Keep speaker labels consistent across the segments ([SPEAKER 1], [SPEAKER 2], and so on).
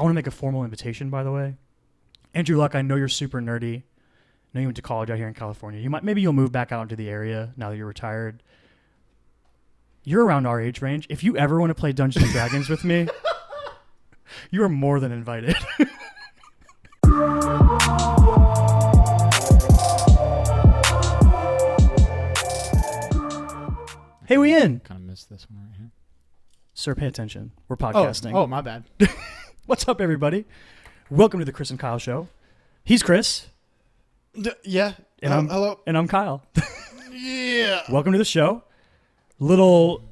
[SPEAKER 1] I want to make a formal invitation, by the way. Andrew Luck, I know you're super nerdy. I know you went to college out here in California. Maybe you'll move back out into the area now that you're retired. You're around our age range. If you ever want to play Dungeons and Dragons with me, you are more than invited. Hey, we in.
[SPEAKER 2] Kind of missed this one right here.
[SPEAKER 1] Sir, pay attention. We're podcasting.
[SPEAKER 2] Oh, my bad.
[SPEAKER 1] What's up, everybody? Welcome to the Chris and Kyle Show. He's Chris.
[SPEAKER 2] Yeah.
[SPEAKER 1] And
[SPEAKER 2] hello.
[SPEAKER 1] And I'm Kyle.
[SPEAKER 2] Yeah.
[SPEAKER 1] Welcome to the show. Little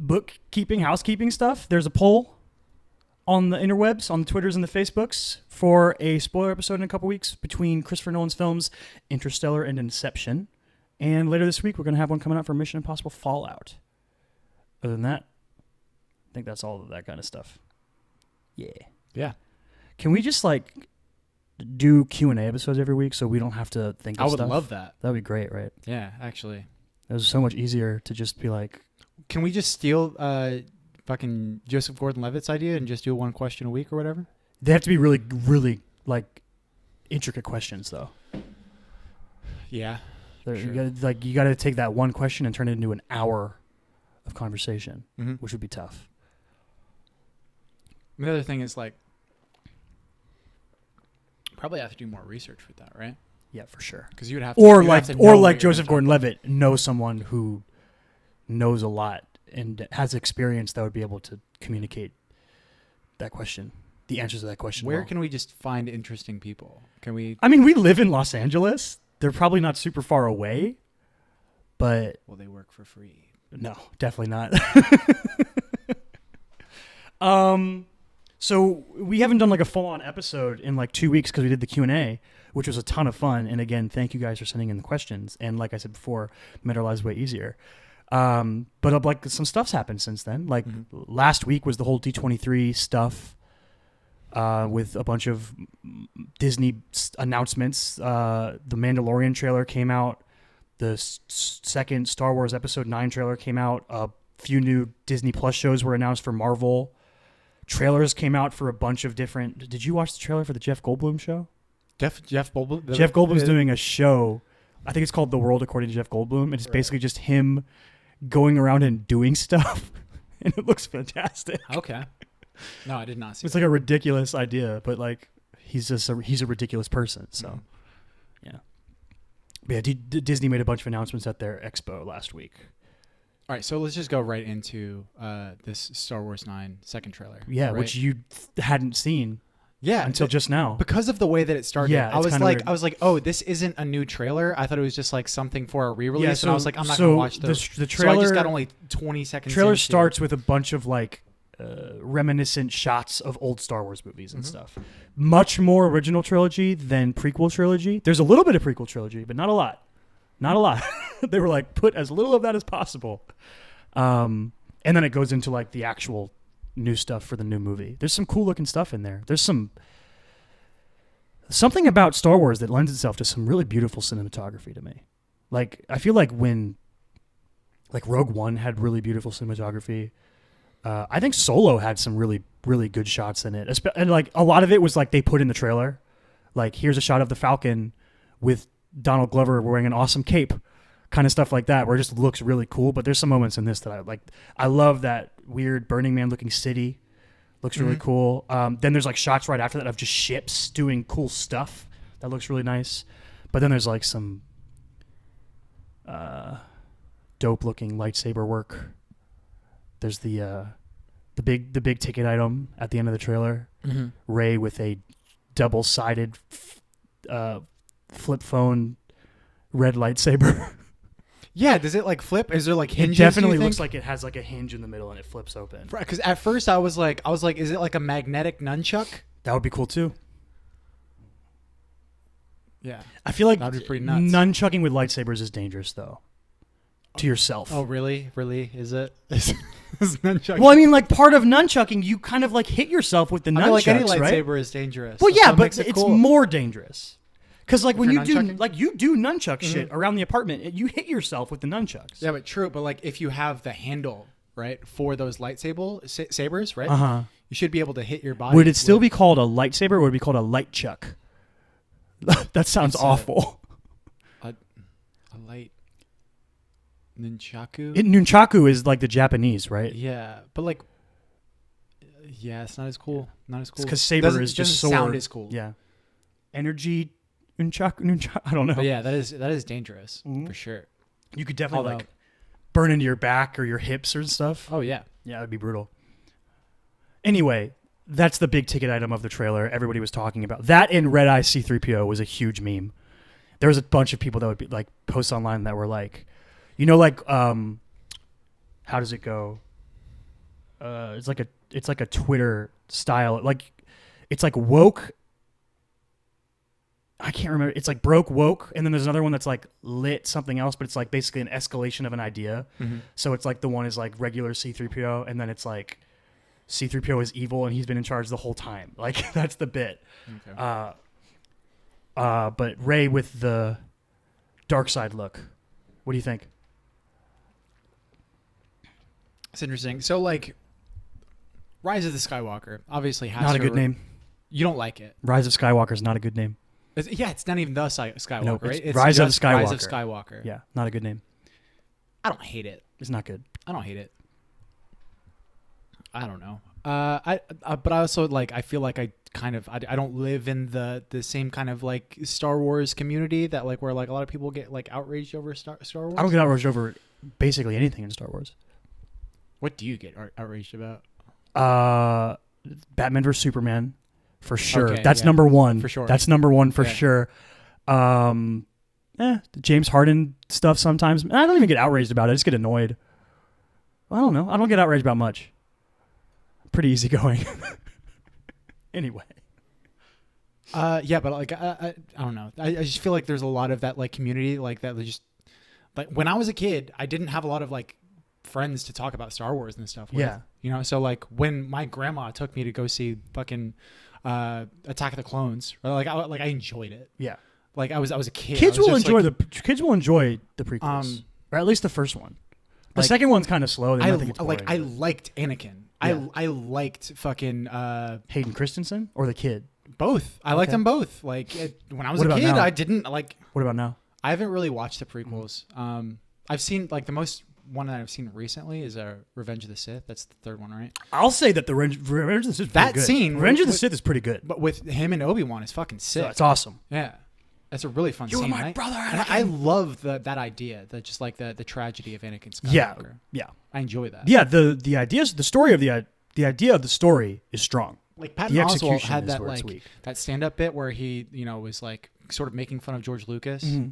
[SPEAKER 1] bookkeeping, housekeeping stuff. There's a poll on the interwebs, on the Twitters and the Facebooks for a spoiler episode in a couple weeks between Christopher Nolan's films Interstellar and Inception. And later this week, we're going to have one coming out for Mission Impossible Fallout. Other than that, I think that's all of that kind of stuff. Yeah.
[SPEAKER 2] Yeah.
[SPEAKER 1] Can we just do Q&A episodes every week so we don't have to think of stuff?
[SPEAKER 2] I would love that.
[SPEAKER 1] That would be great, right?
[SPEAKER 2] Yeah, actually.
[SPEAKER 1] It was so much easier to just be like...
[SPEAKER 2] Can we just steal fucking Joseph Gordon-Levitt's idea and just do one question a week or whatever?
[SPEAKER 1] They have to be really, really, intricate questions, though.
[SPEAKER 2] Yeah.
[SPEAKER 1] Sure.
[SPEAKER 2] Sure.
[SPEAKER 1] You got to take that one question and turn it into an hour of conversation,
[SPEAKER 2] Mm-hmm.
[SPEAKER 1] which would be tough.
[SPEAKER 2] The other thing is, probably have to do more research with that, right?
[SPEAKER 1] Yeah, for sure.
[SPEAKER 2] Because you would have to...
[SPEAKER 1] Or Joseph Gordon-Levitt, know someone who knows a lot and has experience that would be able to communicate that question, the answers to that question.
[SPEAKER 2] Where can we just find interesting people? Can we...
[SPEAKER 1] I mean, we live in Los Angeles. They're probably not super far away, but...
[SPEAKER 2] Well, they work for free.
[SPEAKER 1] No, definitely not. So we haven't done a full-on episode in 2 weeks because we did the Q&A, which was a ton of fun. And again, thank you guys for sending in the questions. And like I said before, made our lives way easier. But some stuff's happened since then. Last week was the whole D23 stuff with a bunch of Disney announcements. The Mandalorian trailer came out. The second Star Wars Episode 9 trailer came out. A few new Disney Plus shows were announced for Marvel. Trailers came out for a bunch of different... Did you watch the trailer for the Jeff Goldblum show?
[SPEAKER 2] Jeff Goldblum?
[SPEAKER 1] Jeff Goldblum's doing a show. I think it's called The World According to Jeff Goldblum. And it's basically just him going around and doing stuff. And it looks fantastic.
[SPEAKER 2] Okay. No, I did not see
[SPEAKER 1] It's a ridiculous idea, but he's a ridiculous person. So, yeah. But yeah, Disney made a bunch of announcements at their expo last week.
[SPEAKER 2] All right, so let's just go right into this Star Wars 9 second trailer.
[SPEAKER 1] Yeah,
[SPEAKER 2] right?
[SPEAKER 1] which you hadn't seen until just now.
[SPEAKER 2] Because of the way that it started.
[SPEAKER 1] Yeah,
[SPEAKER 2] I was like, oh, this isn't a new trailer. I thought it was just something for a re-release.
[SPEAKER 1] Yeah, so,
[SPEAKER 2] and I was like, I'm not going to watch those.
[SPEAKER 1] The trailer,
[SPEAKER 2] so I just got only 20 seconds.
[SPEAKER 1] Trailer starts with a bunch of reminiscent shots of old Star Wars movies and stuff. Much more original trilogy than prequel trilogy. There's a little bit of prequel trilogy, but not a lot. Not a lot. They were put as little of that as possible. And then it goes into the actual new stuff for the new movie. There's some cool looking stuff in there. There's something about Star Wars that lends itself to some really beautiful cinematography to me. I feel when Rogue One had really beautiful cinematography. I think Solo had some really, really good shots in it. And a lot of it was they put in the trailer. Here's a shot of the Falcon with Donald Glover wearing an awesome cape, kind of stuff like that, where it just looks really cool. But there's some moments in this that I like. I love that weird Burning Man looking city. Looks really cool. Then there's shots right after that of just ships doing cool stuff. That looks really nice. But then there's some dope looking lightsaber work. There's the big ticket item at the end of the trailer. Rey with a double-sided flip phone red lightsaber.
[SPEAKER 2] Yeah, does it like flip? Is there like hinges?
[SPEAKER 1] It definitely looks like it has like a hinge in the middle and it flips open.
[SPEAKER 2] Because at first I was like, is it like a magnetic nunchuck?
[SPEAKER 1] That would be cool too.
[SPEAKER 2] Yeah,
[SPEAKER 1] I feel like
[SPEAKER 2] that'd be pretty nuts.
[SPEAKER 1] Nunchucking with lightsabers is dangerous though. To yourself.
[SPEAKER 2] Oh, really? Really? Is it? Is nunchucking?
[SPEAKER 1] Well, I mean, like part of nunchucking, you kind of like hit yourself with the nunchucks,
[SPEAKER 2] like any lightsaber
[SPEAKER 1] right?
[SPEAKER 2] is dangerous.
[SPEAKER 1] Well,
[SPEAKER 2] so
[SPEAKER 1] yeah,
[SPEAKER 2] it
[SPEAKER 1] but
[SPEAKER 2] makes it
[SPEAKER 1] it's
[SPEAKER 2] cool.
[SPEAKER 1] more dangerous. Because like when you do,
[SPEAKER 2] nunchucking?
[SPEAKER 1] like you do nunchuck shit around the apartment, you hit yourself with the nunchucks.
[SPEAKER 2] Yeah, but true. But like if you have the handle right for those sabers, right? You should be able to hit your body.
[SPEAKER 1] Would it still be called a lightsaber, or would it be called a light chuck? That sounds awful.
[SPEAKER 2] A light nunchaku?
[SPEAKER 1] Nunchaku is like the Japanese, right?
[SPEAKER 2] Yeah, but like, yeah, it's not as cool. Not as cool.
[SPEAKER 1] Because saber is just sword.
[SPEAKER 2] Sound as cool.
[SPEAKER 1] Yeah. Energy nunchaku. I don't know.
[SPEAKER 2] But yeah, that is dangerous for sure.
[SPEAKER 1] You could definitely like burn into your back or your hips or stuff.
[SPEAKER 2] Oh yeah.
[SPEAKER 1] Yeah, that'd be brutal. Anyway, that's the big ticket item of the trailer. Everybody was talking about that, and Red Eye C-3PO was a huge meme. There was a bunch of people that would be like posts online that were like, like how does it go? It's like a Twitter style, like it's like woke. I can't remember. It's like broke woke, and then there's another one that's like lit something else, but it's like basically an escalation of an idea. Mm-hmm. So it's like the one is like regular C-3PO, and then it's like C-3PO is evil and he's been in charge the whole time. Like that's the bit. Okay. But Rey with the dark side look. What do you think?
[SPEAKER 2] It's interesting. So like Rise of the Skywalker obviously has
[SPEAKER 1] not a good name.
[SPEAKER 2] You don't like it.
[SPEAKER 1] Rise of Skywalker is not a good name.
[SPEAKER 2] It's not even the Skywalker,
[SPEAKER 1] no,
[SPEAKER 2] right?
[SPEAKER 1] It's Rise of Skywalker.
[SPEAKER 2] Rise of Skywalker.
[SPEAKER 1] Yeah, not a good name.
[SPEAKER 2] I don't hate it.
[SPEAKER 1] It's not good.
[SPEAKER 2] I don't hate it. I don't know. But I also like. I feel like I don't live in the same kind of like Star Wars community that like where like a lot of people get like outraged over Star Wars.
[SPEAKER 1] I don't get outraged over basically anything in Star Wars.
[SPEAKER 2] What do you get outraged about?
[SPEAKER 1] Batman vs Superman, for sure.
[SPEAKER 2] Okay,
[SPEAKER 1] That's number one.
[SPEAKER 2] For sure.
[SPEAKER 1] That's number one for sure. The James Harden stuff sometimes. I don't even get outraged about it. I just get annoyed. I don't know. I don't get outraged about much. Pretty easygoing. Anyway.
[SPEAKER 2] Yeah, but like I don't know. I just feel like there's a lot of that like community like that. Just like when I was a kid, I didn't have a lot of like friends to talk about Star Wars and stuff with.
[SPEAKER 1] Yeah.
[SPEAKER 2] You know, so like when my grandma took me to go see fucking Attack of the Clones, or like I enjoyed it.
[SPEAKER 1] Yeah.
[SPEAKER 2] Like I was a kid.
[SPEAKER 1] Kids will enjoy the prequels, or at least the first one. The second one's kind of slow.
[SPEAKER 2] I liked Anakin. Yeah. I liked fucking
[SPEAKER 1] Hayden Christensen or the kid.
[SPEAKER 2] Both. I liked them both. Like when I was a kid,
[SPEAKER 1] now?
[SPEAKER 2] I didn't like.
[SPEAKER 1] What about now?
[SPEAKER 2] I haven't really watched the prequels. I've seen like the most one that I've seen recently is Revenge of the Sith. That's the third one, right?
[SPEAKER 1] I'll say that the Revenge of the Sith is pretty good.
[SPEAKER 2] Scene,
[SPEAKER 1] Revenge of the Sith is pretty good.
[SPEAKER 2] But with him and Obi-Wan is fucking sick.
[SPEAKER 1] So it's awesome.
[SPEAKER 2] Yeah. That's a really fun scene.
[SPEAKER 1] You're my brother.
[SPEAKER 2] And I love that idea, that just like the tragedy of Anakin Skywalker.
[SPEAKER 1] Yeah.
[SPEAKER 2] I enjoy that.
[SPEAKER 1] Yeah, the ideas, the story of the idea of the story is strong.
[SPEAKER 2] Like Patton Oswalt had that like that stand-up bit where he, was like sort of making fun of George Lucas. Mm-hmm.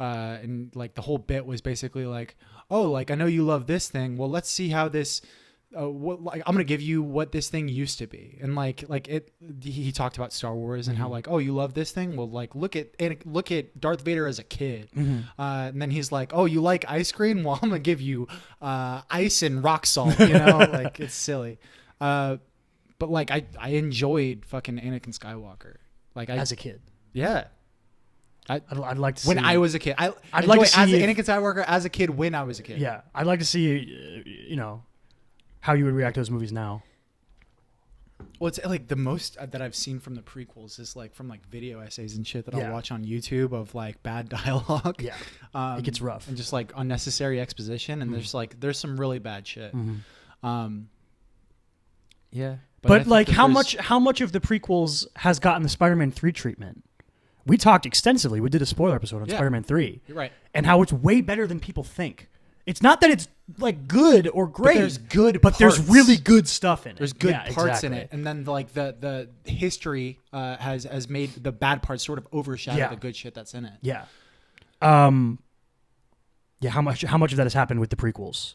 [SPEAKER 2] And like the whole bit was basically like, oh, like I know you love this thing. Well, let's see how this. I'm gonna give you what this thing used to be, and like it. He talked about Star Wars and how like, oh, you love this thing. Well, like look at Darth Vader as a kid, and then he's like, oh, you like ice cream? Well, I'm gonna give you ice and rock salt. Like it's silly. But like I enjoyed fucking Anakin Skywalker. Like
[SPEAKER 1] as a kid.
[SPEAKER 2] Yeah.
[SPEAKER 1] I'd like to see
[SPEAKER 2] when I was a kid. I'd like to see Anakin Skywalker as a kid when I was a kid.
[SPEAKER 1] Yeah, I'd like to see how you would react to those movies now.
[SPEAKER 2] Well, it's like the most that I've seen from the prequels is like from like video essays and shit that I'll watch on YouTube of like bad dialogue.
[SPEAKER 1] Yeah, it gets rough
[SPEAKER 2] and just like unnecessary exposition. And there's some really bad shit. Yeah,
[SPEAKER 1] but like how much of the prequels has gotten the Spider-Man 3 treatment? We talked extensively. We did a spoiler episode on Spider-Man 3.
[SPEAKER 2] You're right,
[SPEAKER 1] and how it's way better than people think. It's not that it's like good or great. But there's really good stuff in it.
[SPEAKER 2] There's good parts in it, and then like the history has made the bad parts sort of overshadow the good shit that's in it.
[SPEAKER 1] Yeah. How much of that has happened with the prequels?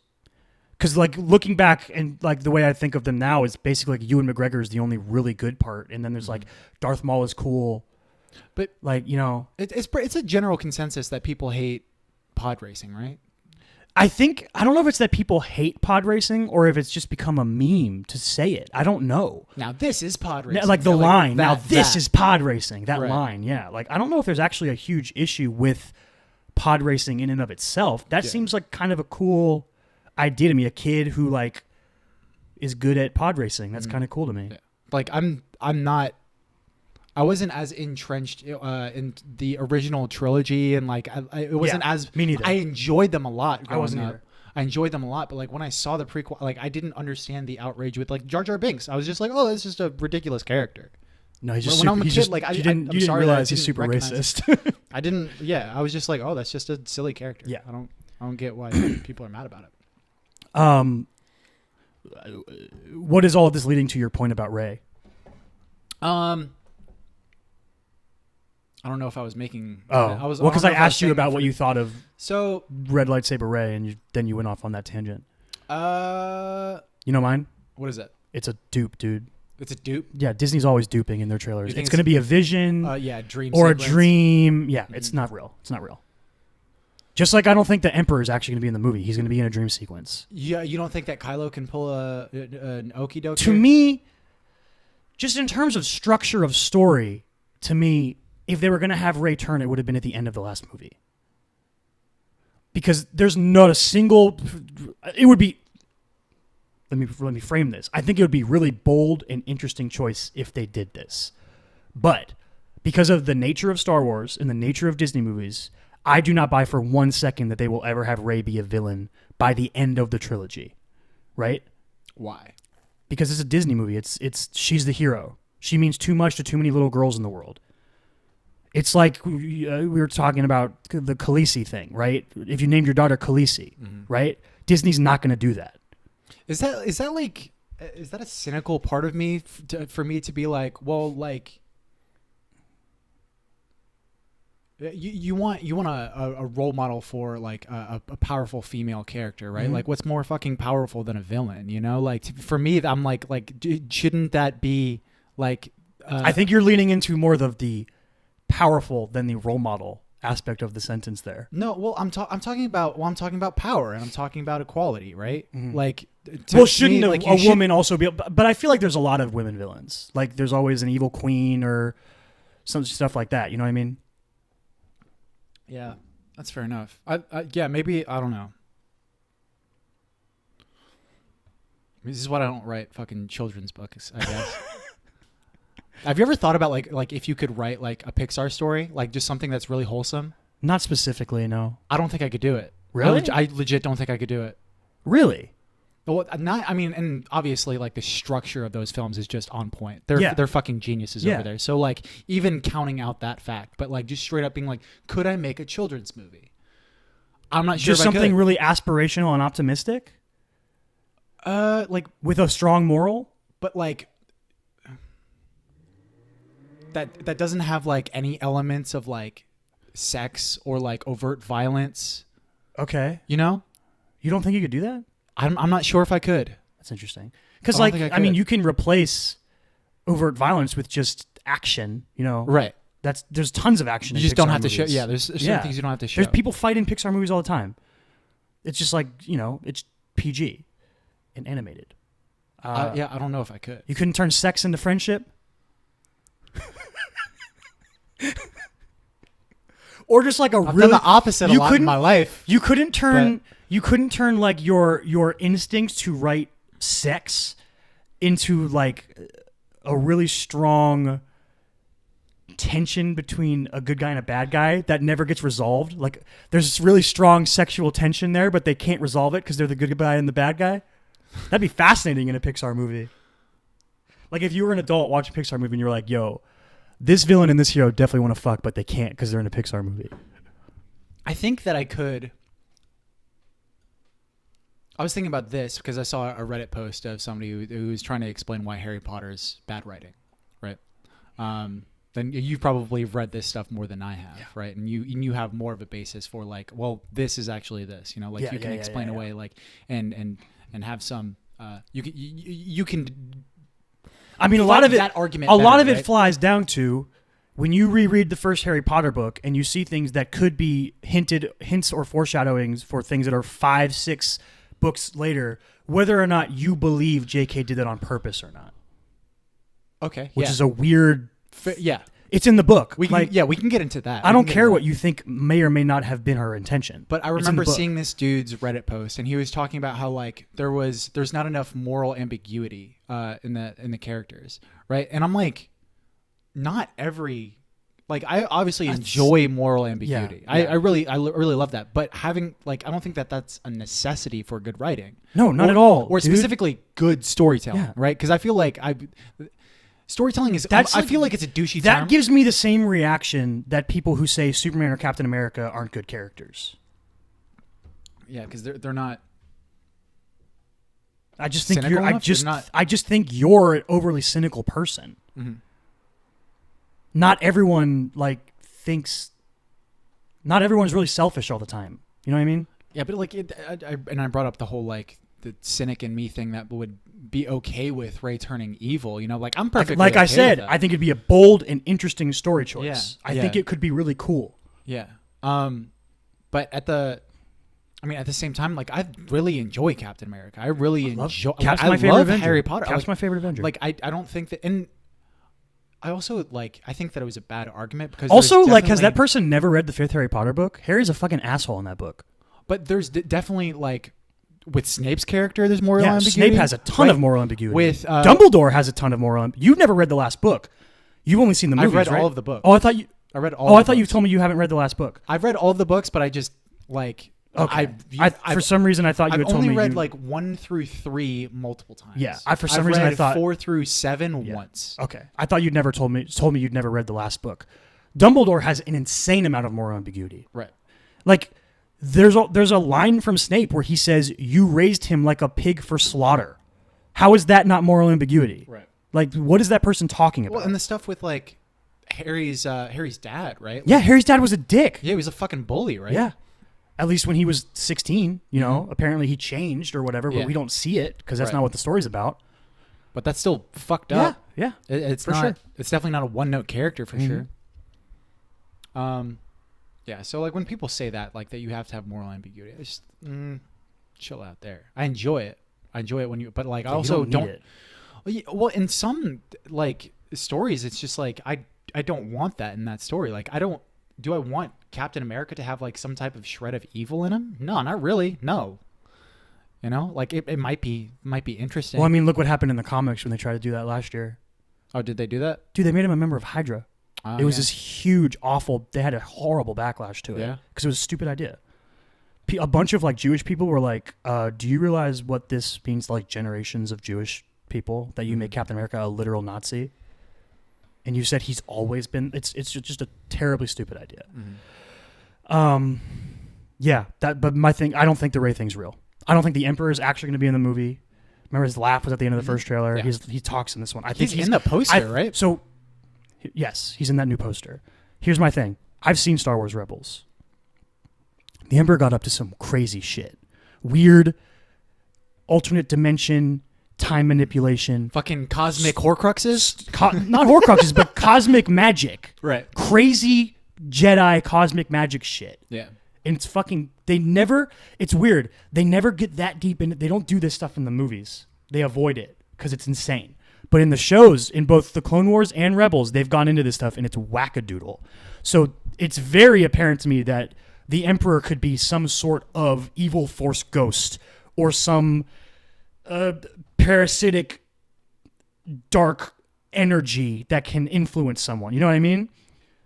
[SPEAKER 1] Because like looking back and like the way I think of them now is basically like Ewan McGregor is the only really good part, and then there's like Darth Maul is cool, but like
[SPEAKER 2] it's a general consensus that people hate pod racing, right?
[SPEAKER 1] I don't know if it's that people hate pod racing or if it's just become a meme to say it. I don't know.
[SPEAKER 2] Now this is pod racing.
[SPEAKER 1] Like the line. Now this is pod racing. That line. Yeah. Like I don't know if there's actually a huge issue with pod racing in and of itself. That seems like kind of a cool idea to me. A kid who like is good at pod racing. That's kind of cool to me.
[SPEAKER 2] Yeah. Like I wasn't as entrenched in the original trilogy, and like it wasn't as
[SPEAKER 1] me neither.
[SPEAKER 2] I enjoyed them a lot.
[SPEAKER 1] I wasn't either.
[SPEAKER 2] I enjoyed them a lot, but like when I saw the prequel, like I didn't understand the outrage with like Jar Jar Binks. I was just like, oh, that's just a ridiculous character.
[SPEAKER 1] No, he's just
[SPEAKER 2] when I'm a
[SPEAKER 1] kid,
[SPEAKER 2] just, like
[SPEAKER 1] you didn't realize he's super racist.
[SPEAKER 2] I didn't. Yeah, I was just like, oh, that's just a silly character.
[SPEAKER 1] Yeah,
[SPEAKER 2] I don't get why people are mad about it.
[SPEAKER 1] What is all of this leading to your point about Rey?
[SPEAKER 2] I don't know if I was making.
[SPEAKER 1] Because I asked you about what you thought of Red Lightsaber Rey, and then you went off on that tangent. You know mine?
[SPEAKER 2] What is it?
[SPEAKER 1] It's a dupe, dude.
[SPEAKER 2] It's a dupe?
[SPEAKER 1] Yeah, Disney's always duping in their trailers. It's going to be a vision.
[SPEAKER 2] Dream
[SPEAKER 1] or
[SPEAKER 2] sequence.
[SPEAKER 1] A dream. Yeah, it's not real. It's not real. Just like I don't think the Emperor is actually going to be in the movie. He's going to be in a dream sequence.
[SPEAKER 2] Yeah, you don't think that Kylo can pull an okie dokie?
[SPEAKER 1] To me, just in terms of structure of story, to me, if they were going to have Rey turn, it would have been at the end of the last movie. Because there's not a single... It would be... Let me frame this. I think it would be really bold and interesting choice if they did this. But because of the nature of Star Wars and the nature of Disney movies, I do not buy for 1 second that they will ever have Rey be a villain by the end of the trilogy. Right?
[SPEAKER 2] Why?
[SPEAKER 1] Because it's a Disney movie. It's she's the hero. She means too much to too many little girls in the world. It's like we were talking about the Khaleesi thing, right? If you named your daughter Khaleesi, right? Disney's not going to do that.
[SPEAKER 2] Is that a cynical part of me for me to be like, well, like you want a role model for like a powerful female character, right? Like what's more fucking powerful than a villain, you know? Like for me, I'm like shouldn't that be like?
[SPEAKER 1] I think you're leaning into more of the powerful than the role model aspect of the sentence there.
[SPEAKER 2] No, well, I'm talking about power, and I'm talking about equality, right? Like,
[SPEAKER 1] shouldn't a woman also be? But I feel like there's a lot of women villains. Like, there's always an evil queen or some stuff like that. You know what I mean?
[SPEAKER 2] Yeah, that's fair enough. Yeah, maybe I don't know. This is what I don't write fucking children's books, I guess. Have you ever thought about like if you could write like a Pixar story, like just something that's really wholesome?
[SPEAKER 1] Not specifically, no.
[SPEAKER 2] I don't think I could do it.
[SPEAKER 1] Really?
[SPEAKER 2] I legit don't think I could do it.
[SPEAKER 1] Really?
[SPEAKER 2] Well, and obviously like the structure of those films is just on point. They're fucking geniuses over there. So like even counting out that fact, but like just straight up being like, could I make a children's movie? I'm not sure.
[SPEAKER 1] Just something really aspirational and optimistic? Like with a strong moral?
[SPEAKER 2] But like that doesn't have like any elements of like sex or like overt violence.
[SPEAKER 1] Okay.
[SPEAKER 2] You know?
[SPEAKER 1] You don't think you could do that?
[SPEAKER 2] I'm not sure if I could.
[SPEAKER 1] That's interesting. Because like I mean, you can replace overt violence with just action. You know?
[SPEAKER 2] Right.
[SPEAKER 1] There's tons of action.
[SPEAKER 2] You just don't have to show. Yeah. There's certain things you don't have to show.
[SPEAKER 1] There's people fight in Pixar movies all the time. It's just like it's PG and animated.
[SPEAKER 2] Yeah, I don't know if I could.
[SPEAKER 1] You couldn't turn sex into friendship. Or just like
[SPEAKER 2] I've done the opposite a lot in my life.
[SPEAKER 1] You couldn't turn like your instincts to write sex into like a really strong tension between a good guy and a bad guy that never gets resolved. Like there's this really strong sexual tension there, but they can't resolve it because they're the good guy and the bad guy. That'd be fascinating in a Pixar movie. Like if you were an adult watching a Pixar movie and you're like, yo, this villain and this hero definitely want to fuck, but they can't because they're in a Pixar movie.
[SPEAKER 2] I think that I could. I was thinking about this because I saw a Reddit post of somebody who was trying to explain why Harry Potter's bad writing, right? Then you've probably read this stuff more than I have, right? And you have more of a basis for like, well, this is actually this, you know, like you can explain away like and have some you can.
[SPEAKER 1] I mean, a lot of it flies down to when you reread the first Harry Potter book and you see things that could be hints or foreshadowings for things that are 5, 6 books later, whether or not you believe J.K. did that on purpose or not.
[SPEAKER 2] Okay.
[SPEAKER 1] Which is a weird... It's in the book.
[SPEAKER 2] We can get into that.
[SPEAKER 1] I don't care what you think may or may not have been her intention.
[SPEAKER 2] But I remember seeing this dude's Reddit post, and he was talking about how like there's not enough moral ambiguity in the characters, right? And I'm like, not every like I obviously enjoy moral ambiguity. Yeah. I really love that. But having like I don't think that's a necessity for good writing.
[SPEAKER 1] No, not at all.
[SPEAKER 2] Or specifically good storytelling, right? Because I feel like storytelling is. I feel like it's a douchey term.
[SPEAKER 1] That gives me the same reaction that people who say Superman or Captain America aren't good characters.
[SPEAKER 2] Yeah, because they're not.
[SPEAKER 1] I just think I just think you're an overly cynical person.
[SPEAKER 2] Mm-hmm.
[SPEAKER 1] Not everyone thinks. Not everyone's really selfish all the time. You know what I mean?
[SPEAKER 2] Yeah, but I brought up the whole the cynic in me thing that would be okay with Ray turning evil. You know, like I'm perfectly
[SPEAKER 1] like
[SPEAKER 2] okay
[SPEAKER 1] I said,
[SPEAKER 2] with that.
[SPEAKER 1] I think it'd be a bold and interesting story choice.
[SPEAKER 2] Yeah,
[SPEAKER 1] I think it could be really cool.
[SPEAKER 2] Yeah. But at the same time, like I really enjoy Captain America. I really enjoy.
[SPEAKER 1] Cap's
[SPEAKER 2] I
[SPEAKER 1] my favorite
[SPEAKER 2] love
[SPEAKER 1] Avenger.
[SPEAKER 2] Harry Potter.
[SPEAKER 1] Cap's my favorite Avenger.
[SPEAKER 2] Like I don't think that, and I also I think that it was a bad argument because
[SPEAKER 1] also has that person never read the 5th Harry Potter book? Harry's a fucking asshole in that book.
[SPEAKER 2] But there's definitely with Snape's character, there's moral ambiguity.
[SPEAKER 1] Snape has a ton of moral ambiguity.
[SPEAKER 2] With
[SPEAKER 1] Dumbledore has a ton of moral. You've never read the last book. You've only seen the movies.
[SPEAKER 2] I've read
[SPEAKER 1] right?
[SPEAKER 2] all of the books.
[SPEAKER 1] Oh, I thought you.
[SPEAKER 2] I read all.
[SPEAKER 1] Oh, I thought you told me you haven't read the last book.
[SPEAKER 2] I've read all of the books, but I just
[SPEAKER 1] Okay. For some reason, I thought you had told me.
[SPEAKER 2] I've only read 1 through 3 multiple times.
[SPEAKER 1] Yeah, for some reason I thought
[SPEAKER 2] 4 through 7 once.
[SPEAKER 1] Okay, I thought you'd never told me you'd never read the last book. Dumbledore has an insane amount of moral ambiguity.
[SPEAKER 2] Right.
[SPEAKER 1] There's a line from Snape where he says, "You raised him like a pig for slaughter." How is that not moral ambiguity?
[SPEAKER 2] Right.
[SPEAKER 1] What is that person talking about?
[SPEAKER 2] Well, and the stuff with Harry's dad, right?
[SPEAKER 1] Yeah, Harry's dad was a dick.
[SPEAKER 2] Yeah, he was a fucking bully, right?
[SPEAKER 1] Yeah. At least when he was 16, you know, apparently he changed or whatever, but we don't see it because that's not what the story's about.
[SPEAKER 2] But that's still fucked up.
[SPEAKER 1] Yeah.
[SPEAKER 2] It's
[SPEAKER 1] for
[SPEAKER 2] not.
[SPEAKER 1] sure.
[SPEAKER 2] It's definitely not a one-note character for sure. Yeah. So when people say that that you have to have moral ambiguity, I just chill out there. I enjoy it. When you, but I also don't. Well, in some stories, it's just I don't want that in that story. Do I want Captain America to have some type of shred of evil in him? No, not really. No. You know, it might be interesting.
[SPEAKER 1] Well, I mean, look what happened in the comics when they tried to do that last year.
[SPEAKER 2] Oh, did they do that?
[SPEAKER 1] Dude, they made him a member of Hydra. It was this huge, awful. They had a horrible backlash to it because it was a stupid idea. A bunch of Jewish people were like, "Do you realize what this means? Generations of Jewish people that you make Captain America a literal Nazi?" And you said he's always been. It's just a terribly stupid idea.
[SPEAKER 2] Mm-hmm.
[SPEAKER 1] Yeah. But my thing, I don't think the Ray thing's real. I don't think the Emperor is actually going to be in the movie. Remember his laugh was at the end of the first trailer.
[SPEAKER 2] Yeah.
[SPEAKER 1] He talks in this one. I
[SPEAKER 2] think
[SPEAKER 1] he's
[SPEAKER 2] in the poster, right?
[SPEAKER 1] So, yes, he's in that new poster. Here's my thing. I've seen Star Wars Rebels. The Emperor got up to some crazy shit. Weird, alternate dimension, time manipulation.
[SPEAKER 2] Fucking cosmic Horcruxes?
[SPEAKER 1] Not Horcruxes, but cosmic magic.
[SPEAKER 2] Right.
[SPEAKER 1] Crazy Jedi cosmic magic shit.
[SPEAKER 2] Yeah.
[SPEAKER 1] And it's it's weird. They never get that deep in it. They don't do this stuff in the movies. They avoid it because it's insane. But in the shows, in both the Clone Wars and Rebels, they've gone into this stuff and it's wackadoodle. So it's very apparent to me that the Emperor could be some sort of evil Force ghost or some parasitic dark energy that can influence someone. You know what I mean?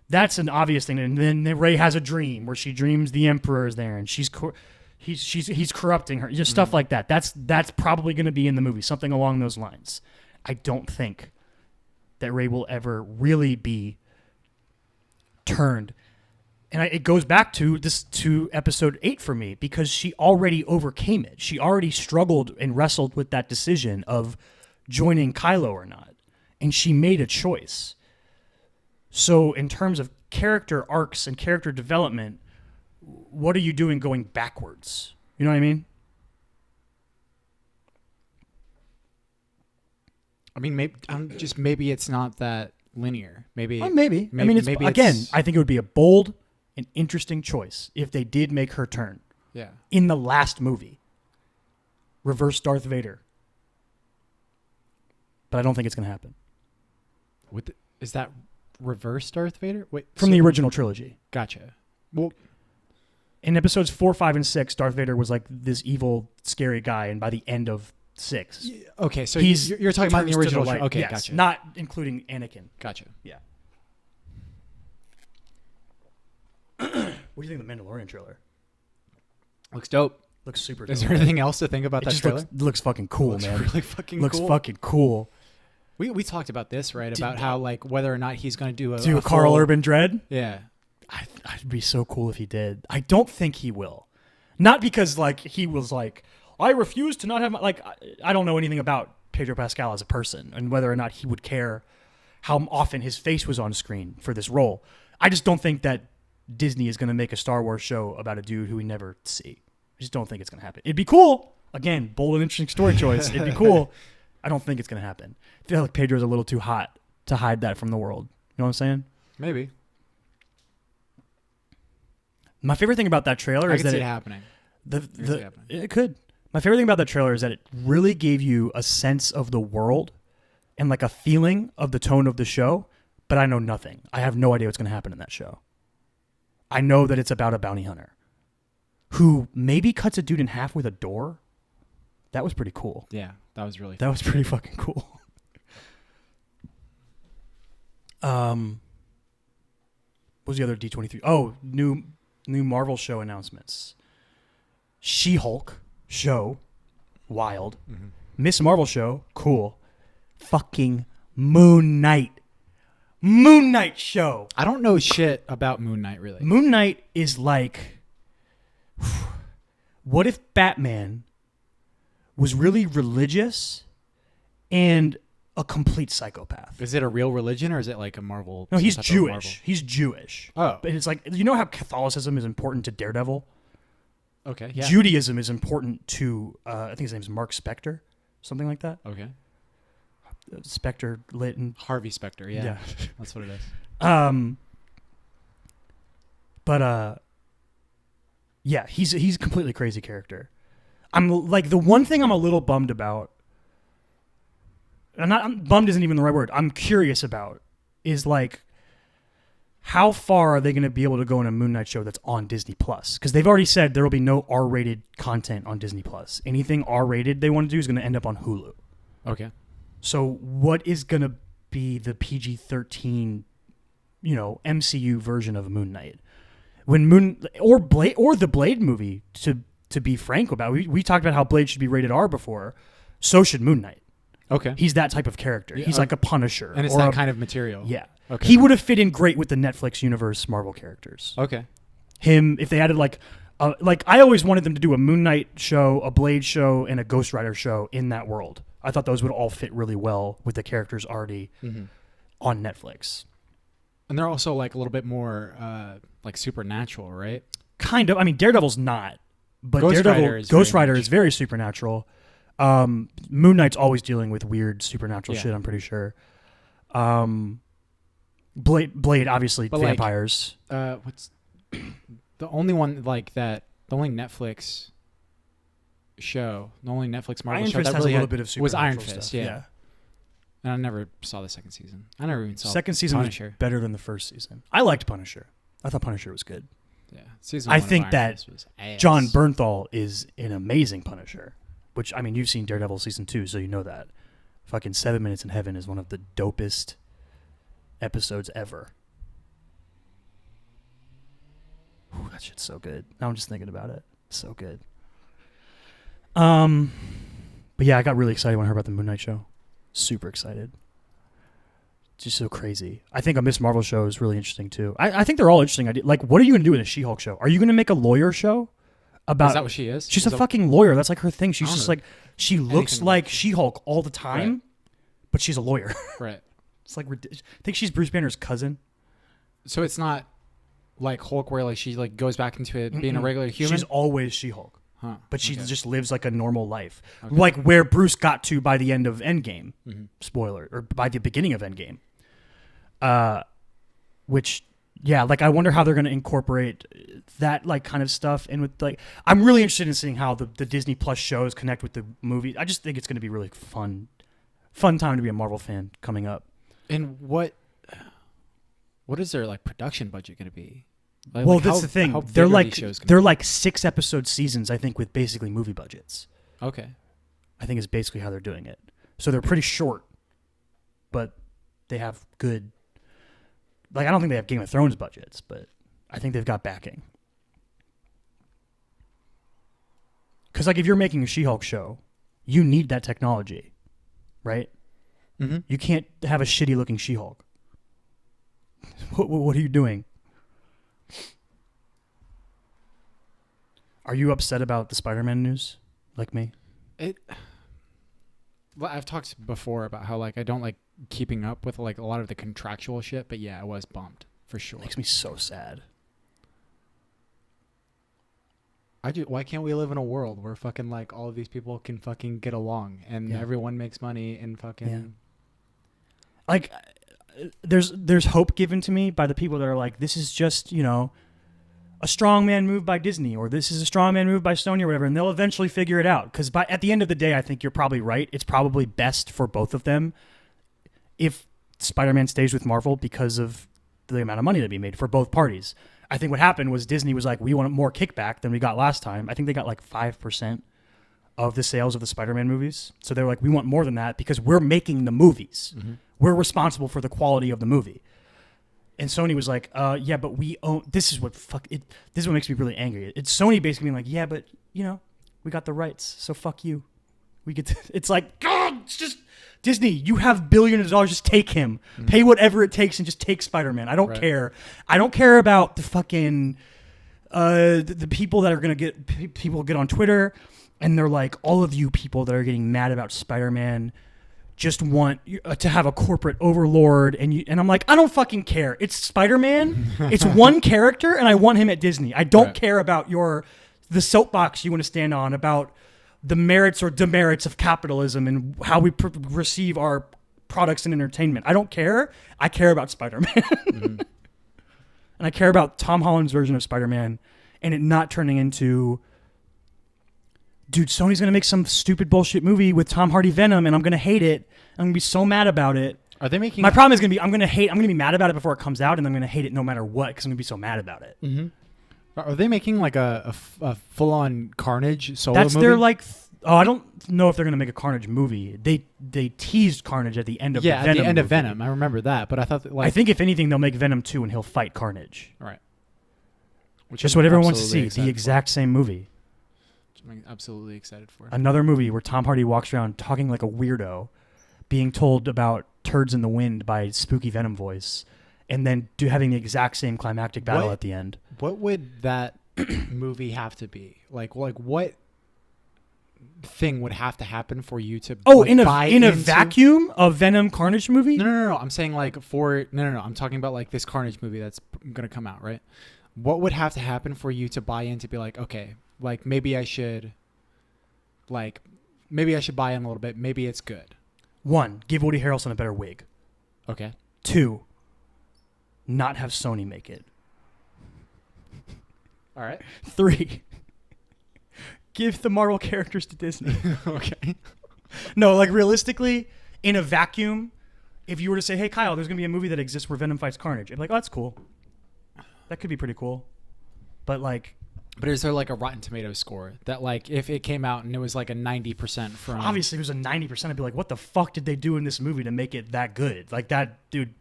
[SPEAKER 1] That's an obvious thing. And then Rey has a dream where she dreams the Emperor is there and he's corrupting her. Just stuff like that. That's probably going to be in the movie, something along those lines. I don't think that Rey will ever really be turned. And it goes back to episode 8 for me because she already overcame it. She already struggled and wrestled with that decision of joining Kylo or not. And she made a choice. So in terms of character arcs and character development, what are you doing going backwards? You know what I mean?
[SPEAKER 2] I mean, maybe it's not that linear. Maybe.
[SPEAKER 1] I mean, I think it would be a bold and interesting choice if they did make her turn.
[SPEAKER 2] Yeah.
[SPEAKER 1] In the last movie, reverse Darth Vader. But I don't think it's going to happen.
[SPEAKER 2] Is that reverse Darth Vader? Wait,
[SPEAKER 1] from the original trilogy.
[SPEAKER 2] Gotcha. Well,
[SPEAKER 1] in episodes 4, 5, and 6, Darth Vader was like this evil, scary guy, and by the end of 6,
[SPEAKER 2] okay, so you're talking about the original. Okay,
[SPEAKER 1] yes,
[SPEAKER 2] gotcha.
[SPEAKER 1] Not including Anakin.
[SPEAKER 2] Gotcha.
[SPEAKER 1] Yeah. What do you think of the Mandalorian trailer?
[SPEAKER 2] Looks dope.
[SPEAKER 1] Looks super dope.
[SPEAKER 2] Is there anything else to think about that trailer?
[SPEAKER 1] Looks fucking cool,
[SPEAKER 2] looks
[SPEAKER 1] man.
[SPEAKER 2] Really fucking
[SPEAKER 1] looks
[SPEAKER 2] cool.
[SPEAKER 1] fucking cool.
[SPEAKER 2] We talked about this, right? About how like whether or not he's going to do a
[SPEAKER 1] Carl Urban Dread.
[SPEAKER 2] Yeah.
[SPEAKER 1] I'd be so cool if he did. I don't think he will. Not because like he was like, I refuse to not have my, like, I don't know anything about Pedro Pascal as a person and whether or not he would care how often his face was on screen for this role. I just don't think that Disney is going to make a Star Wars show about a dude who we never see. I just don't think it's going to happen. It'd be cool. Again, bold and interesting story choice. It'd be cool. I don't think it's going to happen. I feel like Pedro's a little too hot to hide that from the world. You know what I'm saying?
[SPEAKER 2] Maybe.
[SPEAKER 1] My favorite thing about that trailer is that
[SPEAKER 2] see it happening.
[SPEAKER 1] It could. My favorite thing about that trailer is that it really gave you a sense of the world and like a feeling of the tone of the show, but I know nothing. I have no idea what's going to happen in that show. I know that it's about a bounty hunter who maybe cuts a dude in half with a door. That was pretty cool.
[SPEAKER 2] Yeah, that was really.
[SPEAKER 1] That was pretty fucking cool. What was the other D23? Oh, new Marvel show announcements. She-Hulk show, wild. Mm-hmm. Miss Marvel show, cool. Fucking Moon Knight show.
[SPEAKER 2] I don't know shit about Moon Knight, really.
[SPEAKER 1] Moon Knight is like, what if Batman was really religious and a complete psychopath?
[SPEAKER 2] Is it a real religion or is it like a Marvel?
[SPEAKER 1] No, he's Jewish. He's Jewish.
[SPEAKER 2] Oh.
[SPEAKER 1] But it's like, you know how Catholicism is important to Daredevil?
[SPEAKER 2] Okay, yeah.
[SPEAKER 1] Judaism is important to, I think his name's Mark Spector, something like that.
[SPEAKER 2] Okay.
[SPEAKER 1] Spector, Litton.
[SPEAKER 2] Harvey Spector, yeah. That's what it is.
[SPEAKER 1] Yeah, he's a completely crazy character. I'm like, the one thing I'm a little bummed about, bummed isn't even the right word, I'm curious about, is like, how far are they going to be able to go in a Moon Knight show that's on Disney Plus? Because they've already said there will be no R-rated content on Disney Plus. Anything R-rated they want to do is going to end up on Hulu.
[SPEAKER 2] Okay.
[SPEAKER 1] So what is going to be the PG-13, MCU version of Moon Knight? When the Blade movie, to be frank about it, we talked about how Blade should be rated R before. So should Moon Knight.
[SPEAKER 2] Okay.
[SPEAKER 1] He's that type of character. He's like a Punisher.
[SPEAKER 2] And it's that kind of material.
[SPEAKER 1] Yeah.
[SPEAKER 2] Okay.
[SPEAKER 1] He would have fit in great with the Netflix universe Marvel characters.
[SPEAKER 2] Okay.
[SPEAKER 1] If they added like I always wanted them to do a Moon Knight show, a Blade show, and a Ghost Rider show in that world. I thought those would all fit really well with the characters already on Netflix.
[SPEAKER 2] And they're also like a little bit more like supernatural, right?
[SPEAKER 1] Kind of. I mean, Daredevil's not, but Ghost Rider is very supernatural. Moon Knight's always dealing with weird supernatural shit, I'm pretty sure. Blade obviously, but vampires.
[SPEAKER 2] What's the only one like that? The only Netflix show, the only Netflix Marvel
[SPEAKER 1] Iron
[SPEAKER 2] show
[SPEAKER 1] Fist
[SPEAKER 2] that
[SPEAKER 1] has
[SPEAKER 2] really
[SPEAKER 1] a little bit of supernatural
[SPEAKER 2] was Iron
[SPEAKER 1] stuff.
[SPEAKER 2] Fist, yeah. And I never saw the second season. I never even saw
[SPEAKER 1] second season
[SPEAKER 2] Punisher.
[SPEAKER 1] Was better than the first season. I liked Punisher. I thought Punisher was good.
[SPEAKER 2] Yeah, season
[SPEAKER 1] I
[SPEAKER 2] one
[SPEAKER 1] think
[SPEAKER 2] of Iron
[SPEAKER 1] that
[SPEAKER 2] Fist was ass.
[SPEAKER 1] John Bernthal is an amazing Punisher. Which, I mean, you've seen Daredevil season 2, so you know that. Fucking 7 Minutes in Heaven is one of the dopest episodes ever. Ooh, that shit's so good. Now I'm just thinking about it. So good. But yeah, I got really excited when I heard about the Moon Knight show. Super excited. Just so crazy. I think a Miss Marvel show is really interesting too. I think they're all interesting. Like, what are you going to do in a She-Hulk show? Are you going to make a lawyer show?
[SPEAKER 2] Is that what she is?
[SPEAKER 1] She's a fucking lawyer. That's like her thing. She's just like, she looks like She-Hulk all the time, but she's a lawyer.
[SPEAKER 2] Right.
[SPEAKER 1] It's like, I think she's Bruce Banner's cousin.
[SPEAKER 2] So it's not like Hulk where like she like goes back into it being a regular human?
[SPEAKER 1] She's always She-Hulk.
[SPEAKER 2] Huh.
[SPEAKER 1] But she just lives like a normal life. Okay. Like where Bruce got to by the end of Endgame. Mm-hmm. Spoiler. Or by the beginning of Endgame. Which... Yeah, like I wonder how they're going to incorporate that like kind of stuff in with like. I'm really interested in seeing how the Disney Plus shows connect with the movie. I just think it's going to be really fun time to be a Marvel fan coming up.
[SPEAKER 2] And what what is their like production budget going to be?
[SPEAKER 1] Well, that's the thing. They're like 6-episode seasons, I think, with basically movie budgets.
[SPEAKER 2] Okay.
[SPEAKER 1] I think is basically how they're doing it. So they're pretty short, but they have good. Like, I don't think they have Game of Thrones budgets, but I think they've got backing. Because, like, if you're making a She-Hulk show, you need that technology, right?
[SPEAKER 2] Mm-hmm.
[SPEAKER 1] You can't have a shitty-looking She-Hulk. What are you doing? Are you upset about the Spider-Man news, like me?
[SPEAKER 2] Well, I've talked before about how like I don't like keeping up with like a lot of the contractual shit, but yeah, I was bummed for sure.
[SPEAKER 1] It makes me so sad.
[SPEAKER 2] Why can't we live in a world where fucking like all of these people can fucking get along and everyone makes money and fucking
[SPEAKER 1] like there's hope given to me by the people that are like, this is just, you know, a strongman move by Disney, or this is a strongman move by Sony or whatever, and they'll eventually figure it out. Because at the end of the day, I think you're probably right. It's probably best for both of them if Spider-Man stays with Marvel because of the amount of money to be made for both parties. I think what happened was Disney was like, we want more kickback than we got last time. I think they got like 5% of the sales of the Spider-Man movies. So they were like, we want more than that because we're making the movies. Mm-hmm. We're responsible for the quality of the movie. And Sony was like, yeah, but we own, this is what makes me really angry. It's Sony basically being like, yeah, but you know, we got the rights, so fuck you. We get to, it's like, God, it's just Disney, you have billions of dollars, just take him. Mm-hmm. Pay whatever it takes and just take Spider-Man. I don't care. I don't care about the fucking, the people that are going to get on Twitter and they're like, all of you people that are getting mad about Spider-Man just want to have a corporate overlord, and I'm like, I don't fucking care. It's Spider-Man. It's one character, and I want him at Disney. I don't care about the soapbox you want to stand on about the merits or demerits of capitalism and how we receive our products and entertainment. I don't care. I care about Spider-Man. Mm-hmm. And I care about Tom Holland's version of Spider-Man and it not turning into, dude, Sony's going to make some stupid bullshit movie with Tom Hardy Venom and I'm going to hate it. I'm going to be so mad about it.
[SPEAKER 2] Are they making...
[SPEAKER 1] My problem is going to be, I'm going to be mad about it before it comes out and I'm going to hate it no matter what because I'm going to be so mad about it.
[SPEAKER 2] Mm-hmm. Are they making like a full-on Carnage solo
[SPEAKER 1] That's
[SPEAKER 2] movie?
[SPEAKER 1] Their like... I don't know if they're going to make a Carnage movie. They teased Carnage at the end of the Venom
[SPEAKER 2] at the end
[SPEAKER 1] movie.
[SPEAKER 2] of Venom. I remember that, but I thought that, like...
[SPEAKER 1] I think if anything, they'll make Venom 2 and he'll fight Carnage.
[SPEAKER 2] Right.
[SPEAKER 1] Which is what everyone wants to see. The exact same movie.
[SPEAKER 2] I'm absolutely excited for.
[SPEAKER 1] Another movie where Tom Hardy walks around talking like a weirdo, being told about turds in the wind by spooky Venom voice, and then having the exact same climactic battle at the end.
[SPEAKER 2] What would that movie have to be? Like what thing would have to happen for you to
[SPEAKER 1] in a vacuum of Venom Carnage movie?
[SPEAKER 2] No. I'm saying like I'm talking about like this Carnage movie that's gonna come out, right? What would have to happen for you to buy in to be like, okay, like maybe I should buy in a little bit. Maybe it's good.
[SPEAKER 1] 1, give Woody Harrelson a better wig.
[SPEAKER 2] Okay.
[SPEAKER 1] 2, not have Sony make it.
[SPEAKER 2] All right.
[SPEAKER 1] 3, give the Marvel characters to Disney.
[SPEAKER 2] Okay.
[SPEAKER 1] No, like realistically, in a vacuum, if you were to say, hey, Kyle, there's going to be a movie that exists where Venom fights Carnage, I'd be like, oh, that's cool. That could be pretty cool. But
[SPEAKER 2] is there like a Rotten Tomatoes score that like if it came out and it was like a 90% from...
[SPEAKER 1] Obviously, if it was a 90%, I'd be like, what the fuck did they do in this movie to make it that good? Like that, dude,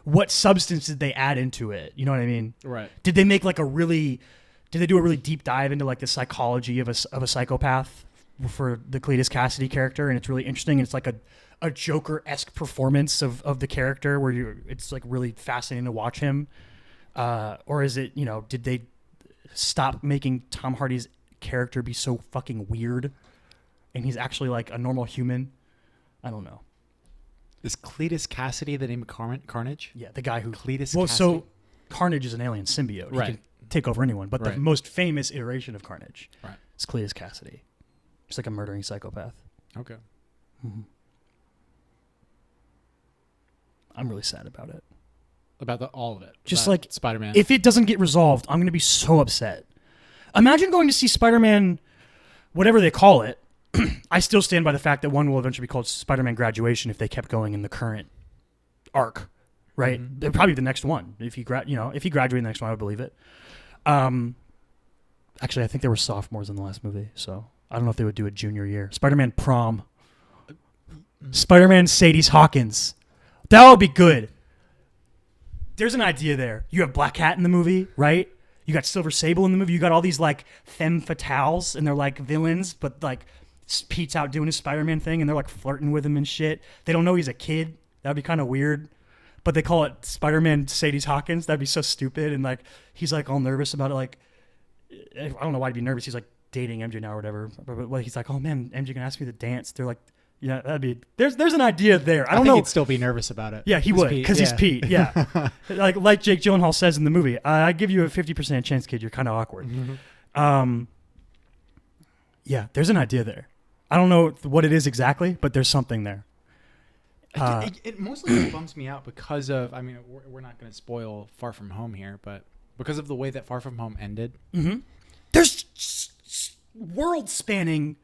[SPEAKER 1] what substance did they add into it? You know what I mean?
[SPEAKER 2] Right.
[SPEAKER 1] Did they make like did they do a really deep dive into like the psychology of a psychopath for the Cletus Cassidy character? And it's really interesting. And it's like a Joker-esque performance of the character where it's like really fascinating to watch him. Or is it, did they stop making Tom Hardy's character be so fucking weird and he's actually like a normal human? I don't know.
[SPEAKER 2] Is Cletus Cassidy the name of Carnage?
[SPEAKER 1] Yeah, the guy who...
[SPEAKER 2] Cletus
[SPEAKER 1] Cassidy?
[SPEAKER 2] So
[SPEAKER 1] Carnage is an alien symbiote.
[SPEAKER 2] Right.
[SPEAKER 1] He can take over anyone, but the most famous iteration of Carnage is Cletus Cassidy. Just like a murdering psychopath.
[SPEAKER 2] Okay.
[SPEAKER 1] Mm-hmm. I'm really sad about it.
[SPEAKER 2] About all of it.
[SPEAKER 1] Just like
[SPEAKER 2] Spider-Man.
[SPEAKER 1] If it doesn't get resolved, I'm going to be so upset. Imagine going to see Spider-Man, whatever they call it. I still stand by the fact that one will eventually be called Spider-Man Graduation if they kept going in the current arc. right?
[SPEAKER 2] Mm-hmm.
[SPEAKER 1] Probably the next one. If he graduated the next one, I would believe it. Actually, I think they were sophomores in the last movie, so I don't know if they would do a junior year. Spider-Man prom. Spider-Man Sadie's Hawkins. That would be good. There's an idea there. You have Black Hat in the movie, right? You got Silver Sable in the movie. You got all these like femme fatales, and they're like villains, but like Pete's out doing his Spider-Man thing, and they're like flirting with him and shit. They don't know he's a kid. That'd be kind of weird. But they call it Spider-Man Sadie's Hawkins. That'd be so stupid. And like he's like all nervous about it. Like I don't know why he'd be nervous. He's like dating MJ now or whatever. But he's like, oh man, MJ gonna ask me to dance. They're like, yeah, that'd be. There's an idea there. I don't know.
[SPEAKER 2] He'd still be nervous about it.
[SPEAKER 1] Yeah, he would because he's Pete. Yeah, like Jake Gyllenhaal says in the movie, I give you a 50% chance, kid. You're kind of awkward. Mm-hmm. Yeah, there's an idea there. I don't know what it is exactly, but there's something there.
[SPEAKER 2] It mostly bums me out because of. I mean, we're not going to spoil Far From Home here, but because of the way that Far From Home ended.
[SPEAKER 1] Mm-hmm. There's world-spanning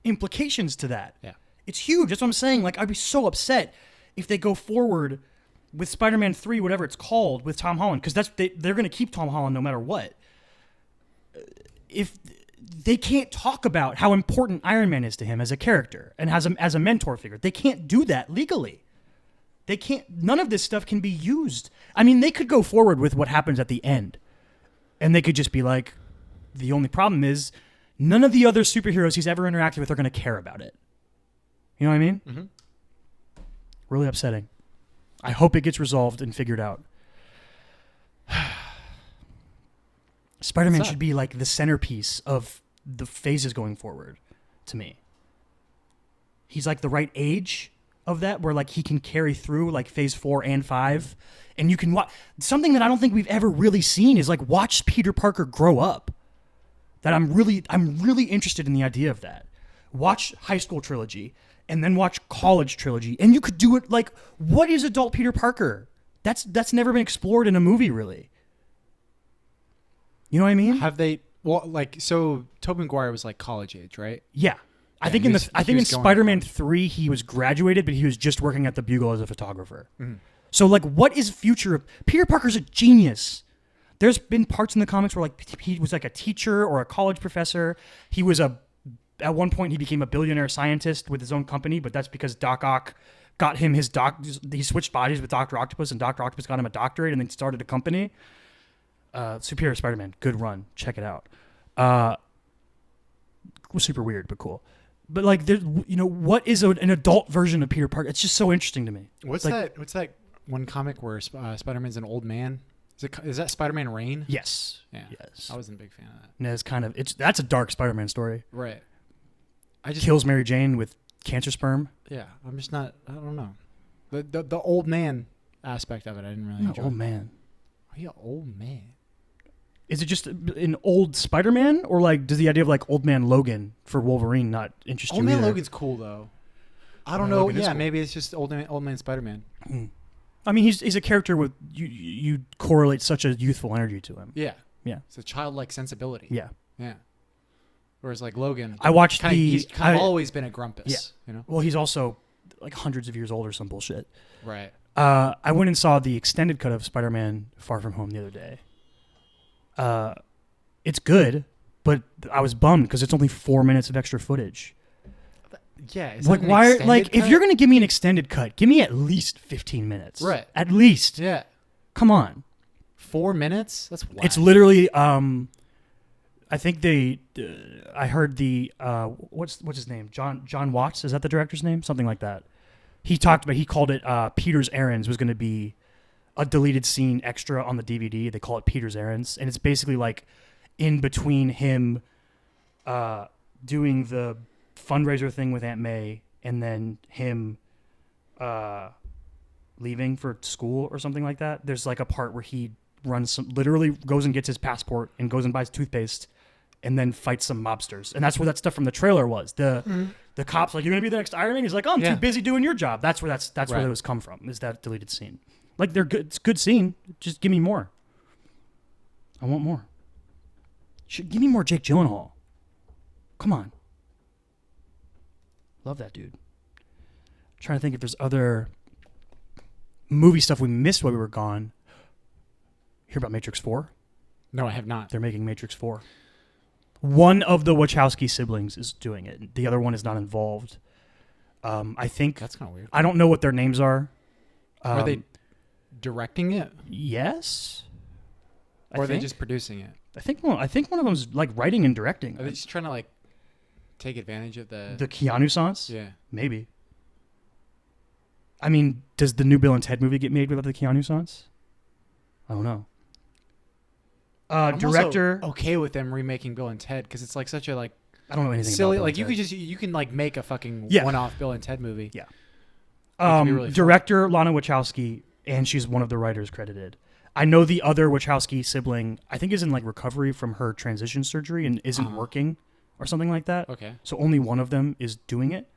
[SPEAKER 1] implications to that.
[SPEAKER 2] Yeah.
[SPEAKER 1] It's huge. That's what I'm saying. Like, I'd be so upset if they go forward with Spider-Man 3, whatever it's called, with Tom Holland, because they're going to keep Tom Holland no matter what. If they can't talk about how important Iron Man is to him as a character and as a mentor figure, they can't do that legally. They can't. None of this stuff can be used. I mean, they could go forward with what happens at the end, and they could just be like, the only problem is none of the other superheroes he's ever interacted with are going to care about it. You know what I mean?
[SPEAKER 2] Mm-hmm.
[SPEAKER 1] Really upsetting. I hope it gets resolved and figured out. Spider-Man should be like the centerpiece of the phases going forward to me. He's like the right age of that where like he can carry through like phase 4 and 5. And you can watch something that I don't think we've ever really seen is like watch Peter Parker grow up. That I'm really interested in the idea of that. Watch High School Trilogy and then watch College Trilogy. And you could do it like, what is adult Peter Parker? That's never been explored in a movie, really. You know what I mean?
[SPEAKER 2] Have they? Well, like, so Tobey Maguire was like college age, right?
[SPEAKER 1] Yeah. I think in Spider-Man 3 he was graduated, but he was just working at the Bugle as a photographer. Mm-hmm. So like, what is future of Peter Parker's a genius. There's been parts in the comics where like he was like a teacher or a college professor. He was at one point he became a billionaire scientist with his own company, but that's because Doc Ock got him his he switched bodies with Dr. Octopus, and Dr. Octopus got him a doctorate and then started a company. Superior Spider-Man, good run. Check it out. Was super weird, but cool. But like, there's, what is an adult version of Peter Parker? It's just so interesting to me.
[SPEAKER 2] What's that one comic where Spider-Man's an old man? Is that Spider-Man Reign?
[SPEAKER 1] Yes.
[SPEAKER 2] Yeah.
[SPEAKER 1] Yes.
[SPEAKER 2] I wasn't a big fan of that.
[SPEAKER 1] No, that's a dark Spider-Man story.
[SPEAKER 2] Right.
[SPEAKER 1] Kills Mary Jane with cancer sperm.
[SPEAKER 2] Yeah. I'm just not. I don't know. The old man aspect of it, I didn't really enjoy.
[SPEAKER 1] Old man.
[SPEAKER 2] Are you an old man?
[SPEAKER 1] Is it just an old Spider-Man, or like does the idea of like old man Logan for Wolverine not interest you?
[SPEAKER 2] Old man
[SPEAKER 1] either?
[SPEAKER 2] Logan's cool though. I don't know. Yeah, cool. Maybe it's just old man Spider-Man.
[SPEAKER 1] Mm. I mean, he's a character with you correlate such a youthful energy to him.
[SPEAKER 2] Yeah.
[SPEAKER 1] Yeah.
[SPEAKER 2] It's a childlike sensibility.
[SPEAKER 1] Yeah.
[SPEAKER 2] Yeah. Whereas like Logan,
[SPEAKER 1] I watched
[SPEAKER 2] he's always been a grumpus.
[SPEAKER 1] Yeah.
[SPEAKER 2] You know.
[SPEAKER 1] Well, he's also like hundreds of years old or some bullshit.
[SPEAKER 2] Right.
[SPEAKER 1] I went and saw the extended cut of Spider-Man Far From Home the other day. It's good, but I was bummed because it's only 4 minutes of extra footage.
[SPEAKER 2] Yeah,
[SPEAKER 1] like why? Like if you're gonna give me an extended cut, give me at least 15 minutes.
[SPEAKER 2] Right.
[SPEAKER 1] At least.
[SPEAKER 2] Yeah.
[SPEAKER 1] Come on.
[SPEAKER 2] 4 minutes? That's whack.
[SPEAKER 1] It's literally. I think I heard the what's his name? John Watts, is that the director's name? Something like that. He called it Peter's Errands was going to be a deleted scene extra on the DVD. They call it Peter's Errands, and it's basically like in between him doing the fundraiser thing with Aunt May and then him leaving for school or something like that. There's like a part where he literally goes and gets his passport and goes and buys toothpaste and then fights some mobsters. And that's where that stuff from the trailer was. The cops like, you're going to be the next Iron Man? He's like, oh, I'm too busy doing your job. That's where where it was come from, is that deleted scene. Like, they're good. It's a good scene. Just give me more. I want more. Give me more Jake Gyllenhaal. Come on. Love that dude. I'm trying to think if there's other movie stuff we missed while we were gone. Hear about Matrix 4?
[SPEAKER 2] No, I have not.
[SPEAKER 1] They're making Matrix 4. One of the Wachowski siblings is doing it. The other one is not involved. I think
[SPEAKER 2] that's kind of weird.
[SPEAKER 1] I don't know what their names are.
[SPEAKER 2] Are they directing it?
[SPEAKER 1] Yes.
[SPEAKER 2] Or are they just producing it?
[SPEAKER 1] I think one of them's like writing and directing.
[SPEAKER 2] Are they just trying to like take advantage of the
[SPEAKER 1] Keanu sans?
[SPEAKER 2] Yeah,
[SPEAKER 1] maybe. I mean, does the new Bill and Ted movie get made without the Keanu sans? I don't know.
[SPEAKER 2] I'm
[SPEAKER 1] Director
[SPEAKER 2] also okay with them remaking Bill and Ted because it's like such a like
[SPEAKER 1] I don't know anything
[SPEAKER 2] silly
[SPEAKER 1] about Bill
[SPEAKER 2] like
[SPEAKER 1] and
[SPEAKER 2] you can like make a fucking one-off Bill and Ted movie.
[SPEAKER 1] Yeah.
[SPEAKER 2] Really
[SPEAKER 1] director Lana Wachowski, and she's one of the writers credited. I know the other Wachowski sibling, I think, is in like recovery from her transition surgery and isn't working or something like that.
[SPEAKER 2] Okay.
[SPEAKER 1] So only one of them is doing it.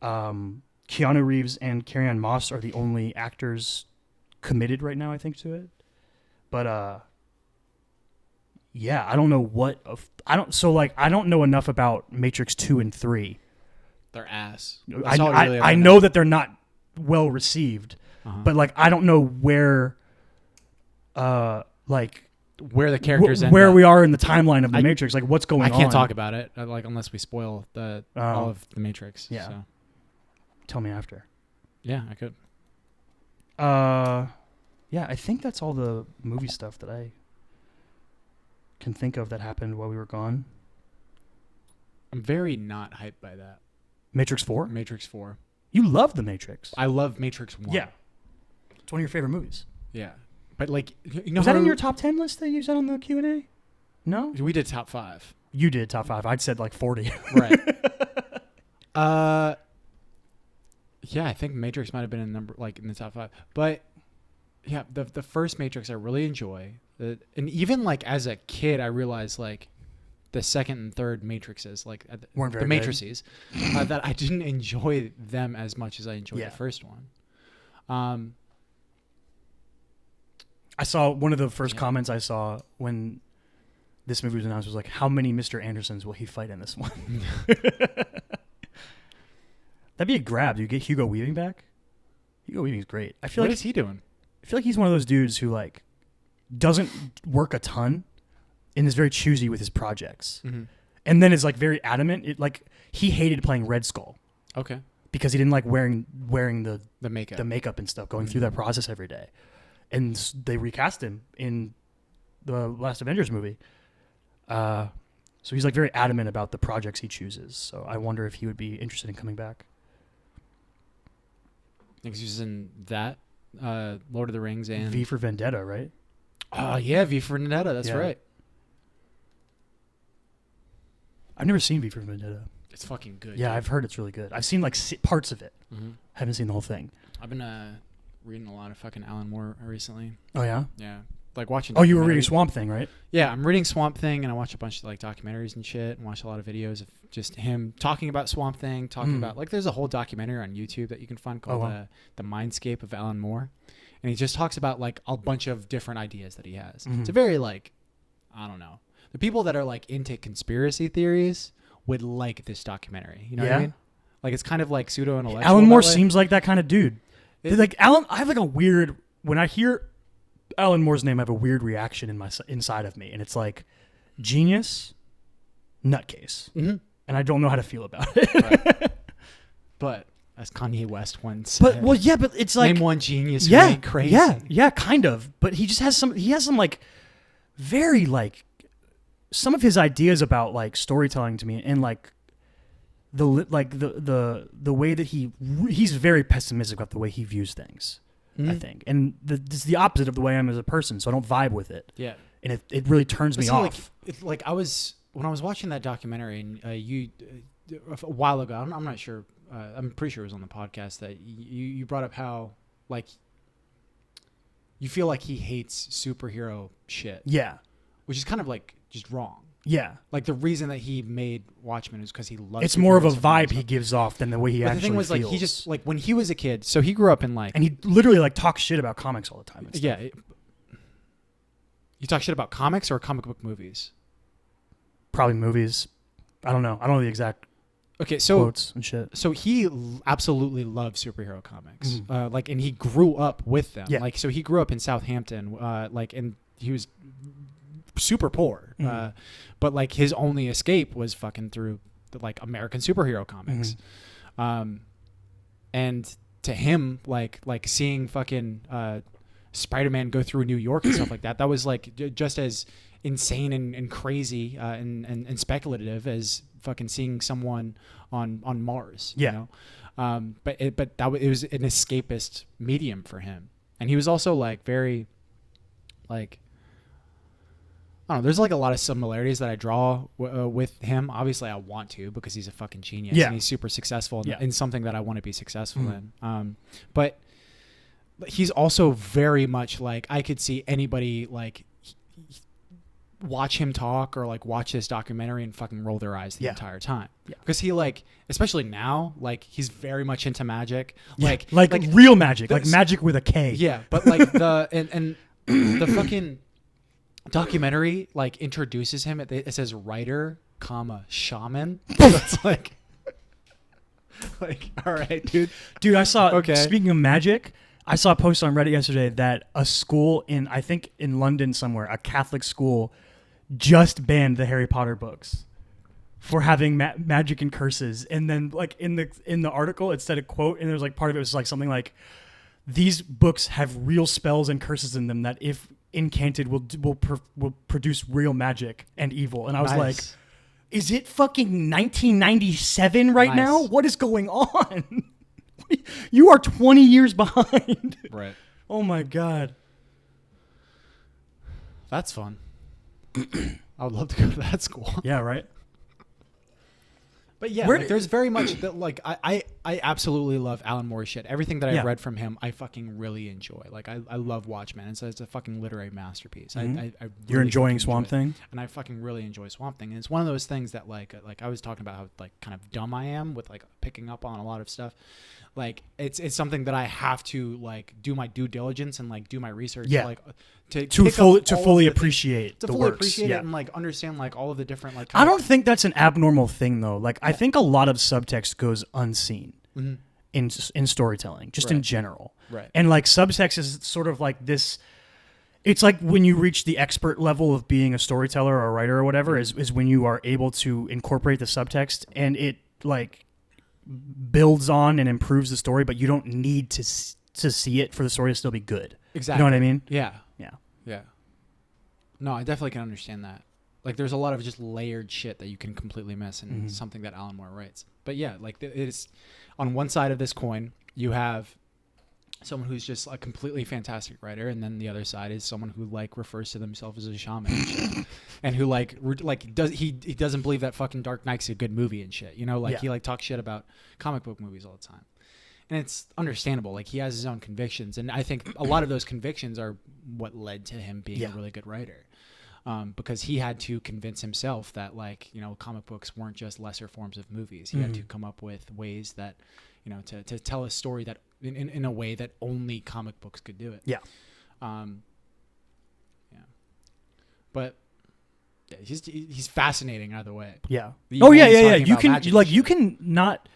[SPEAKER 1] Keanu Reeves and Carrie-Anne Moss are the only actors committed right now, I think, to it. But yeah, I don't know I don't know enough about Matrix 2 and 3.
[SPEAKER 2] They're ass.
[SPEAKER 1] I know that they're not well received, but like I don't know where
[SPEAKER 2] where the characters end
[SPEAKER 1] where
[SPEAKER 2] up.
[SPEAKER 1] we are in the timeline of the Matrix, like what's going on.
[SPEAKER 2] I can't talk about it like unless we spoil all of the Matrix.
[SPEAKER 1] Yeah.
[SPEAKER 2] So.
[SPEAKER 1] Tell me after.
[SPEAKER 2] Yeah, I could.
[SPEAKER 1] Yeah, I think that's all the movie stuff that I can think of that happened while we were gone.
[SPEAKER 2] I'm very not hyped by that.
[SPEAKER 1] Matrix 4?
[SPEAKER 2] Matrix 4.
[SPEAKER 1] You love The Matrix.
[SPEAKER 2] I love Matrix 1.
[SPEAKER 1] Yeah. It's one of your favorite movies.
[SPEAKER 2] Yeah. But like, you know,
[SPEAKER 1] was that in your top 10 list that you said on the Q&A? No?
[SPEAKER 2] We did top 5.
[SPEAKER 1] You did top 5. I'd said like 40.
[SPEAKER 2] Right. Yeah, I think Matrix might have been in the top 5. But yeah, the first Matrix I really enjoy. And even like as a kid, I realized like the second and third Matrixes, like
[SPEAKER 1] weren't very
[SPEAKER 2] the Matrices, that I didn't enjoy them as much as I enjoyed the first one.
[SPEAKER 1] I saw one of the first comments I saw when this movie was announced was like, how many Mr. Andersons will he fight in this one? That'd be a grab. Do you get Hugo Weaving back? Hugo Weaving's great.
[SPEAKER 2] What is he doing?
[SPEAKER 1] I feel like he's one of those dudes who like doesn't work a ton and is very choosy with his projects. Mm-hmm. And then is like very adamant. He hated playing Red Skull.
[SPEAKER 2] Okay.
[SPEAKER 1] Because he didn't like wearing the
[SPEAKER 2] makeup
[SPEAKER 1] and stuff, going through that process every day. And they recast him in the last Avengers movie. So he's like very adamant about the projects he chooses. So I wonder if he would be interested in coming back.
[SPEAKER 2] He's using that, Lord of the Rings and
[SPEAKER 1] V for Vendetta, right?
[SPEAKER 2] Oh yeah, V for Vendetta. That's right.
[SPEAKER 1] I've never seen V for Vendetta.
[SPEAKER 2] It's fucking good.
[SPEAKER 1] Yeah,
[SPEAKER 2] dude.
[SPEAKER 1] I've heard it's really good. I've seen like parts of it. Mm-hmm. Haven't seen the whole thing.
[SPEAKER 2] I've been reading a lot of fucking Alan Moore recently.
[SPEAKER 1] Oh yeah.
[SPEAKER 2] Yeah. Like watching.
[SPEAKER 1] Oh, you were reading Swamp Thing, right?
[SPEAKER 2] Yeah, I'm reading Swamp Thing, and I watch a bunch of like documentaries and shit, and watch a lot of videos of just him talking about Swamp Thing, talking about like there's a whole documentary on YouTube that you can find called the Mindscape of Alan Moore, and he just talks about like a bunch of different ideas that he has. Mm-hmm. It's a very like, I don't know, the people that are like into conspiracy theories would like this documentary. You know what I mean? Like it's kind of like pseudo intellectual.
[SPEAKER 1] Alan Moore seems like that kind of dude. Like Alan, I have like a weird when I hear Alan Moore's name, I have a weird reaction inside of me, and it's like genius, nutcase, and I don't know how to feel about it.
[SPEAKER 2] Right. But as Kanye West once said,
[SPEAKER 1] but it's like
[SPEAKER 2] name one genius who ain't crazy.
[SPEAKER 1] Yeah, kind of. But he just has some. He has some like very like some of his ideas about like storytelling to me, and like the way that he's very pessimistic about the way he views things. I think, and it's the opposite of the way I am as a person, so I don't vibe with it.
[SPEAKER 2] Yeah,
[SPEAKER 1] and it really turns me off.
[SPEAKER 2] Like I was when I was watching that documentary, and you a while ago. I'm not sure. I'm pretty sure it was on the podcast that you brought up how like you feel like he hates superhero shit.
[SPEAKER 1] Yeah,
[SPEAKER 2] which is kind of like just wrong.
[SPEAKER 1] Yeah,
[SPEAKER 2] like the reason that he made Watchmen is because he loves.
[SPEAKER 1] It's more of a vibe he gives off than the way he actually feels. The thing was,
[SPEAKER 2] like, he just like when he was a kid. So he grew up in like,
[SPEAKER 1] and he literally like talks shit about comics all the time. And stuff.
[SPEAKER 2] Yeah, you talk shit about comics or comic book movies.
[SPEAKER 1] Probably movies. I don't know. I don't know the exact.
[SPEAKER 2] Okay, so
[SPEAKER 1] quotes and shit.
[SPEAKER 2] So he absolutely loves superhero comics, and he grew up with them.
[SPEAKER 1] Yeah.
[SPEAKER 2] Like, so he grew up in Southampton, and he was super poor, but like his only escape was fucking through like American superhero comics, and to him, like seeing fucking Spider-Man go through New York and stuff like that was like just as insane and crazy and speculative as fucking seeing someone on Mars.
[SPEAKER 1] Yeah.
[SPEAKER 2] You know? But it was an escapist medium for him, and he was also like very like, I don't know, there's like a lot of similarities that I draw with him. Obviously I want to, because he's a fucking genius, and he's super successful in something that I want to be successful in. But he's also very much like, I could see anybody like watch him talk or like watch this documentary and fucking roll their eyes the entire time. Yeah. Because he like, especially now, like he's very much into magic. Like
[SPEAKER 1] real magic, like magic with a K.
[SPEAKER 2] Yeah. But like and the fucking documentary like introduces him. It says writer, shaman. It's like, all right, dude.
[SPEAKER 1] Dude, I saw, speaking of magic, I saw a post on Reddit yesterday that a school I think in London somewhere, a Catholic school, just banned the Harry Potter books for having magic and curses. And then like in the article, it said a quote, and there's like part of it was like something like, these books have real spells and curses in them that if incanted will produce real magic and evil. And I was like, is it fucking 1997 right now? What is going on? You are 20 years behind.
[SPEAKER 2] Right.
[SPEAKER 1] Oh my God.
[SPEAKER 2] That's fun. I would love to go to that school.
[SPEAKER 1] Yeah, right.
[SPEAKER 2] But yeah, like, there's very much that, like, I absolutely love Alan Moore's shit. Everything that I've read from him, I fucking really enjoy. Like, I love Watchmen, and so it's a fucking literary masterpiece. I really
[SPEAKER 1] You're enjoying Swamp Thing?
[SPEAKER 2] And I fucking really enjoy Swamp Thing. And it's one of those things that, like I was talking about how, like, kind of dumb I am with, like, picking up on a lot of stuff. Like, it's something that I have to, like, do my due diligence and, like, do my research.
[SPEAKER 1] Yeah.
[SPEAKER 2] Like,
[SPEAKER 1] to fully appreciate the works.
[SPEAKER 2] Appreciate it and like understand like all of the different like.
[SPEAKER 1] I don't think that's an abnormal thing though. Like I think a lot of subtext goes unseen in storytelling, just in general.
[SPEAKER 2] Right.
[SPEAKER 1] And like subtext is sort of like this. It's like when you reach the expert level of being a storyteller or a writer or whatever is when you are able to incorporate the subtext and it like builds on and improves the story, but you don't need to see it for the story to still be good.
[SPEAKER 2] Exactly.
[SPEAKER 1] You know what I mean?
[SPEAKER 2] Yeah.
[SPEAKER 1] Yeah.
[SPEAKER 2] Yeah. No, I definitely can understand that. Like, there's a lot of just layered shit that you can completely miss in something that Alan Moore writes. But yeah, like, it is on one side of this coin, you have someone who's just a completely fantastic writer, and then the other side is someone who like refers to themselves as a shaman and shit. And who like he doesn't believe that fucking Dark Knight's a good movie and shit. You know, like he like talks shit about comic book movies all the time. And it's understandable. Like, he has his own convictions. And I think a lot of those convictions are what led to him being a really good writer. Because he had to convince himself that, like, you know, comic books weren't just lesser forms of movies. He had to come up with ways that, you know, to tell a story that in a way that only comic books could do it.
[SPEAKER 1] Yeah.
[SPEAKER 2] Yeah. But yeah, he's fascinating either way.
[SPEAKER 1] Yeah.
[SPEAKER 2] You
[SPEAKER 1] You can not...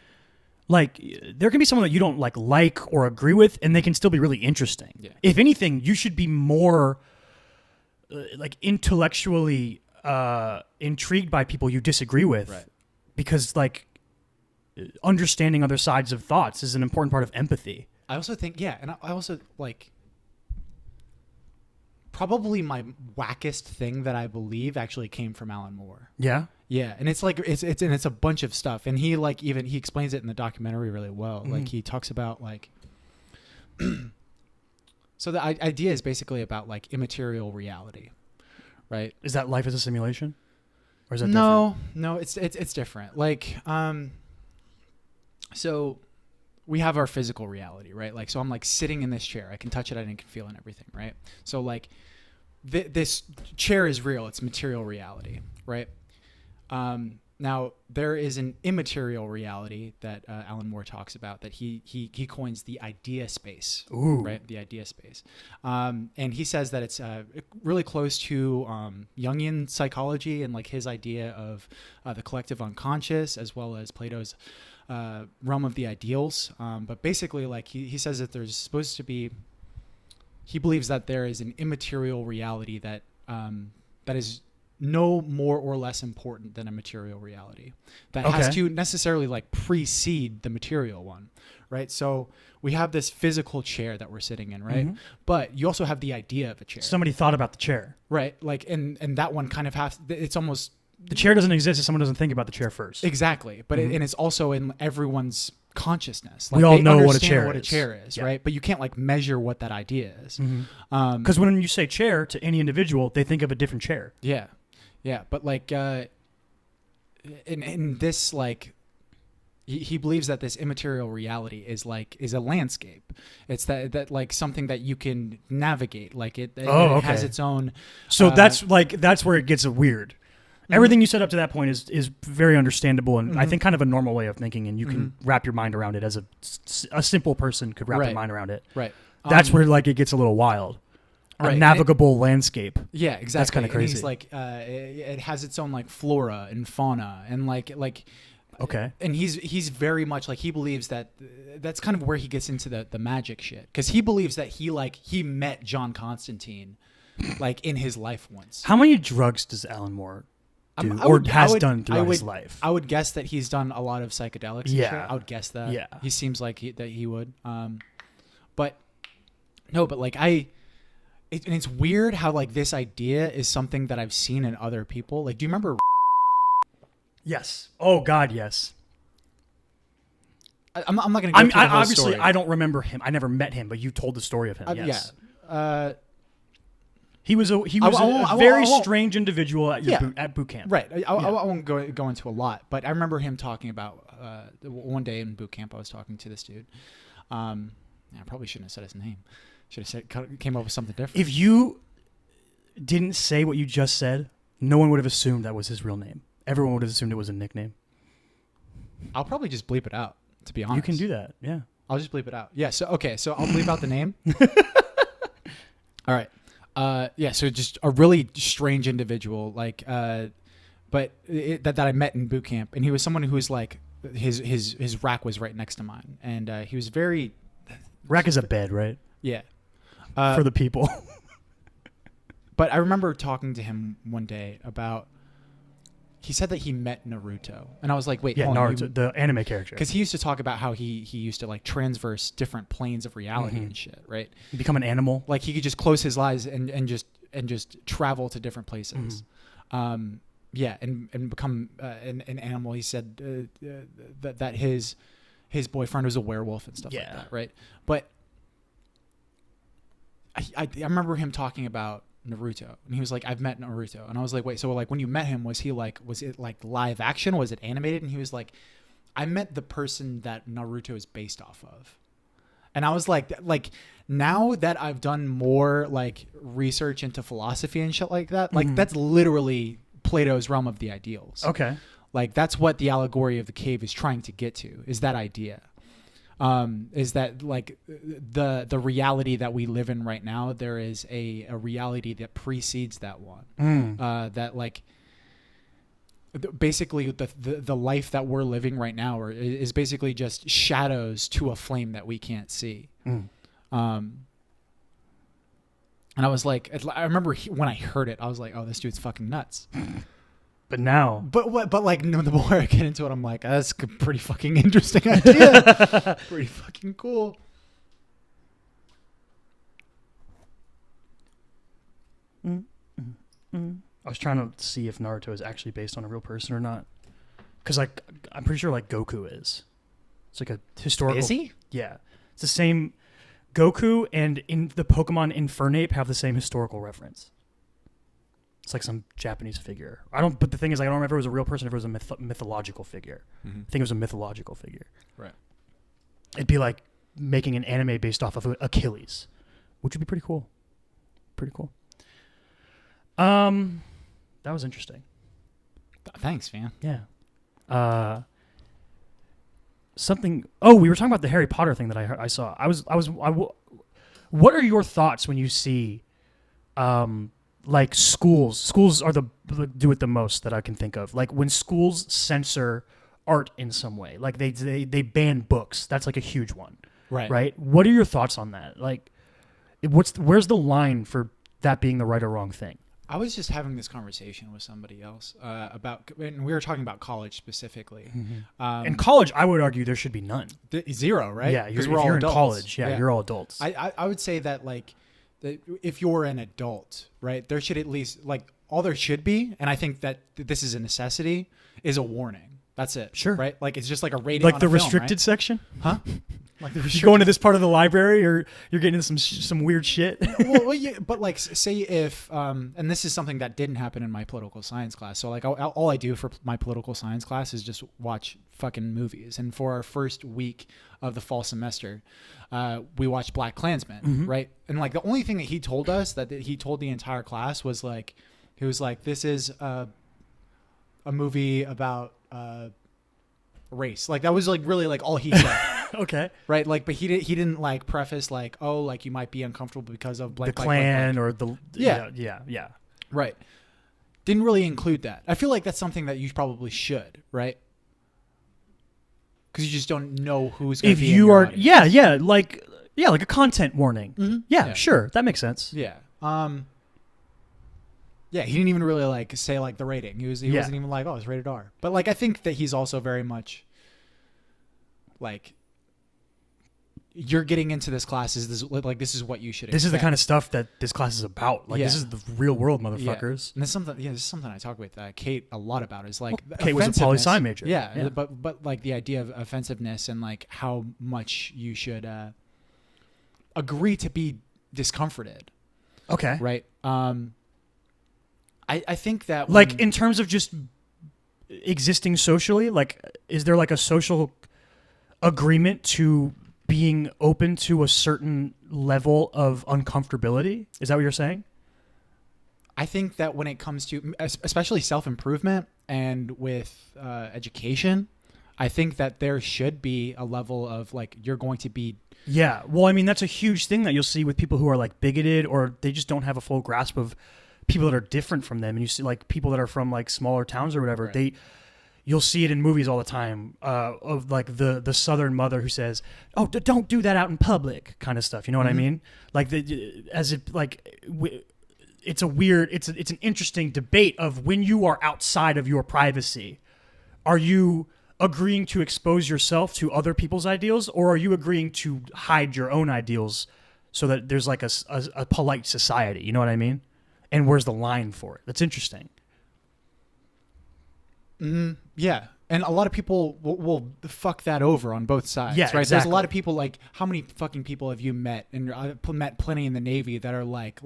[SPEAKER 1] Like, there can be someone that you don't like or agree with, and they can still be really interesting. Yeah. If anything, you should be more intellectually intrigued by people you disagree with, right? Because like understanding other sides of thoughts is an important part of empathy.
[SPEAKER 2] I also think, and I also like probably my wackest thing that I believe actually came from Alan Moore.
[SPEAKER 1] Yeah.
[SPEAKER 2] Yeah, and it's like it's a bunch of stuff, and he like even he explains it in the documentary really well. Like he talks about like, so the idea is basically about like immaterial reality, right?
[SPEAKER 1] Is that life as a simulation, or is that
[SPEAKER 2] different? No, it's different. Like so we have our physical reality, right? Like, so I'm like sitting in this chair, I can touch it, I can feel it and everything, right? So like this chair is real, it's material reality, right? Now, there is an immaterial reality that Alan Moore talks about that he coins the idea space.
[SPEAKER 1] Ooh.
[SPEAKER 2] Right? The idea space. And he says that it's really close to Jungian psychology and like his idea of the collective unconscious, as well as Plato's realm of the ideals. But basically, like he says that there's supposed to be, he believes that there is an immaterial reality that that is no more or less important than a material reality that has to necessarily like precede the material one, right? So we have this physical chair that we're sitting in, right? Mm-hmm. But you also have the idea of a chair.
[SPEAKER 1] Somebody thought about the chair,
[SPEAKER 2] right? Like, and that one kind of has, it's almost,
[SPEAKER 1] the chair doesn't exist if someone doesn't think about the chair first.
[SPEAKER 2] Exactly. But and it's also in everyone's consciousness.
[SPEAKER 1] Like, we all know what a chair
[SPEAKER 2] is, right? But you can't like measure what that idea is.
[SPEAKER 1] Because when you say chair to any individual, they think of a different chair.
[SPEAKER 2] Yeah. Yeah, but like in this, like he believes that this immaterial reality is a landscape. It's that like something that you can navigate. Like it has its own.
[SPEAKER 1] So that's where it gets weird. Everything you said up to that point is very understandable, and I think kind of a normal way of thinking, and you can wrap your mind around it as a simple person could wrap their mind around it.
[SPEAKER 2] Right.
[SPEAKER 1] That's where like it gets a little wild. A navigable landscape.
[SPEAKER 2] Yeah, exactly.
[SPEAKER 1] That's kind of crazy.
[SPEAKER 2] And he's like, it has its own like flora and fauna, and like.
[SPEAKER 1] Okay.
[SPEAKER 2] And he's very much like, he believes that that's kind of where he gets into the magic shit, because he believes that he met John Constantine, like in his life once.
[SPEAKER 1] How many drugs does Alan Moore do or has done throughout his life?
[SPEAKER 2] I would guess that he's done a lot of psychedelics.
[SPEAKER 1] Yeah,
[SPEAKER 2] and shit. I would guess that.
[SPEAKER 1] Yeah,
[SPEAKER 2] he seems like he would. But like and it's weird how like this idea is something that I've seen in other people. Like, do you remember?
[SPEAKER 1] Yes. Oh God, yes.
[SPEAKER 2] I'm not going to go through the whole
[SPEAKER 1] obviously
[SPEAKER 2] story.
[SPEAKER 1] I don't remember him. I never met him, but you told the story of him. Yes.
[SPEAKER 2] Yeah.
[SPEAKER 1] He was a very strange individual at boot camp.
[SPEAKER 2] Right. I won't go into a lot, but I remember him talking about one day in boot camp. I was talking to this dude. I probably shouldn't have said his name. Should have came up with something different.
[SPEAKER 1] If you didn't say what you just said, no one would have assumed that was his real name. Everyone would have assumed it was a nickname.
[SPEAKER 2] I'll probably just bleep it out, to be honest.
[SPEAKER 1] You can do that, yeah.
[SPEAKER 2] I'll just bleep it out. Yeah, so I'll bleep out the name. All right. So just a really strange individual, like, but that I met in boot camp, and he was someone who was like, his rack was right next to mine, and he was very...
[SPEAKER 1] Rack is a bed, right?
[SPEAKER 2] Yeah.
[SPEAKER 1] For the people.
[SPEAKER 2] But I remember talking to him one day about... He said that he met Naruto, and I was like, "Wait,
[SPEAKER 1] Naruto, the anime character."
[SPEAKER 2] Because he used to talk about how he used to like transverse different planes of reality and shit, right?
[SPEAKER 1] Become an animal.
[SPEAKER 2] Like he could just close his eyes and just travel to different places, and become an animal. He said that his boyfriend was a werewolf and stuff like that, right? But I remember him talking about Naruto, and he was like, I've met Naruto, and I was like, wait, so like when you met him, was it like live action, was it animated? And he was like, I met the person that Naruto is based off of. And I was like now that I've done more like research into philosophy and shit like that, like that's literally Plato's realm of the ideals.
[SPEAKER 1] Okay.
[SPEAKER 2] Like that's what the allegory of the cave is trying to get to, is that idea. Is that like the reality that we live in right now, there is a reality that precedes that one. That like basically the life that we're living right now is basically just shadows to a flame that we can't see. And I was like, I remember when I heard it, I was like, oh, this dude's fucking nuts.
[SPEAKER 1] But now,
[SPEAKER 2] but like, no, the more I get into it, I'm like, that's a pretty fucking interesting idea. Pretty fucking cool.
[SPEAKER 1] I was trying to see if Naruto is actually based on a real person or not, because like I'm pretty sure like Goku is. It's like a historical.
[SPEAKER 2] Is he?
[SPEAKER 1] Yeah, it's the same. Goku and in the Pokemon Infernape have the same historical reference. It's like some Japanese figure. But the thing is, I don't remember if it was a real person, if it was a mythological figure. I think it was a mythological figure.
[SPEAKER 2] Right.
[SPEAKER 1] It'd be like making an anime based off of Achilles, which would be pretty cool. Pretty cool. That was interesting.
[SPEAKER 2] Thanks, man.
[SPEAKER 1] Yeah. Something. Oh, we were talking about the Harry Potter thing that I saw. What are your thoughts when you see, like schools? Schools are the do it the most that I can think of. Like when schools censor art in some way, like they ban books. That's like a huge one.
[SPEAKER 2] Right.
[SPEAKER 1] Right. What are your thoughts on that? Like, where's the line for that being the right or wrong thing?
[SPEAKER 2] I was just having this conversation with somebody else about, and we were talking about college specifically.
[SPEAKER 1] Mm-hmm. In college, I would argue there should be none.
[SPEAKER 2] Zero, right?
[SPEAKER 1] Yeah, if you're in college, you're all adults.
[SPEAKER 2] I would say that if you're an adult, right, there should at least all there should be, and I think that this is a necessity, is a warning. That's it.
[SPEAKER 1] Sure.
[SPEAKER 2] Right? Like it's just like a rating.
[SPEAKER 1] Like
[SPEAKER 2] on
[SPEAKER 1] the
[SPEAKER 2] a film,
[SPEAKER 1] restricted
[SPEAKER 2] right?
[SPEAKER 1] section?
[SPEAKER 2] Huh? Like
[SPEAKER 1] you go into this part of the library, or you're getting into some weird shit.
[SPEAKER 2] well, yeah, but like, say if, and this is something that didn't happen in my political science class. So like, all I do for my political science class is just watch fucking movies. And for our first week of the fall semester, we watched Black Klansman, right? And like, the only thing that he told us that he told the entire class was like, he was like, this is a movie about race. Like that was like really like all he said.
[SPEAKER 1] Okay.
[SPEAKER 2] Right. Like, but he didn't like preface like, oh, like you might be uncomfortable because of
[SPEAKER 1] the Klan or the yeah.
[SPEAKER 2] Right. Didn't really include that. I feel like that's something that you probably should, right? Because you just don't know who's going to be. If you are,
[SPEAKER 1] audience. like a content warning.
[SPEAKER 2] Mm-hmm.
[SPEAKER 1] Yeah, sure, that makes sense.
[SPEAKER 2] Yeah. Yeah, he didn't even really like say like the rating. He wasn't even like, oh, it's rated R. But like, I think that he's also very much like, you're getting into this class. This is what you should expect.
[SPEAKER 1] This is the kind of stuff that this class is about. Like, this is the real world, motherfuckers.
[SPEAKER 2] And this is something I talk with Kate a lot about. Is like,
[SPEAKER 1] Kate was a poli-sci major.
[SPEAKER 2] Yeah, but like the idea of offensiveness and like how much you should agree to be discomforted.
[SPEAKER 1] Okay.
[SPEAKER 2] Right. I think that
[SPEAKER 1] like in terms of just existing socially, like, is there like a social agreement to being open to a certain level of uncomfortability? Is that what you're saying?
[SPEAKER 2] I think that when it comes to especially self-improvement and with education, I think that there should be a level of like, you're going to be.
[SPEAKER 1] Yeah. Well, I mean, that's a huge thing that you'll see with people who are like bigoted, or they just don't have a full grasp of people that are different from them. And you see like people that are from like smaller towns or whatever,
[SPEAKER 2] right.
[SPEAKER 1] You'll see it in movies all the time, of like the Southern mother who says, "Oh, don't do that out in public," kind of stuff. You know what I mean? Like it's an interesting debate of when you are outside of your privacy, are you agreeing to expose yourself to other people's ideals, or are you agreeing to hide your own ideals so that there's like a polite society? You know what I mean? And where's the line for it? That's interesting.
[SPEAKER 2] Yeah. And a lot of people will fuck that over on both sides.
[SPEAKER 1] Yeah,
[SPEAKER 2] right.
[SPEAKER 1] Exactly.
[SPEAKER 2] There's a lot of people like, how many fucking people have you met? And I've met plenty in the Navy that are like,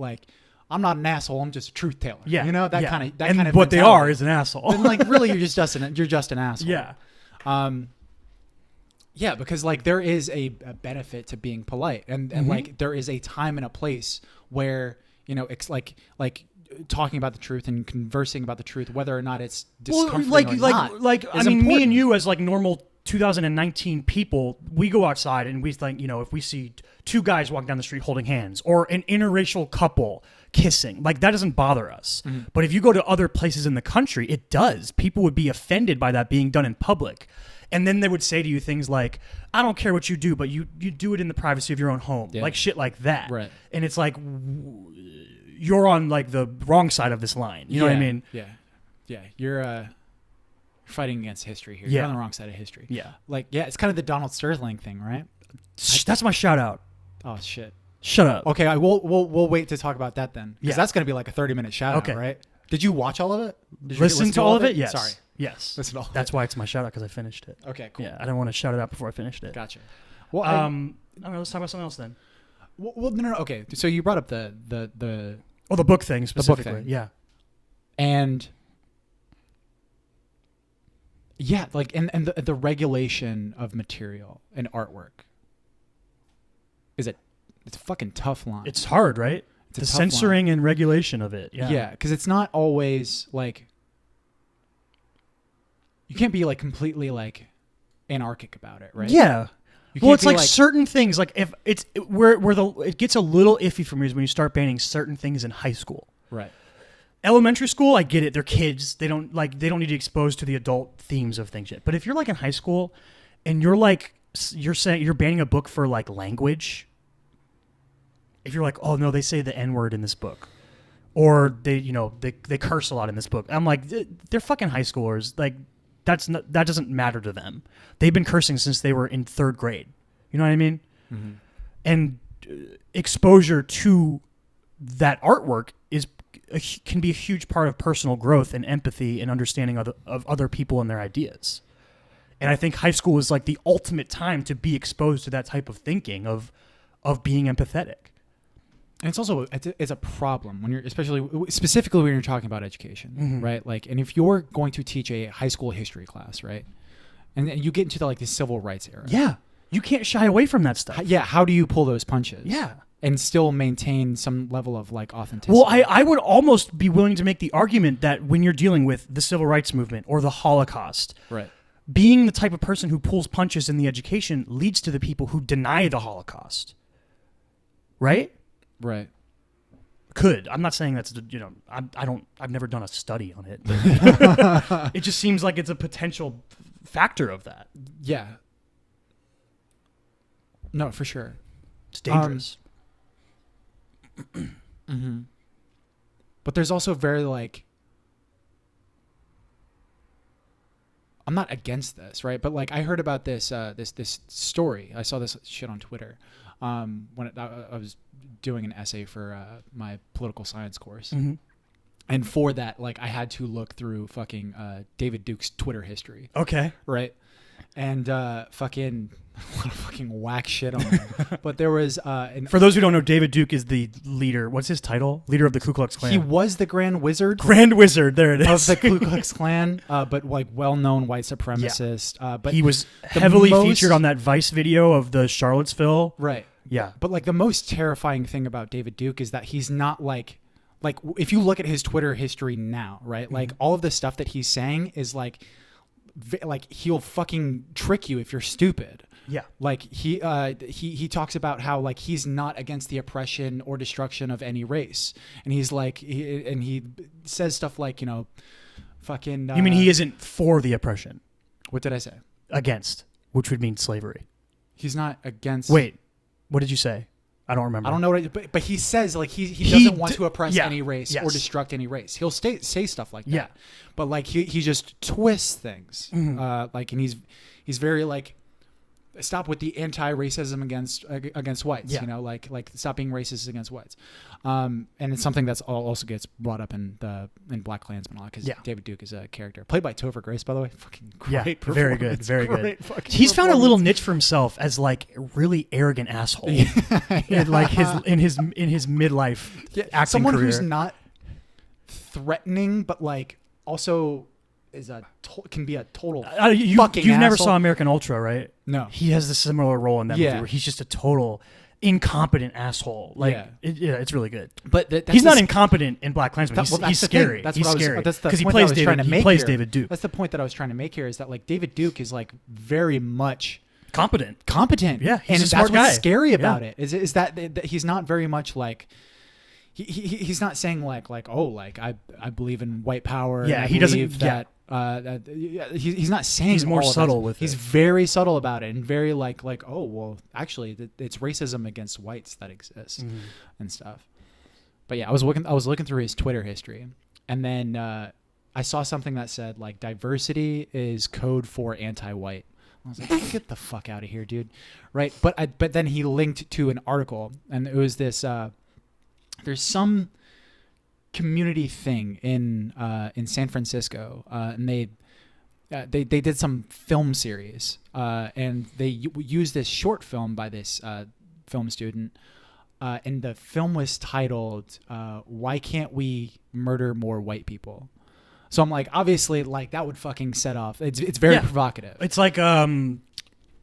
[SPEAKER 2] I'm not an asshole. I'm just a truth teller.
[SPEAKER 1] Yeah.
[SPEAKER 2] You know, that kind of
[SPEAKER 1] what
[SPEAKER 2] mentality.
[SPEAKER 1] they are is an asshole.
[SPEAKER 2] And like, really, you're just an asshole.
[SPEAKER 1] Yeah.
[SPEAKER 2] Yeah, because like there is a benefit to being polite, and like there is a time and a place where, you know, it's like talking about the truth and conversing about the truth, whether or not it's discomforting or not.
[SPEAKER 1] Like I mean, important. Me and you as like normal 2019 people, we go outside and we think, you know, if we see two guys walking down the street holding hands, or an interracial couple kissing, like that doesn't bother us. But if you go to other places in the country, it does. People would be offended by that being done in public. And then they would say to you things like, I don't care what you do, but you do it in the privacy of your own home. Yeah. Like shit like that.
[SPEAKER 2] Right.
[SPEAKER 1] And it's like, you're on like the wrong side of this line. You know what I mean?
[SPEAKER 2] Yeah. Yeah. You're fighting against history here.
[SPEAKER 1] Yeah.
[SPEAKER 2] You're on the wrong side of history.
[SPEAKER 1] Yeah.
[SPEAKER 2] Like, yeah, it's kind of the Donald Sterling thing, right?
[SPEAKER 1] That's my shout out.
[SPEAKER 2] Oh, shit.
[SPEAKER 1] Shut up.
[SPEAKER 2] Okay, we'll wait to talk about that then. Because that's going to be like a 30-minute shout out, right? Did you watch all of it? Did you
[SPEAKER 1] listen to all of it? Yes.
[SPEAKER 2] Sorry.
[SPEAKER 1] Yes.
[SPEAKER 2] Listen to all of it.
[SPEAKER 1] That's why it's my shout out, because I finished it.
[SPEAKER 2] Okay, cool.
[SPEAKER 1] Yeah, I don't want to shout it out before I finished it.
[SPEAKER 2] Gotcha. Well,
[SPEAKER 1] all right, let's talk about something else then.
[SPEAKER 2] Well, no. Okay, so you brought up the
[SPEAKER 1] book thing specifically.
[SPEAKER 2] The book thing.
[SPEAKER 1] Yeah.
[SPEAKER 2] And yeah, like and the regulation of material and artwork it's a fucking tough line.
[SPEAKER 1] It's hard, right?
[SPEAKER 2] It's
[SPEAKER 1] the censoring
[SPEAKER 2] line.
[SPEAKER 1] And regulation of it. Yeah.
[SPEAKER 2] Yeah, because it's not always like you can't be like completely like anarchic about it, right?
[SPEAKER 1] Yeah. Well, it's like certain things, like if it's where it gets a little iffy for me is when you start banning certain things in high school.
[SPEAKER 2] Right.
[SPEAKER 1] Elementary school, I get it. They're kids. They don't need to be exposed to the adult themes of things yet. But if you're like in high school and you're saying you're banning a book for like language, if you're like, oh no, they say the N-word in this book, or they curse a lot in this book. I'm like, they're fucking high schoolers. Like that doesn't matter to them. They've been cursing since they were in 3rd grade. You know what I mean? Mm-hmm. And exposure to that artwork can be a huge part of personal growth and empathy and understanding of other people and their ideas. And I think high school is like the ultimate time to be exposed to that type of thinking of being empathetic.
[SPEAKER 2] And it's also it's a problem when you're specifically when you're talking about education, mm-hmm. right? Like, and if you're going to teach a high school history class, right, and you get into the civil rights era,
[SPEAKER 1] yeah, you can't shy away from that stuff.
[SPEAKER 2] Yeah, how do you pull those punches?
[SPEAKER 1] Yeah,
[SPEAKER 2] and still maintain some level of like authenticity.
[SPEAKER 1] Well, I would almost be willing to make the argument that when you're dealing with the civil rights movement or the Holocaust,
[SPEAKER 2] right,
[SPEAKER 1] being the type of person who pulls punches in the education leads to the people who deny the Holocaust, right?
[SPEAKER 2] Right.
[SPEAKER 1] I'm not saying that's, I've never done a study on it. It just seems like it's a potential factor of that.
[SPEAKER 2] Yeah. No, for sure.
[SPEAKER 1] It's dangerous.
[SPEAKER 2] Mm-hmm. But there's also very like, I'm not against this, right? But like I heard about this this story. I saw this shit on Twitter when I was doing an essay for my political science course. Mm-hmm. And for that, like I had to look through fucking David Duke's Twitter history.
[SPEAKER 1] Okay.
[SPEAKER 2] Right. And fucking a lot of fucking whack shit on there. But there was
[SPEAKER 1] for those who don't know, David Duke is the leader. What's his title? Leader of the Ku Klux Klan.
[SPEAKER 2] He was the Grand Wizard.
[SPEAKER 1] Grand Wizard. There it is.
[SPEAKER 2] Of the Ku Klux Klan, but like well-known white supremacist.
[SPEAKER 1] Yeah. But he was heavily featured on that Vice video of the Charlottesville.
[SPEAKER 2] Right.
[SPEAKER 1] Yeah.
[SPEAKER 2] But like the most terrifying thing about David Duke is that he's not like if you look at his Twitter history now, right? Mm-hmm. Like all of the stuff that he's saying is like he'll fucking trick you if you're stupid.
[SPEAKER 1] Yeah.
[SPEAKER 2] Like he talks about how like he's not against the oppression or destruction of any race. And he's like he says stuff like, fucking
[SPEAKER 1] You mean he isn't for the oppression?
[SPEAKER 2] What did I say?
[SPEAKER 1] Against, which would mean slavery.
[SPEAKER 2] He's not against.
[SPEAKER 1] Wait. What did you say? I don't remember.
[SPEAKER 2] I don't know but he says like he doesn't want to oppress any race or destruct any race. He'll say stuff like that. Yeah. But like he just twists things. Mm-hmm. And he's very like stop with the anti-racism against whites. Yeah. Like stop being racist against whites. And it's something that's also gets brought up in Black Klansman a lot because David Duke is a character played by Topher Grace, by the way. Fucking great. Yeah,
[SPEAKER 1] very good, very good. He's found a little niche for himself as like a really arrogant asshole. Yeah. Like in his midlife acting
[SPEAKER 2] someone
[SPEAKER 1] career.
[SPEAKER 2] Who's not threatening, but like also can be a total fucking
[SPEAKER 1] You've never
[SPEAKER 2] asshole.
[SPEAKER 1] saw American Ultra, right?
[SPEAKER 2] No.
[SPEAKER 1] He has a similar role in that movie where he's just a total incompetent asshole. Like, it's really good.
[SPEAKER 2] But
[SPEAKER 1] he's not incompetent in Black Klansman. He's scary.
[SPEAKER 2] That's
[SPEAKER 1] he's
[SPEAKER 2] what
[SPEAKER 1] scary.
[SPEAKER 2] That's the
[SPEAKER 1] point
[SPEAKER 2] he plays
[SPEAKER 1] David, he plays David Duke.
[SPEAKER 2] That's the point that I was trying to make here is that like David Duke is like very much
[SPEAKER 1] competent.
[SPEAKER 2] Yeah,
[SPEAKER 1] he's
[SPEAKER 2] and
[SPEAKER 1] a smart
[SPEAKER 2] that's
[SPEAKER 1] guy.
[SPEAKER 2] What's scary about it is that he's not very much like. He's not saying like I believe in white power.
[SPEAKER 1] Yeah,
[SPEAKER 2] and
[SPEAKER 1] he doesn't.
[SPEAKER 2] He's not saying
[SPEAKER 1] he's more subtle with it.
[SPEAKER 2] He's very subtle about it and very like oh well actually it's racism against whites that exists and stuff. But yeah, I was looking through his Twitter history and then I saw something that said like diversity is code for anti-white. I was like, get the fuck out of here, dude. Right? But then he linked to an article and it was this. There's some community thing in San Francisco, and they did some film series, and they used this short film by this film student, and the film was titled "Why Can't We Murder More White People?" So I'm like, obviously, like that would fucking set off. It's very provocative.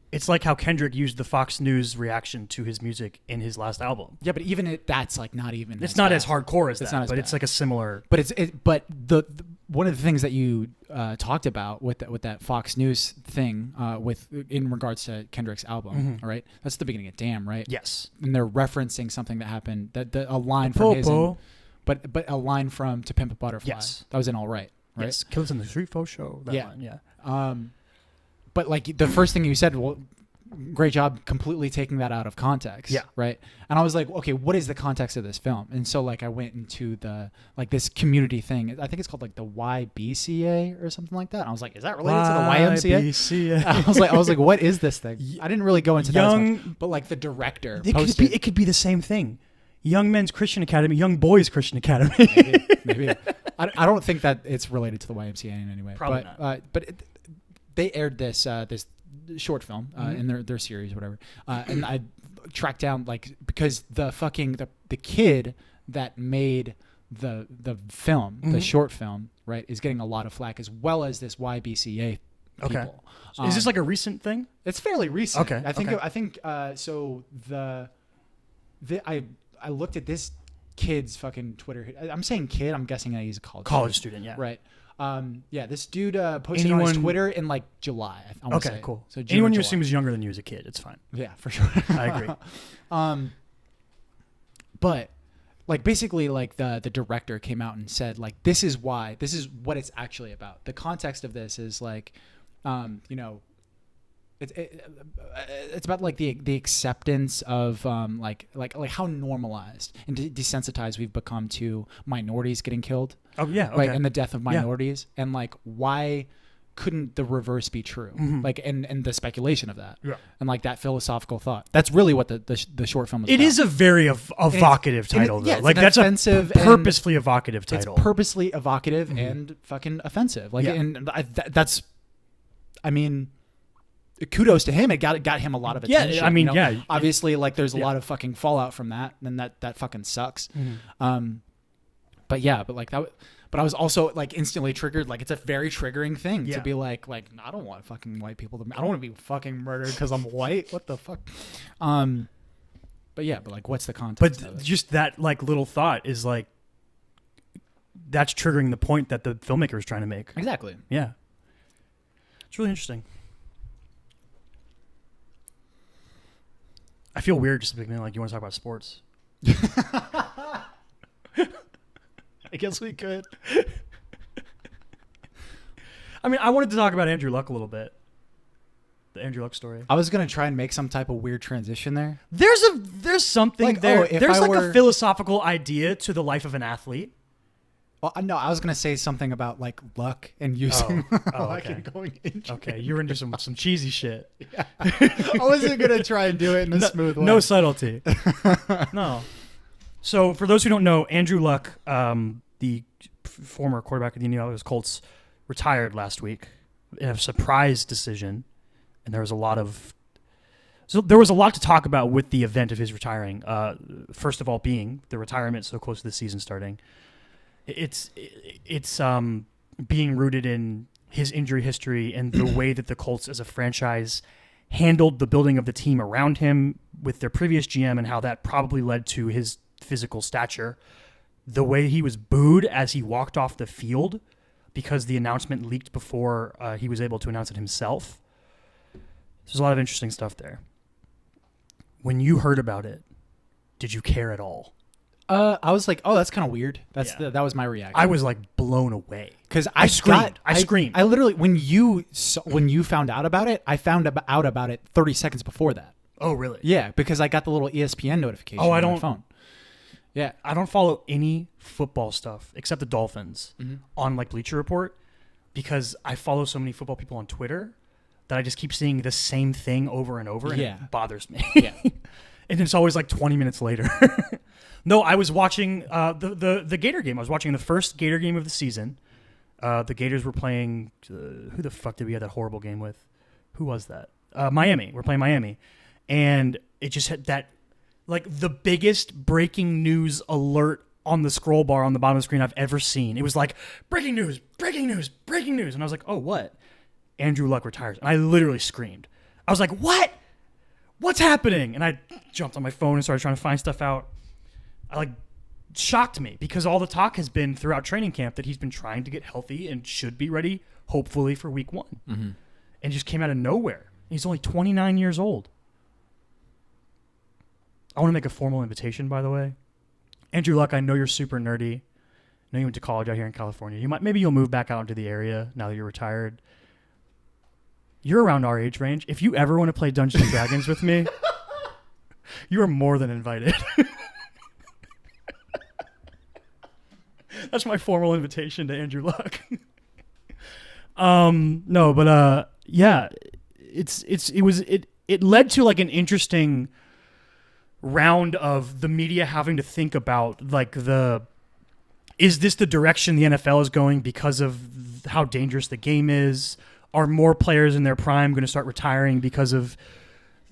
[SPEAKER 1] It's like how Kendrick used the Fox News reaction to his music in his last album.
[SPEAKER 2] Yeah, but even that's like not even.
[SPEAKER 1] It's not as hardcore as that, but it's like a similar.
[SPEAKER 2] But one of the things that you talked about with that Fox News thing in regards to Kendrick's album, all right? That's the beginning of Damn, right?
[SPEAKER 1] Yes.
[SPEAKER 2] And they're referencing something that happened, a line from his, but a line from To Pimp a Butterfly. Yes. That was in All Right?
[SPEAKER 1] Yes. Killers in the Street Fo Show. That line, yeah.
[SPEAKER 2] But like the first thing you said, well, great job completely taking that out of context.
[SPEAKER 1] Yeah.
[SPEAKER 2] Right. And I was like, okay, what is the context of this film? And so like I went into this community thing. I think it's called like the YBCA or something like that. And I was like, is that related to the YMCA? I was like, what is this thing? I didn't really go into that as much, but like the director posted.
[SPEAKER 1] It could be the same thing. Young Men's Christian Academy, Young Boys Christian Academy.
[SPEAKER 2] Maybe. I don't think that it's related to the YMCA in any way.
[SPEAKER 1] Probably not.
[SPEAKER 2] They aired this short film in their series, whatever, and I tracked down because the kid that made the film, the short film, right, is getting a lot of flack, as well as this YBCA people.
[SPEAKER 1] Okay. Is this like a recent thing?
[SPEAKER 2] It's fairly recent.
[SPEAKER 1] Okay.
[SPEAKER 2] I think so. I looked at this kid's fucking Twitter. I'm saying kid. I'm guessing that he's a college
[SPEAKER 1] student. Yeah.
[SPEAKER 2] Right. This dude posted on his Twitter in like July. I want to say.
[SPEAKER 1] Cool.
[SPEAKER 2] So
[SPEAKER 1] anyone you assume is younger than you as a kid, it's fine.
[SPEAKER 2] Yeah, for sure.
[SPEAKER 1] I agree.
[SPEAKER 2] But like basically like the director came out and said like this is what it's actually about. The context of this is like, it's about like the acceptance of like how normalized and desensitized we've become to minorities getting killed.
[SPEAKER 1] Oh yeah, okay.
[SPEAKER 2] Right, and the death of minorities, and like why couldn't the reverse be true? Like and the speculation of that, and like that philosophical thought. That's really what the short film is.
[SPEAKER 1] It is a very evocative title, though. Like that's
[SPEAKER 2] offensive,
[SPEAKER 1] a purposely evocative title.
[SPEAKER 2] It's purposely evocative and fucking offensive. Like, and that's, I mean, kudos to him. It got him a lot of attention.
[SPEAKER 1] Yeah, I mean,
[SPEAKER 2] obviously, like there's a lot of fucking fallout from that, and that fucking sucks. But like that. But I was also like instantly triggered. Like it's a very triggering thing to be like I don't want fucking white people I don't want to be fucking murdered because I'm white. What the fuck? But like what's the context?
[SPEAKER 1] But just that like little thought is like that's triggering the point that the filmmaker is trying to make.
[SPEAKER 2] Exactly.
[SPEAKER 1] Yeah. It's really interesting. I feel weird just being like, you want to talk about sports?
[SPEAKER 2] I guess we could.
[SPEAKER 1] I mean, I wanted to talk about Andrew Luck a little bit. The Andrew Luck story.
[SPEAKER 2] I was gonna try and make some type of weird transition there.
[SPEAKER 1] There's something like, there. There's a philosophical idea to the life of an athlete.
[SPEAKER 2] Well, no, I was gonna say something about like luck and using luck
[SPEAKER 1] okay.
[SPEAKER 2] and going injured.
[SPEAKER 1] Okay, you're into some cheesy shit.
[SPEAKER 2] Yeah. I wasn't gonna try and do it in a smooth way.
[SPEAKER 1] No subtlety. No. So for those who don't know, Andrew Luck, the former quarterback of the Indianapolis Colts, retired last week in a surprise decision, and there was a lot to talk about with the event of his retiring. First of all, being the retirement so close to the season starting. It's being rooted in his injury history and the way that the Colts as a franchise handled the building of the team around him with their previous GM and how that probably led to his physical stature. The way he was booed as he walked off the field because the announcement leaked before he was able to announce it himself. There's a lot of interesting stuff there. When you heard about it, did you care at all?
[SPEAKER 2] I was like, oh, that's kind of weird. That was my reaction.
[SPEAKER 1] I was like blown away
[SPEAKER 2] because I screamed.
[SPEAKER 1] I screamed.
[SPEAKER 2] I literally, when you found out about it, I found out about it 30 seconds before that.
[SPEAKER 1] Oh, really?
[SPEAKER 2] Yeah, because I got the little ESPN notification on my phone. Yeah,
[SPEAKER 1] I don't follow any football stuff except the Dolphins on like Bleacher Report because I follow so many football people on Twitter that I just keep seeing the same thing over and over, and it bothers me.
[SPEAKER 2] Yeah,
[SPEAKER 1] and it's always like 20 minutes later. No, I was watching the Gator game. I was watching the first Gator game of the season. The Gators were playing. Who the fuck did we have that horrible game with? Who was that? Miami. We're playing Miami, and it just had that like the biggest breaking news alert on the scroll bar on the bottom of the screen I've ever seen. It was like breaking news, breaking news, breaking news, and I was like, oh, what? Andrew Luck retires, and I literally screamed. I was like, what? What's happening? And I jumped on my phone and started trying to find stuff out. I like shocked me because all the talk has been throughout training camp that he's been trying to get healthy and should be ready, hopefully, for week 1. Mm-hmm. And just came out of nowhere. He's only 29 years old. I want to make a formal invitation, by the way. Andrew Luck, I know you're super nerdy. I know you went to college out here in California. Maybe you'll move back out into the area now that you're retired. You're around our age range. If you ever want to play Dungeons and Dragons with me, you are more than invited. That's my formal invitation to Andrew Luck. No, but yeah, it led to like an interesting round of the media having to think about like is this the direction the NFL is going because of how dangerous the game is? Are more players in their prime going to start retiring because of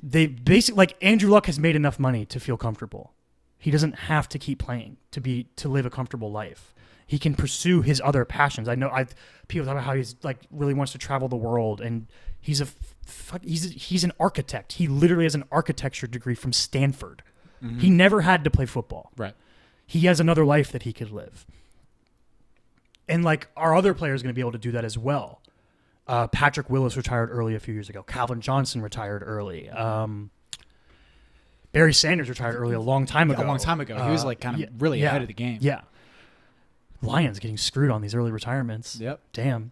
[SPEAKER 1] they basically like Andrew Luck has made enough money to feel comfortable. He doesn't have to keep playing to live a comfortable life. He can pursue his other passions. I know people talk about how he's like really wants to travel the world, and he's an architect. He literally has an architecture degree from Stanford. Mm-hmm. He never had to play football.
[SPEAKER 2] Right.
[SPEAKER 1] He has another life that he could live. And like our other players going to be able to do that as well. Patrick Willis retired early a few years ago. Calvin Johnson retired early. Barry Sanders retired early a long time ago.
[SPEAKER 2] A long time ago. He was like kind of really ahead of the game.
[SPEAKER 1] Yeah. Lions getting screwed on these early retirements.
[SPEAKER 2] Yep.
[SPEAKER 1] Damn.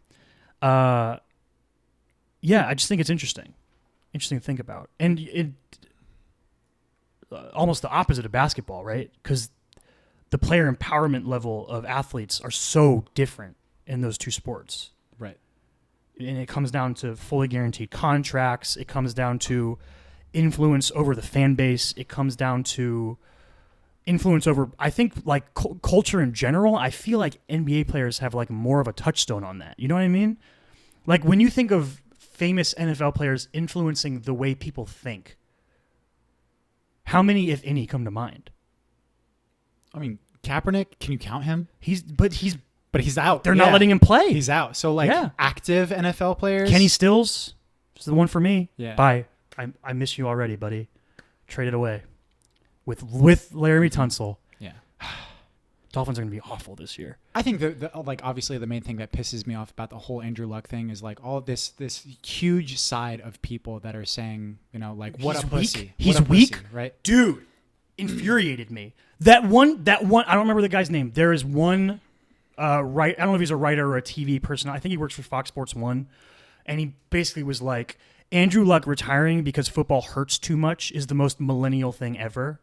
[SPEAKER 1] Yeah, I just think it's interesting. Interesting to think about. And it almost the opposite of basketball, right? Because the player empowerment level of athletes are so different in those two sports.
[SPEAKER 2] Right.
[SPEAKER 1] And it comes down to fully guaranteed contracts. It comes down to influence over the fan base. It comes down to influence over, I think, like culture in general. I feel like NBA players have like more of a touchstone on that. You know what I mean? Like when you think of famous NFL players influencing the way people think, how many, if any, come to mind?
[SPEAKER 2] I mean, Kaepernick, can you count him?
[SPEAKER 1] He's out.
[SPEAKER 2] They're
[SPEAKER 1] not letting him play.
[SPEAKER 2] He's out. So like active NFL players.
[SPEAKER 1] Kenny Stills is the one for me.
[SPEAKER 2] Yeah.
[SPEAKER 1] Bye. I miss you already, buddy. Traded away with Laramie Tunsil.
[SPEAKER 2] Yeah.
[SPEAKER 1] Dolphins are going to be awful this year.
[SPEAKER 2] I think like obviously the main thing that pisses me off about the whole Andrew Luck thing is like all of this huge side of people that are saying, you know, like what a pussy.
[SPEAKER 1] He's weak,
[SPEAKER 2] right?
[SPEAKER 1] Dude, infuriated me. That one. I don't remember the guy's name. There is one. I don't know if he's a writer or a TV person. I think he works for Fox Sports 1, and he basically was like, Andrew Luck retiring because football hurts too much is the most millennial thing ever.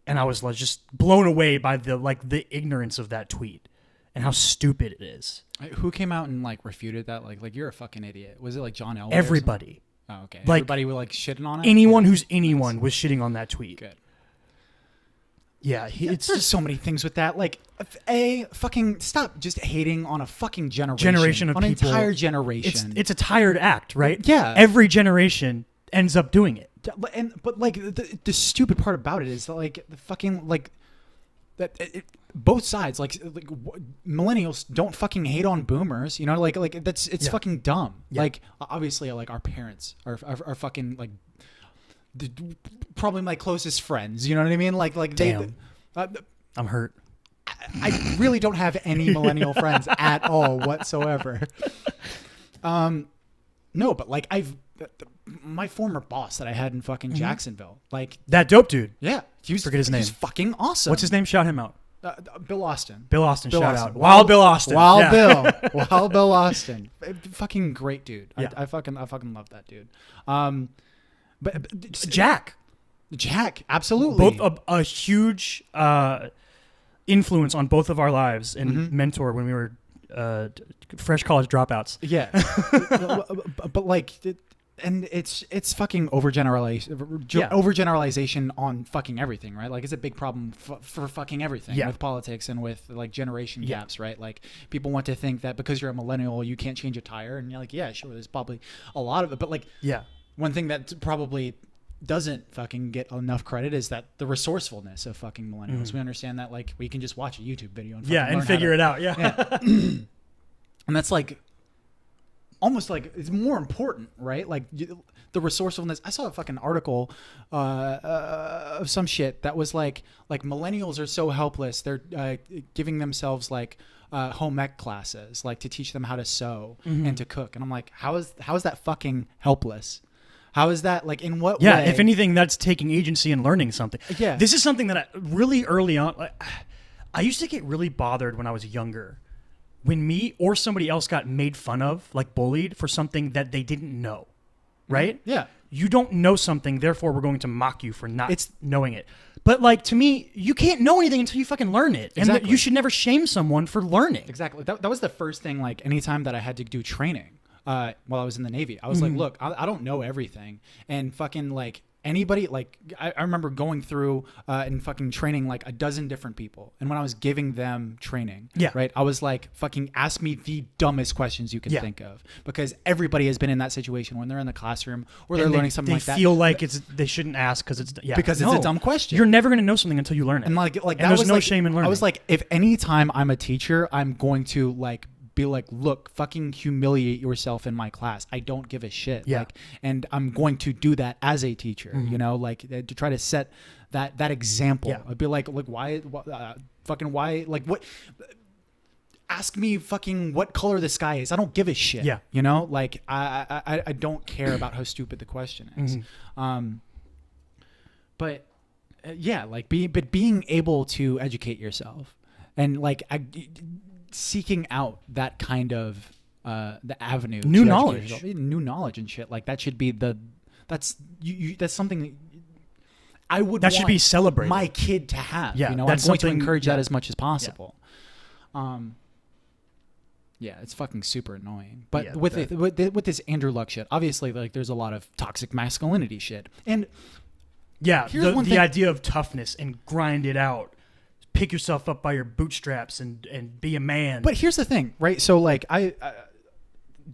[SPEAKER 1] And I was like just blown away by the ignorance of that tweet and how stupid it is.
[SPEAKER 2] Who came out and like refuted that? Like you're a fucking idiot. Was it like John Elway?
[SPEAKER 1] Everybody.
[SPEAKER 2] Oh, okay.
[SPEAKER 1] Like,
[SPEAKER 2] everybody was like shitting on it.
[SPEAKER 1] Anyone who's anyone was shitting on that tweet.
[SPEAKER 2] Good.
[SPEAKER 1] Yeah,
[SPEAKER 2] it's there's so many things with that. Like, fucking stop just hating on a fucking generation
[SPEAKER 1] of
[SPEAKER 2] on
[SPEAKER 1] people.
[SPEAKER 2] An entire generation.
[SPEAKER 1] It's a tired act, right?
[SPEAKER 2] Yeah.
[SPEAKER 1] Every generation ends up doing it.
[SPEAKER 2] But like the stupid part about it is that, like the fucking like that both sides like millennials don't fucking hate on boomers. You know, like it's fucking dumb. Yeah. Like obviously, like our parents are fucking like. Probably my closest friends, you know what I mean? Like
[SPEAKER 1] damn. I'm hurt.
[SPEAKER 2] I really don't have any millennial friends at all whatsoever. No, but like my former boss that I had in fucking Jacksonville, like
[SPEAKER 1] that dope dude.
[SPEAKER 2] Yeah,
[SPEAKER 1] forget his name.
[SPEAKER 2] He's fucking awesome.
[SPEAKER 1] What's his name? Shout him out.
[SPEAKER 2] Bill Austin.
[SPEAKER 1] Bill Austin. Shout out. Wild Bill Austin.
[SPEAKER 2] Wild Bill Austin. Fucking great dude.
[SPEAKER 1] Yeah.
[SPEAKER 2] I fucking love that dude. But Jack, absolutely.
[SPEAKER 1] Both a huge influence on both of our lives and mentor when we were fresh college dropouts.
[SPEAKER 2] Yeah, but like, and it's fucking overgeneralization on fucking everything, right? Like it's a big problem for fucking everything with politics and with like generation gaps, right? Like people want to think that because you're a millennial you can't change a tire, and you're like, yeah, sure, there's probably a lot of it, but like, one thing that probably doesn't fucking get enough credit is that the resourcefulness of fucking millennials. We understand that like we can just watch a YouTube video and
[SPEAKER 1] figure it out. Yeah.
[SPEAKER 2] And that's like almost like it's more important, right? Like the resourcefulness. I saw a fucking article of some shit that was like millennials are so helpless. They're giving themselves like home ec classes, like to teach them how to sew and to cook. And I'm like, how is that fucking helpless? How is that, like, in what way?
[SPEAKER 1] Yeah, if anything, that's taking agency and learning something.
[SPEAKER 2] Yeah.
[SPEAKER 1] This is something that I really early on, I used to get really bothered when I was younger when me or somebody else got made fun of, like bullied, for something that they didn't know, right?
[SPEAKER 2] Yeah.
[SPEAKER 1] You don't know something, therefore we're going to mock you for not knowing it. But, like, to me, you can't know anything until you fucking learn it.
[SPEAKER 2] Exactly.
[SPEAKER 1] And you should never shame someone for learning.
[SPEAKER 2] Exactly. That was the first thing, like, anytime that I had to do training. While I was in the Navy, I was like, look, I don't know everything. And fucking like anybody, like I remember going through and fucking training like a dozen different people. And when I was giving them training, right, I was like, fucking ask me the dumbest questions you can think of. Because everybody has been in that situation when they're in the classroom or they're learning something like that.
[SPEAKER 1] They feel like they shouldn't ask because it's
[SPEAKER 2] a dumb question.
[SPEAKER 1] You're never going to know something until you learn it.
[SPEAKER 2] And like
[SPEAKER 1] and
[SPEAKER 2] that
[SPEAKER 1] there's
[SPEAKER 2] was
[SPEAKER 1] no
[SPEAKER 2] like,
[SPEAKER 1] shame in learning.
[SPEAKER 2] I was like, if any time I'm a teacher, I'm going to like be like, look, fucking humiliate yourself in my class. I don't give a shit.
[SPEAKER 1] Yeah.
[SPEAKER 2] Like, and I'm going to do that as a teacher, you know, like to try to set that example.
[SPEAKER 1] Yeah.
[SPEAKER 2] I'd be like why, like what, ask me fucking what color the sky is. I don't give a shit.
[SPEAKER 1] Yeah.
[SPEAKER 2] You know, like I don't care about how stupid the question is. But yeah, like being able to educate yourself and like seeking out that kind of the avenue,
[SPEAKER 1] new knowledge
[SPEAKER 2] and shit, like that should be that's something I would
[SPEAKER 1] that should be celebrated,
[SPEAKER 2] my kid to have.
[SPEAKER 1] Yeah,
[SPEAKER 2] you know, I'm going to encourage that as much as possible. Yeah, it's fucking super annoying. But with this Andrew Luck shit, obviously, like there's a lot of toxic masculinity shit, and
[SPEAKER 1] the idea of toughness and grind it out. Pick yourself up by your bootstraps and be a man.
[SPEAKER 2] But here's the thing, right? So like I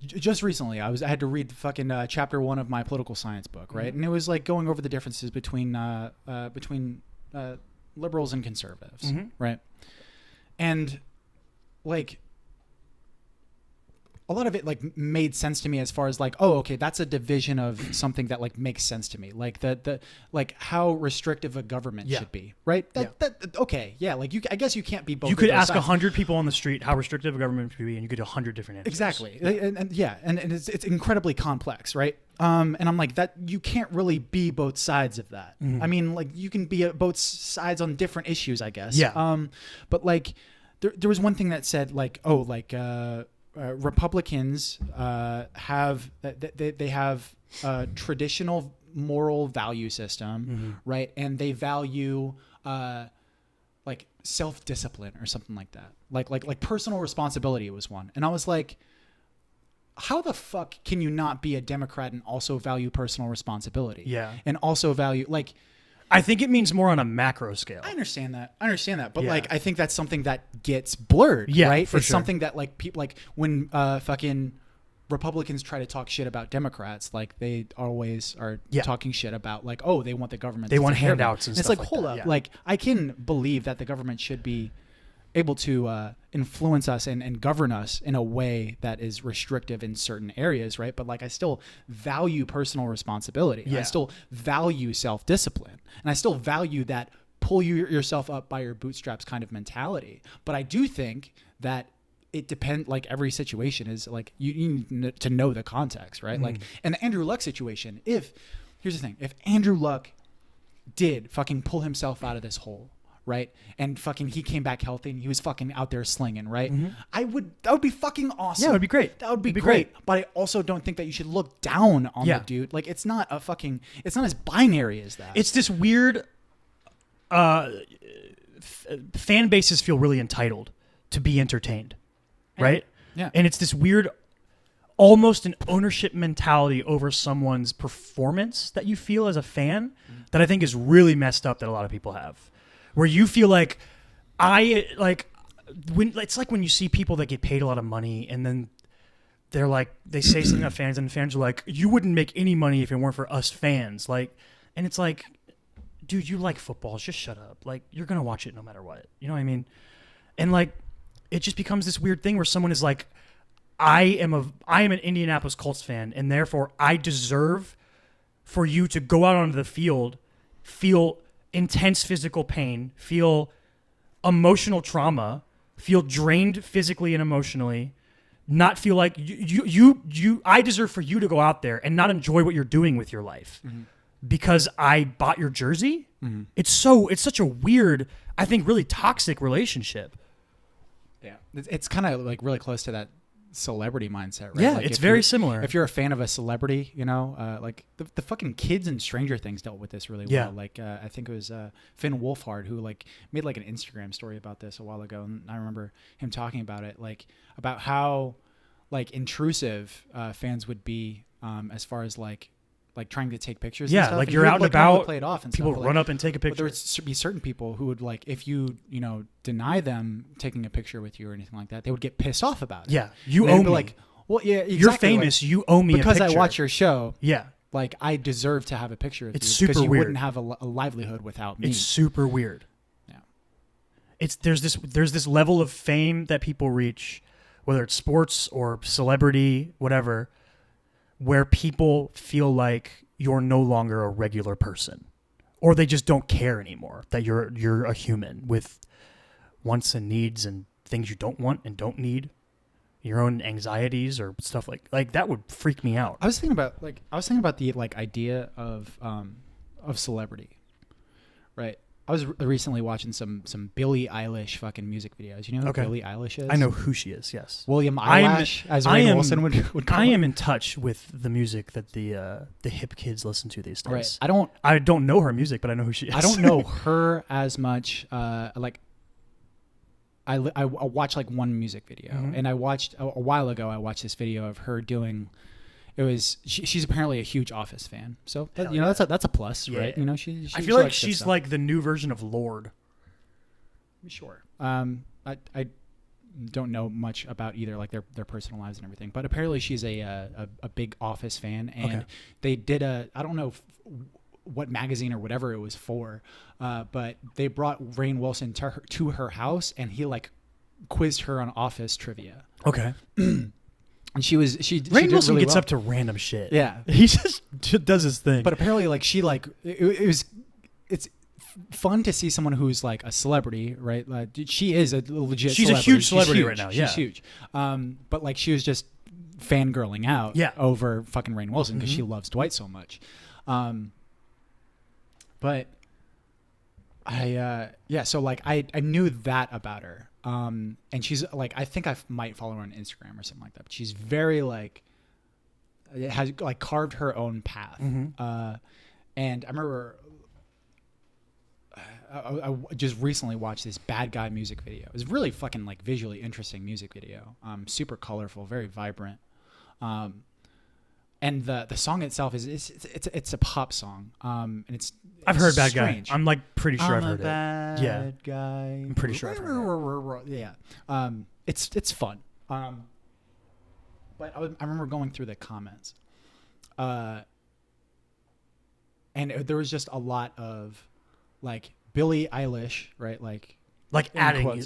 [SPEAKER 2] just recently I had to read fucking chapter 1 of my political science book, right? And it was like going over the differences between liberals and conservatives, right? And like a lot of it like made sense to me as far as like, oh, okay, that's a division of something that like makes sense to me. Like the like how restrictive a government should be, right? Okay, yeah. Like I guess you can't be both.
[SPEAKER 1] You could ask 100 people on the street how restrictive a government should be, and you get 100 different answers.
[SPEAKER 2] Exactly, and it's incredibly complex, right? And I'm like that. You can't really be both sides of that. I mean, like you can be both sides on different issues, I guess.
[SPEAKER 1] Yeah.
[SPEAKER 2] But like there was one thing that said like, oh, like. Republicans have they have a traditional moral value system, right? And they value like self-discipline or something like that. Like personal responsibility was one. And I was like, how the fuck can you not be a Democrat and also value personal responsibility?
[SPEAKER 1] Yeah.
[SPEAKER 2] And also value like
[SPEAKER 1] I think it means more on a macro scale.
[SPEAKER 2] I understand that. But like, I think that's something that gets blurred, right?
[SPEAKER 1] For
[SPEAKER 2] it's
[SPEAKER 1] sure.
[SPEAKER 2] something that like people like when fucking Republicans try to talk shit about Democrats, like they always are talking shit about like, oh, they want the government.
[SPEAKER 1] They want handouts and stuff.
[SPEAKER 2] It's like, hold up. Like I can believe that the government should be able to influence us and govern us in a way that is restrictive in certain areas, right? But like I still value personal responsibility.
[SPEAKER 1] Yeah.
[SPEAKER 2] I still value self-discipline. And I still value that pull yourself up by your bootstraps kind of mentality. But I do think that it depends, like every situation is like you need to know the context, right? Like in the Andrew Luck situation, here's the thing, if Andrew Luck did fucking pull himself out of this hole, right? And fucking he came back healthy and he was fucking out there slinging, right? That would be fucking awesome.
[SPEAKER 1] Yeah, it would be great.
[SPEAKER 2] That would be great. But I also don't think that you should look down on the dude. Like it's not as binary as that.
[SPEAKER 1] It's this weird fan bases feel really entitled to be entertained, right?
[SPEAKER 2] Yeah.
[SPEAKER 1] And it's this weird almost an ownership mentality over someone's performance that you feel as a fan that I think is really messed up that a lot of people have. Where you feel like it's like when you see people that get paid a lot of money and then they're like, they say something to fans and fans are like, you wouldn't make any money if it weren't for us fans. Like, and it's like, dude, you like football, just shut up. Like, you're going to watch it no matter what. You know what I mean? And like, it just becomes this weird thing where someone is like, I am an Indianapolis Colts fan, and therefore I deserve for you to go out onto the field, feel intense physical pain, feel emotional trauma, feel drained physically and emotionally, not feel like I deserve for you to go out there and not enjoy what you're doing with your life because I bought your jersey. It's such a weird, I think, really toxic relationship.
[SPEAKER 2] Yeah, it's kind of like really close to that celebrity mindset, right?
[SPEAKER 1] Yeah,
[SPEAKER 2] like
[SPEAKER 1] it's very similar.
[SPEAKER 2] If you're a fan of a celebrity, you know, like the fucking kids in Stranger Things dealt with this really well. Like I think it was Finn Wolfhard who like made like an Instagram story about this a while ago, and I remember him talking about it, like about how like intrusive fans would be as far as like trying to take pictures.
[SPEAKER 1] Yeah,
[SPEAKER 2] and stuff.
[SPEAKER 1] like
[SPEAKER 2] and
[SPEAKER 1] you're out and about,
[SPEAKER 2] play it off, and
[SPEAKER 1] people
[SPEAKER 2] stuff,
[SPEAKER 1] run
[SPEAKER 2] like,
[SPEAKER 1] up and take a picture.
[SPEAKER 2] But there would be certain people who would like, if you deny them taking a picture with you or anything like that, they would get pissed off about it.
[SPEAKER 1] Yeah, you owe me.
[SPEAKER 2] Like, well, yeah, exactly.
[SPEAKER 1] You're famous. Like, you owe me
[SPEAKER 2] because
[SPEAKER 1] a picture.
[SPEAKER 2] I watch your show.
[SPEAKER 1] Yeah,
[SPEAKER 2] like I deserve to have a picture of
[SPEAKER 1] it's
[SPEAKER 2] you
[SPEAKER 1] super
[SPEAKER 2] because you
[SPEAKER 1] weird.
[SPEAKER 2] wouldn't have a livelihood without me.
[SPEAKER 1] It's super weird.
[SPEAKER 2] Yeah,
[SPEAKER 1] there's this level of fame that people reach, whether it's sports or celebrity, whatever, where people feel like you're no longer a regular person, or they just don't care anymore that you're a human with wants and needs and things you don't want and don't need, your own anxieties or stuff like that would freak me out.
[SPEAKER 2] I was thinking about the like idea of celebrity, right? I was recently watching some Billie Eilish fucking music videos. You know who Billie Eilish is?
[SPEAKER 1] I know who she is, yes.
[SPEAKER 2] William Eyelash, as Rainn Wilson would call
[SPEAKER 1] I
[SPEAKER 2] it.
[SPEAKER 1] am in touch with the music that the hip kids listen to these days.
[SPEAKER 2] Right.
[SPEAKER 1] I don't know her music, but I know who she is.
[SPEAKER 2] I don't know her as much. Like I watched like one music video, and I watched a while ago. I watched this video of her doing. It was she's apparently a huge Office fan, so that's a plus, right? You know, she
[SPEAKER 1] I feel like she's like the new version of Lorde.
[SPEAKER 2] Sure. I don't know much about either, like their personal lives and everything, but apparently she's a big Office fan, and they did I don't know what magazine or whatever it was for, but they brought Rainn Wilson to her house, and he like quizzed her on Office trivia.
[SPEAKER 1] Okay.
[SPEAKER 2] And
[SPEAKER 1] Rainn Wilson
[SPEAKER 2] really
[SPEAKER 1] gets
[SPEAKER 2] well.
[SPEAKER 1] up to random shit.
[SPEAKER 2] Yeah,
[SPEAKER 1] he just does his thing.
[SPEAKER 2] But apparently, like it's fun to see someone who's like a celebrity, right? Like, she is a legit.
[SPEAKER 1] She's
[SPEAKER 2] celebrity.
[SPEAKER 1] A huge celebrity right now.
[SPEAKER 2] She's huge. But like she was just fangirling out. Over fucking Rainn Wilson because she loves Dwight so much. But so like I knew that about her. And she's like, I think I might follow her on Instagram or something like that. But she's very like, has like carved her own path. And I remember I just recently watched this Bad Guy music video. It was really fucking like visually interesting music video. Super colorful, very vibrant. And the song itself it's a pop song. And
[SPEAKER 1] I've heard Bad
[SPEAKER 2] strange.
[SPEAKER 1] Guy. I'm like pretty sure I've heard
[SPEAKER 2] it. Yeah, guy.
[SPEAKER 1] I'm pretty sure I've heard it.
[SPEAKER 2] Yeah. It's fun. But I remember going through the comments, and there was just a lot of like Billie Eilish, right? Like
[SPEAKER 1] adding,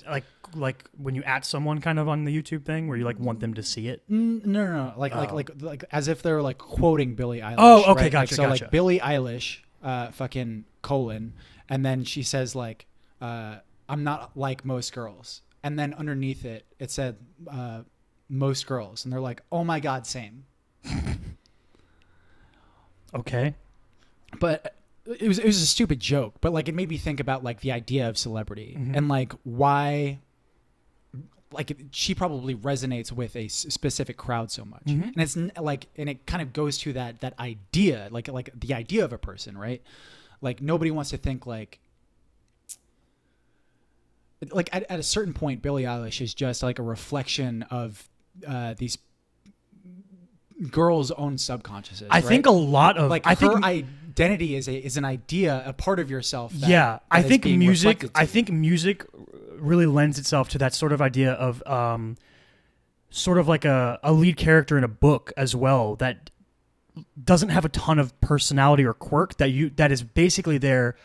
[SPEAKER 1] like when you at someone kind of on the YouTube thing where you like want them to see it.
[SPEAKER 2] No. Like as if they're like quoting Billie Eilish.
[SPEAKER 1] Oh, okay,
[SPEAKER 2] right?
[SPEAKER 1] gotcha.
[SPEAKER 2] So like Billie Eilish, fucking colon, and then she says like, I'm not like most girls, and then underneath it said most girls, and they're like, oh my god, same.
[SPEAKER 1] Okay,
[SPEAKER 2] but. It was a stupid joke, but like it made me think about like the idea of celebrity and like why, like she probably resonates with a specific crowd so much, and it's like, and it kind of goes to that idea, like the idea of a person, right? Like nobody wants to think like at a certain point, Billie Eilish is just like a reflection of these girls' own subconsciouses.
[SPEAKER 1] I think a lot of
[SPEAKER 2] like her identity is an idea, a part of yourself.
[SPEAKER 1] I think music really lends itself to that sort of idea of sort of like a lead character in a book as well that doesn't have a ton of personality or quirk that is basically there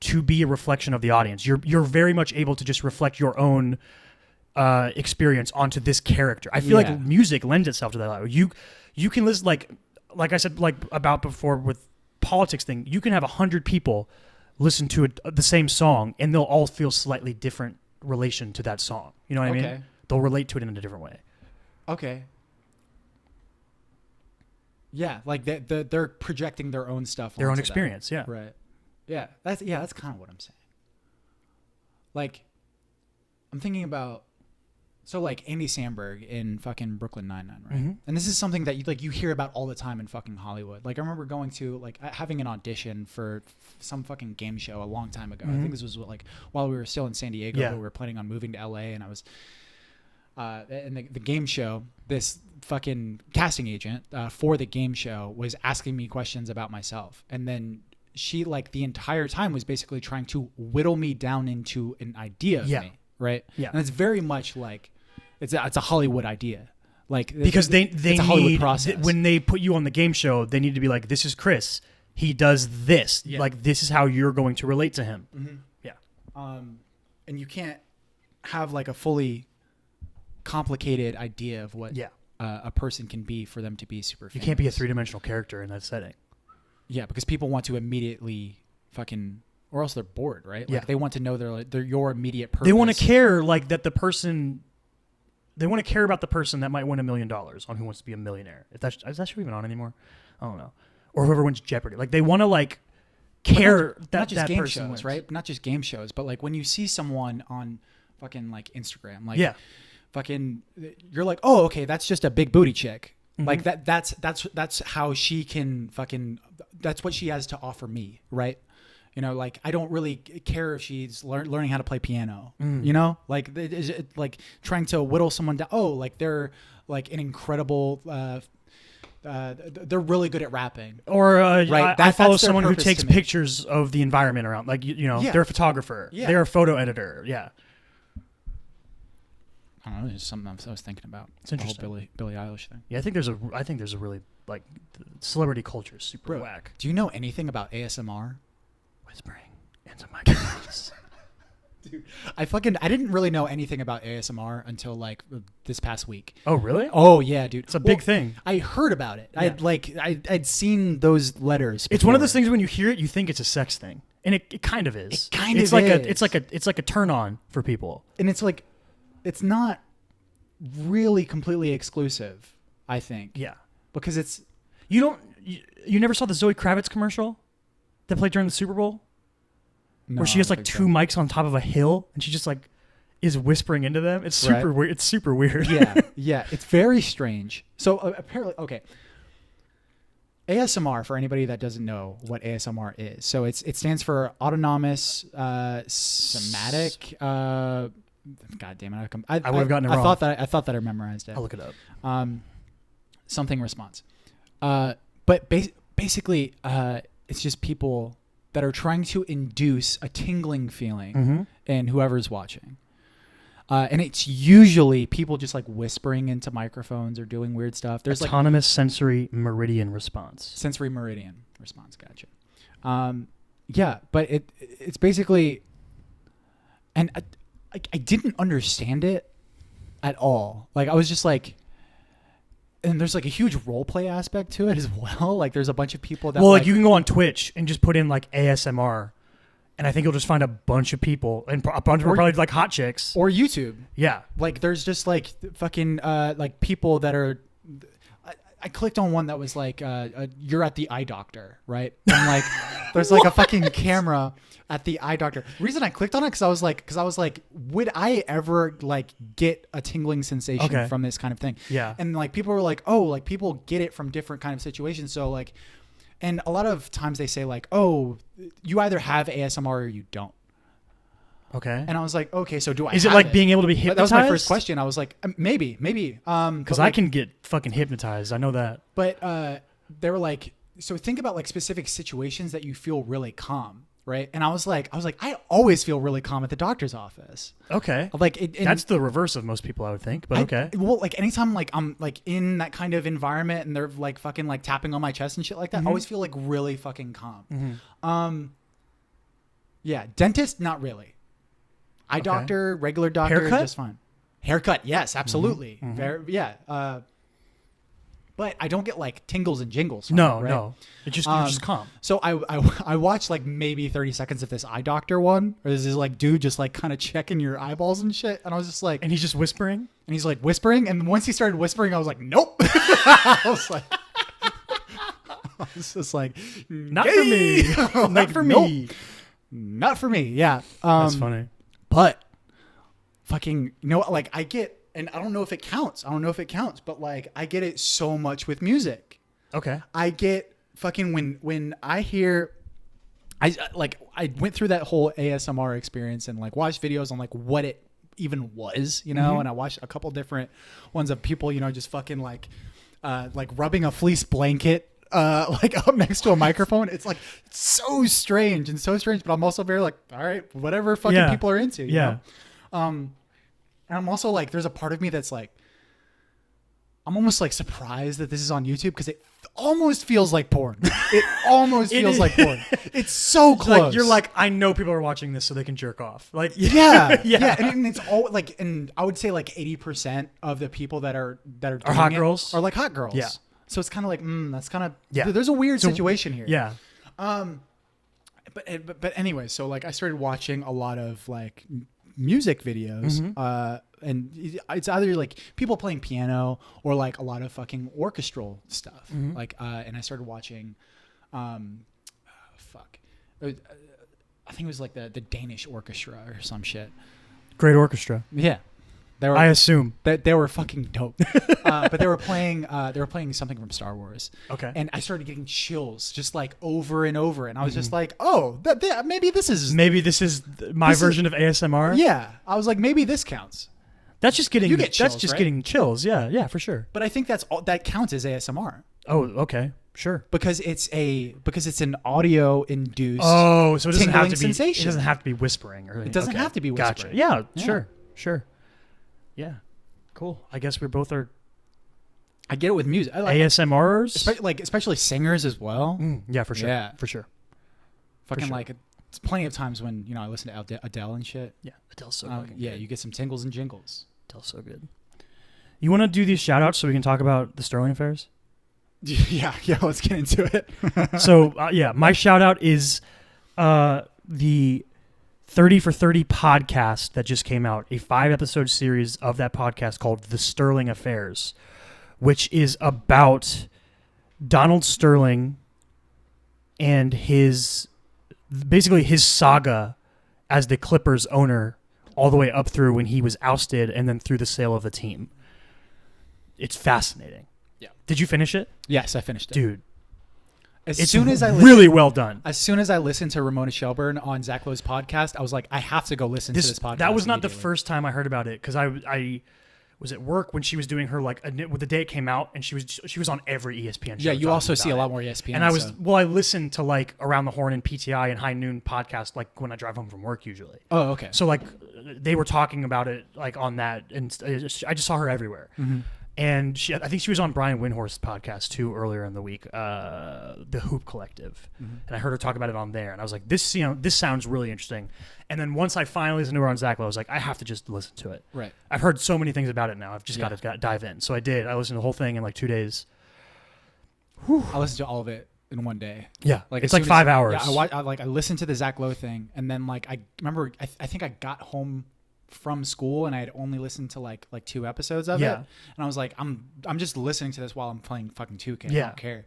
[SPEAKER 1] to be a reflection of the audience. You're very much able to just reflect your own experience onto this character. I feel like music lends itself to that. You can listen, like I said, like about before with politics thing, you can have 100 people listen to the same song and they'll all feel slightly different relation to that song. You know what I mean? They'll relate to it in a different way.
[SPEAKER 2] Okay. Yeah, like they're projecting their own stuff,
[SPEAKER 1] their own experience.
[SPEAKER 2] That. Yeah, right. Yeah, that's kind of what I'm saying. Like, I'm thinking about, so like Andy Samberg in fucking Brooklyn Nine-Nine, right? Mm-hmm. And this is something that you hear about all the time in fucking Hollywood. Like I remember going to having an audition for some fucking game show a long time ago. Mm-hmm. I think this was like while we were still in San Diego. But we were planning on moving to LA, and I was. And the game show, this fucking casting agent for the game show was asking me questions about myself. And then she, like, the entire time was basically trying to whittle me down into an idea of me, right? Yeah. And it's very much like, it's a Hollywood idea. Like,
[SPEAKER 1] because they it's a Hollywood process. When they put you on the game show, they need to be like, this is Chris. He does this. Yeah. Like, this is how you're going to relate to him. Mm-hmm. Yeah.
[SPEAKER 2] And you can't have, like, a fully complicated idea of what a person can be for them to be super famous.
[SPEAKER 1] You can't be a three-dimensional character in that setting.
[SPEAKER 2] Yeah, because people want to immediately fucking, or else they're bored, right? Like they want to know they're your immediate purpose.
[SPEAKER 1] They want to care like that the person. They want to care about the person that might win $1 million on Who Wants to Be a Millionaire. Is that show even on anymore? I don't know. Or whoever wins Jeopardy. Like they want to like care
[SPEAKER 2] not just
[SPEAKER 1] that
[SPEAKER 2] game
[SPEAKER 1] person
[SPEAKER 2] shows,
[SPEAKER 1] wins.
[SPEAKER 2] right? Not just game shows, but like when you see someone on fucking like Instagram, like fucking, you're like, oh, okay, that's just a big booty chick. Mm-hmm. Like that's how she can fucking, that's what she has to offer me, right? You know, like I don't really care if she's learning how to play piano. You know, like like trying to whittle someone down. Oh, like they're like an incredible. They're really good at rapping.
[SPEAKER 1] Or right? I follow someone who takes pictures of the environment around. Like you know, they're a photographer. Yeah. They're a photo editor. Yeah.
[SPEAKER 2] I don't know. It's just something I was thinking about.
[SPEAKER 1] It's interesting.
[SPEAKER 2] The whole Billie Eilish thing.
[SPEAKER 1] Yeah, I think there's a really like celebrity culture is super whack.
[SPEAKER 2] Do you know anything about ASMR?
[SPEAKER 1] Whispering into microphones.
[SPEAKER 2] Dude, I didn't really know anything about ASMR until like this past week.
[SPEAKER 1] Oh, really?
[SPEAKER 2] Oh, yeah, dude.
[SPEAKER 1] It's a big thing.
[SPEAKER 2] I heard about it. Yeah. I'd seen those letters before.
[SPEAKER 1] It's one of those things when you hear it, you think it's a sex thing, and it kind of is. It's like a turn on for people,
[SPEAKER 2] and it's like, it's not really completely exclusive. I think.
[SPEAKER 1] Yeah,
[SPEAKER 2] because it's
[SPEAKER 1] you never saw the Zoe Kravitz commercial that played during the Super Bowl. No, where she has like two mics on top of a hill and she just like is whispering into them. It's super weird. It's super weird.
[SPEAKER 2] Yeah. It's very strange. So apparently, okay. ASMR, for anybody that doesn't know what ASMR is. So it stands for autonomous somatic. God damn it! I would have gotten it wrong. I thought that I memorized it.
[SPEAKER 1] I'll look it up.
[SPEAKER 2] Something response. But basically, it's just people that are trying to induce a tingling feeling in whoever's watching. And it's usually people just like whispering into microphones or doing weird stuff.
[SPEAKER 1] There's autonomous sensory meridian response.
[SPEAKER 2] Sensory meridian response. Gotcha. Yeah, but it's basically, and I didn't understand it at all. Like I was just like, and there's like a huge role play aspect to it as well. Like there's a bunch of people that
[SPEAKER 1] like you can go on Twitch and just put in like ASMR, and I think you'll just find a bunch of people, and a bunch of probably like hot chicks.
[SPEAKER 2] Or YouTube.
[SPEAKER 1] Yeah.
[SPEAKER 2] Like there's just like fucking like people that are. I clicked on one that was like you're at the eye doctor, right? And like there's like a fucking camera at the eye doctor. The reason I clicked on it because I was like, would I ever like get a tingling sensation from this kind of thing?
[SPEAKER 1] Yeah.
[SPEAKER 2] And like people were like, oh, like people get it from different kind of situations. So like, and a lot of times they say like, oh, you either have ASMR or you don't.
[SPEAKER 1] Okay.
[SPEAKER 2] And I was like, okay, so do I?
[SPEAKER 1] Is it like being able to be hypnotized?
[SPEAKER 2] That was my first question. I was like, maybe.
[SPEAKER 1] Because I can get fucking hypnotized. I know that.
[SPEAKER 2] But they were like, so think about like specific situations that you feel really calm, right? And I was like, I always feel really calm at the doctor's office.
[SPEAKER 1] Okay.
[SPEAKER 2] Like
[SPEAKER 1] that's the reverse of most people, I would think. But okay.
[SPEAKER 2] Well, like anytime like I'm like in that kind of environment and they're like fucking like tapping on my chest and shit like that, I always feel like really fucking calm. Yeah, dentist, not really. Eye doctor, regular doctor,
[SPEAKER 1] haircut?
[SPEAKER 2] just fine. Haircut, yes, absolutely. Very, yeah. But I don't get like tingles and jingles.
[SPEAKER 1] No,
[SPEAKER 2] right?
[SPEAKER 1] no. It just you're just calm.
[SPEAKER 2] So I watched like maybe 30 seconds of this eye doctor one, or this is like dude just like kind of checking your eyeballs and shit, and I was just like,
[SPEAKER 1] And he's just whispering.
[SPEAKER 2] and he's like whispering, and once he started whispering, I was like, nope. I was just like,
[SPEAKER 1] Not for me. Not for me.
[SPEAKER 2] Not for me. Yeah.
[SPEAKER 1] That's funny.
[SPEAKER 2] But fucking, you know, like I get, and I don't know if it counts. But like I get it so much with music.
[SPEAKER 1] Okay.
[SPEAKER 2] I get fucking when I hear, I went through that whole ASMR experience and like watched videos on like what it even was, you know, and I watched a couple different ones of people, you know, just fucking like rubbing a fleece blanket like up next to a microphone. It's like it's so strange, but I'm also very like, all right, whatever fucking people are into, you know? And I'm also like, there's a part of me that's like, I'm almost like surprised that this is on YouTube because it almost feels like porn. It almost feels like porn. It's so close.
[SPEAKER 1] Like, you're like, I know people are watching this so they can jerk off. Like,
[SPEAKER 2] yeah. And it's all like, and I would say like 80% of the people that are doing
[SPEAKER 1] hot
[SPEAKER 2] it
[SPEAKER 1] girls.
[SPEAKER 2] are like hot girls.
[SPEAKER 1] Yeah.
[SPEAKER 2] So it's kind of like, that's kind of,
[SPEAKER 1] yeah.
[SPEAKER 2] There's a weird situation here.
[SPEAKER 1] Yeah.
[SPEAKER 2] But anyway, so like I started watching a lot of like music videos, and it's either like people playing piano or like a lot of fucking orchestral stuff. Like, and I started watching, I think it was like the Danish orchestra or some shit.
[SPEAKER 1] Great orchestra.
[SPEAKER 2] Yeah.
[SPEAKER 1] I assume
[SPEAKER 2] that they were fucking dope, but they were playing something from Star Wars.
[SPEAKER 1] Okay,
[SPEAKER 2] and I started getting chills just like over and over, and I was just like, oh, maybe this is
[SPEAKER 1] my version of ASMR.
[SPEAKER 2] Yeah, I was like, maybe this counts.
[SPEAKER 1] That's just getting
[SPEAKER 2] chills,
[SPEAKER 1] that's just
[SPEAKER 2] right?
[SPEAKER 1] getting chills. Yeah, for sure.
[SPEAKER 2] But I think that counts as ASMR.
[SPEAKER 1] Oh, okay, sure.
[SPEAKER 2] Because it's an audio induced.
[SPEAKER 1] Oh, so it doesn't have to be
[SPEAKER 2] sensation.
[SPEAKER 1] It doesn't have to be whispering, or
[SPEAKER 2] it doesn't have to be whispering.
[SPEAKER 1] Gotcha. Yeah, sure. Yeah, cool. I guess we both are.
[SPEAKER 2] I get it with music. I like
[SPEAKER 1] ASMRs,
[SPEAKER 2] especially singers as well.
[SPEAKER 1] Yeah, for sure.
[SPEAKER 2] Yeah,
[SPEAKER 1] for sure.
[SPEAKER 2] Fucking like, it's plenty of times when I listen to Adele and shit.
[SPEAKER 1] Yeah, Adele's so fucking
[SPEAKER 2] yeah,
[SPEAKER 1] good.
[SPEAKER 2] You get some tingles and jingles.
[SPEAKER 1] Adele's so good. You want to do these shout outs so we can talk about the Sterling affairs?
[SPEAKER 2] Yeah. Let's get into it.
[SPEAKER 1] So my shout out is the 30 for 30 podcast that just came out, a 5-episode series of that podcast called The Sterling Affairs, which is about Donald Sterling and his saga as the Clippers owner all the way up through when he was ousted and then through the sale of the team. It's fascinating.
[SPEAKER 2] Yeah.
[SPEAKER 1] Did you finish it?
[SPEAKER 2] Yes, I finished it.
[SPEAKER 1] Dude.
[SPEAKER 2] Really
[SPEAKER 1] well done.
[SPEAKER 2] As soon as I listened to Ramona Shelburne on Zach Lowe's podcast, I was like, I have to go listen to this podcast.
[SPEAKER 1] That was not the first time I heard about it because I was at work when she was doing her with the day it came out, and she was on every ESPN show.
[SPEAKER 2] Yeah, you also see a lot more ESPN.
[SPEAKER 1] And I listened to like Around the Horn and PTI and High Noon podcast like when I drive home from work usually.
[SPEAKER 2] Oh, okay.
[SPEAKER 1] So like they were talking about it like on that, and I just saw her everywhere. And I think she was on Brian Windhorst's podcast too earlier in the week, the Hoop Collective, and I heard her talk about it on there, and I was like, this sounds really interesting. And then once I finally listened to her on Zach Lowe, I was like, I have to just listen to it.
[SPEAKER 2] Right.
[SPEAKER 1] I've heard so many things about it now. I've just got to dive in. So I did. I listened to the whole thing in like 2 days.
[SPEAKER 2] I listened to all of it in one day.
[SPEAKER 1] Yeah, like it's like 5 hours.
[SPEAKER 2] Yeah, I listened to the Zach Lowe thing, and then like I remember I think I got home from school and I had only listened to like 2 episodes of it, and I was like, I'm just listening to this while I'm playing fucking 2K. I don't care.